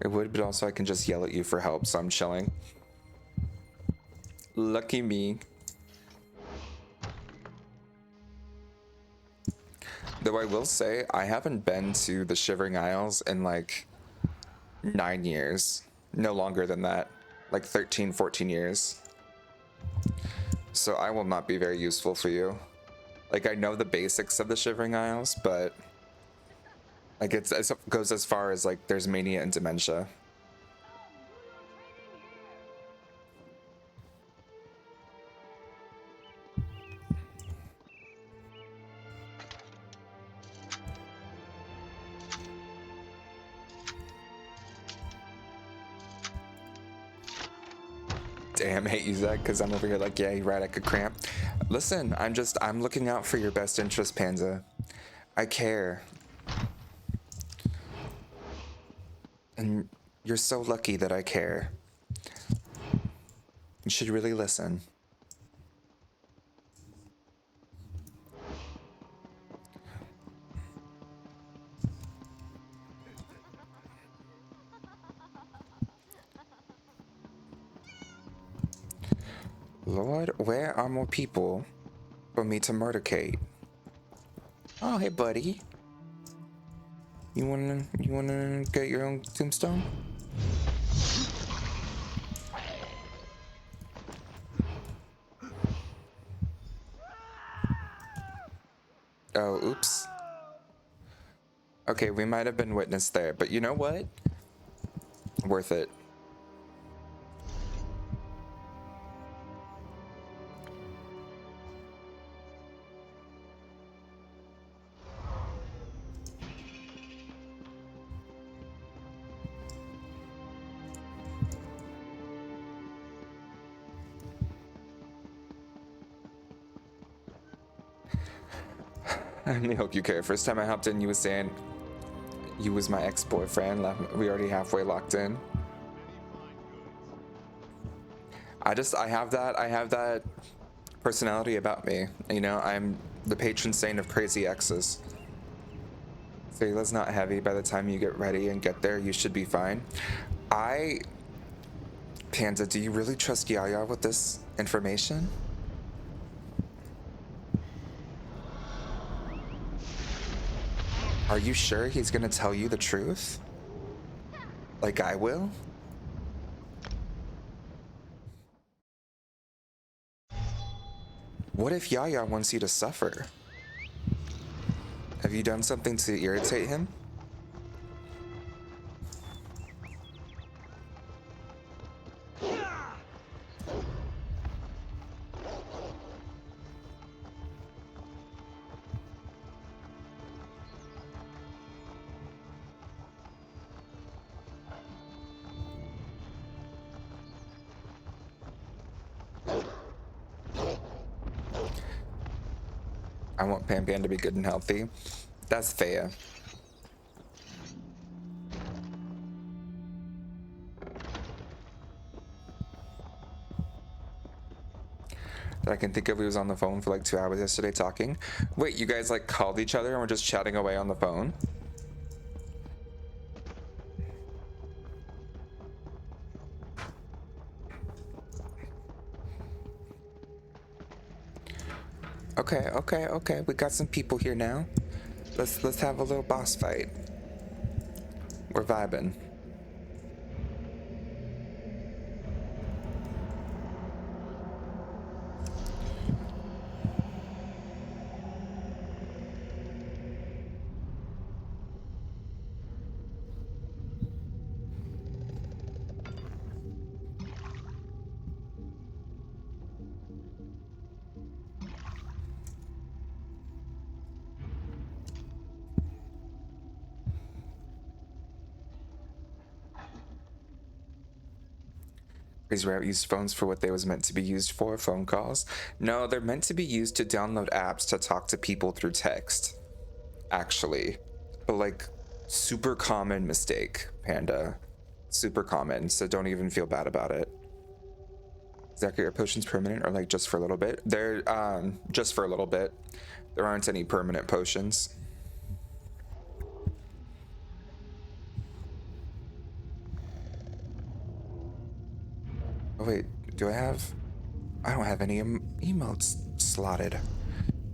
It would, but also I can just yell at you for help, so I'm chilling. Lucky me. Though I will say, I haven't been to the Shivering Isles in like 9 years. No longer than that. Like 13, 14 years. So I will not be very useful for you. Like, I know the basics of the Shivering Isles, but like it goes as far as like there's Mania and Dementia. Damn, hate you, Zach, because I'm over here like, yeah, you're right, I could cramp. Listen, I'm looking out for your best interest, Panda. I care. And you're so lucky that I care. You should really listen. Lord, where are more people for me to murdercate? Oh, hey, buddy. You wanna get your own tombstone? Oh, oops. Okay, we might have been witness there, but you know what? Worth it. I really hope you care. First time I hopped in, you was saying you was my ex-boyfriend. We already halfway locked in. I have that personality about me. You know, I'm the patron saint of crazy exes. Sayla's not heavy. By the time you get ready and get there, you should be fine. Panda, do you really trust Yaya with this information? Are you sure he's gonna tell you the truth? Like I will? What if Yaya wants you to suffer? Have you done something to irritate him? I want Pan Pan to be good and healthy. That's fair. That I can think of, we was on the phone for like 2 hours yesterday talking. Wait, you guys like called each other and were just chatting away on the phone? Okay, okay, okay. We got some people here now. Let's have a little boss fight. We're vibing. These Rabbit used phones for what they was meant to be used for, phone calls. No, they're meant to be used to download apps to talk to people through text, actually. But like, super common mistake, Panda. Super common, so don't even feel bad about it. Exactly, are potions permanent or like just for a little bit? They're just for a little bit. There aren't any permanent potions. Oh wait, do I have? I don't have any emotes slotted.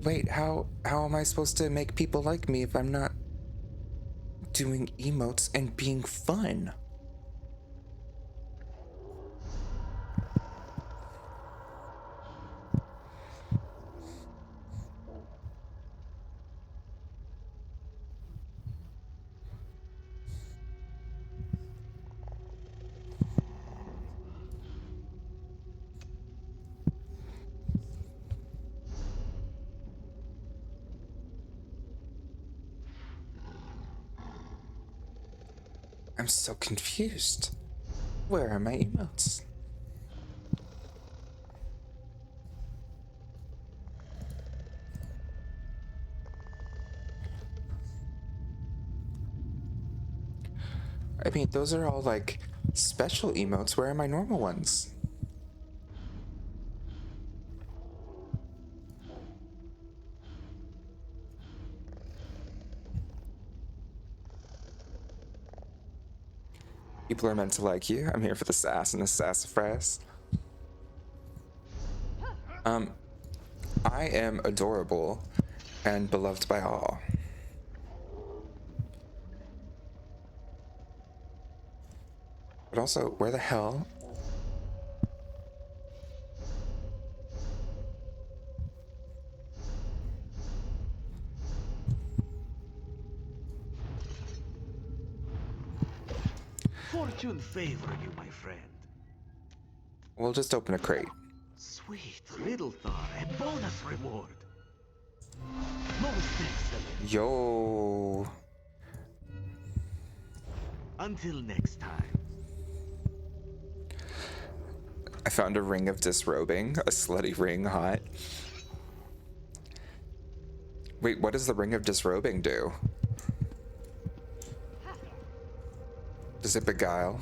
Wait, how am I supposed to make people like me if I'm not doing emotes and being fun? I'm so confused. Where are my emotes? I mean, those are all like special emotes. Where are my normal ones? People are meant to like you. I'm here for the sass and the sassafras. I am adorable and beloved by all. But also, where the hell? Fortune favor you, my friend. We'll just open a crate. Sweet little thought, a bonus reward. Most excellent. Yo. Until next time. I found a ring of disrobing, a slutty ring, hot. Wait, what does the ring of disrobing do? Does it beguile?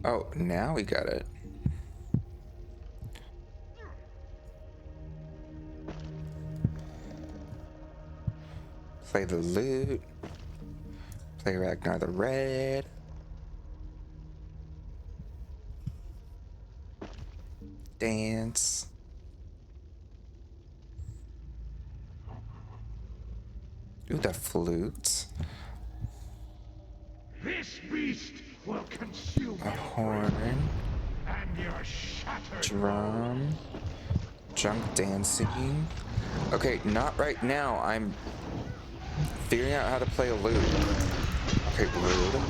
Oh, now we got it. Play the lute. Play Ragnar the Red. Dance. Ooh, the flute. This beast will consume A horn. and your shattered Drum. Drunk dancing. Okay, not right now. I'm figuring out how to play a lute. Okay, rude.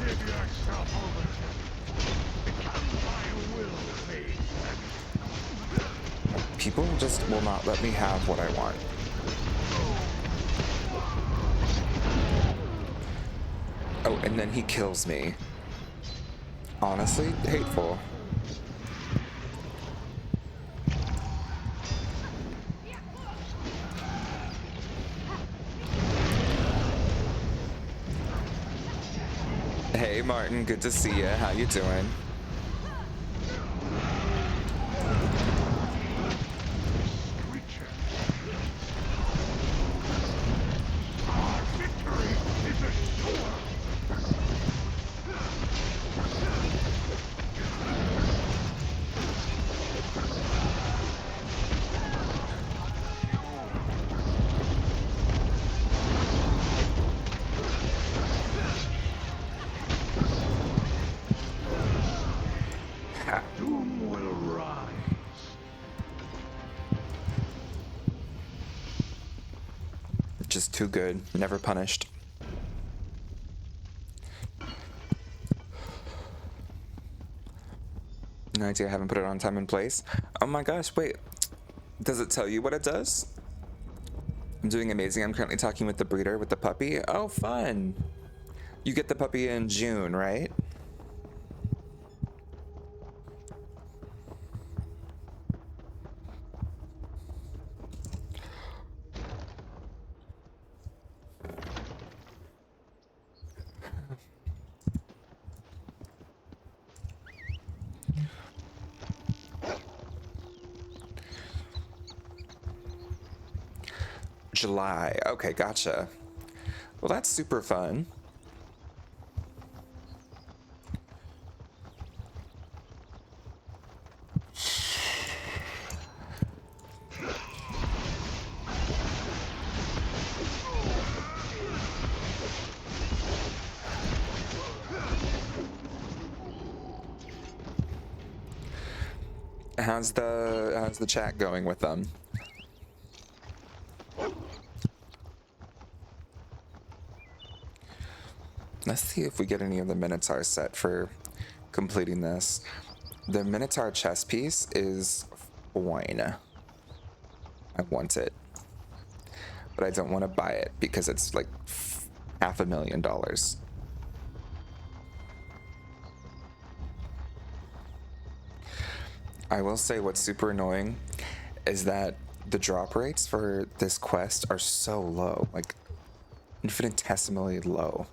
Give yourself over to become my will made. People just will not let me have what I want. Oh, and then he kills me. Honestly, hateful. Hey Martin, good to see you. How you doing? Our victory is assured. Doom will rise. Just too good. Never punished. No idea. I haven't put it on time and place. Oh my gosh, wait. Does it tell you what it does? I'm doing amazing. I'm currently talking with the breeder with the puppy. Oh, fun. You get the puppy in June, right? July. Okay, gotcha. Well, that's super fun. How's the chat going with them? Let's see if we get any of the Minotaur set for completing this. The Minotaur chess piece is fine. I want it. But I don't want to buy it because it's like $500,000. I will say what's super annoying is that the drop rates for this quest are so low, like infinitesimally low.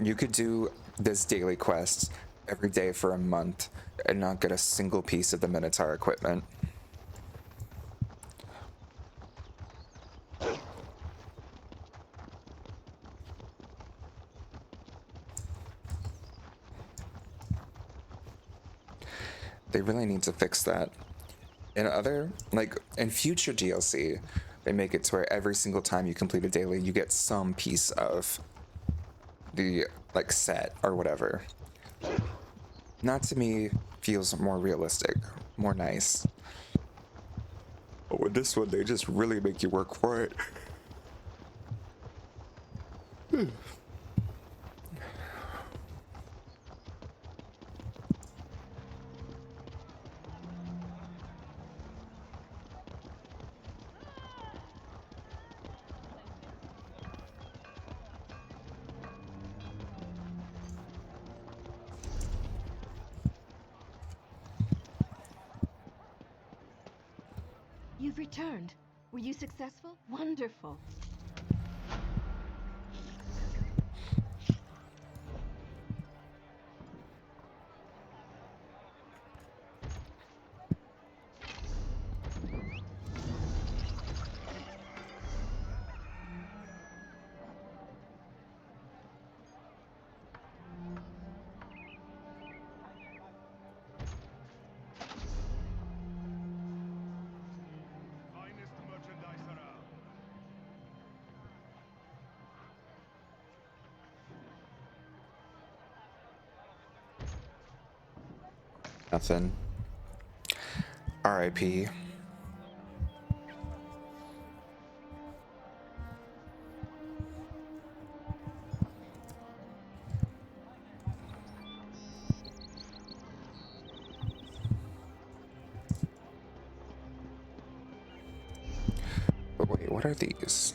You could do this daily quest every day for a month and not get a single piece of the Minotaur equipment. They really need to fix that. In future DLC, they make it to where every single time you complete a daily, you get some piece of the set or whatever. Not to me feels more realistic, more nice. But with this one, they just really make you work for it. You've returned. Were you successful? Wonderful. Nothing. R.I.P. But wait, what are these?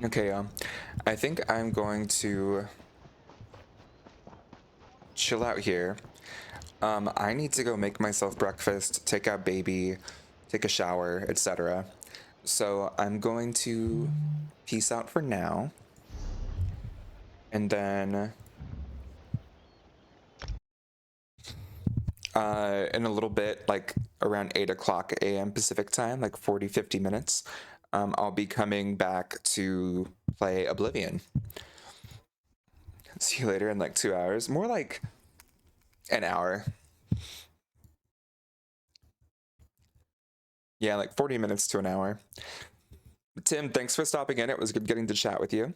Okay, I think I'm going to chill out here. I need to go make myself breakfast, take out baby, take a shower, etc. So I'm going to peace out for now. And then in a little bit, like around 8 o'clock a.m. Pacific time, like 40, 50 minutes, I'll be coming back to play Oblivion. See you later in like 2 hours. More like an hour. Yeah, like 40 minutes to an hour. Tim, thanks for stopping in. It was good getting to chat with you.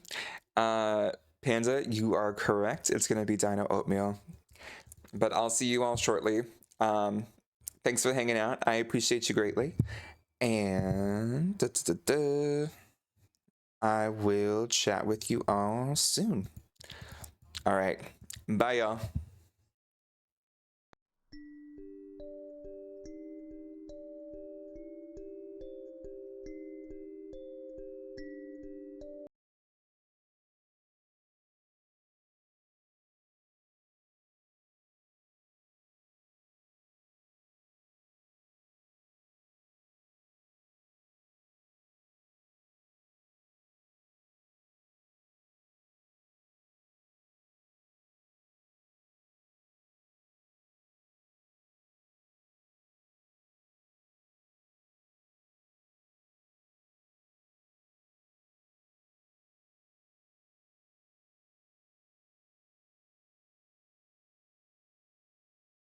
Panda, you are correct. It's going to be Dino Oatmeal. But I'll see you all shortly. Thanks for hanging out. I appreciate you greatly. And I will chat with you all soon. All right. Bye, y'all.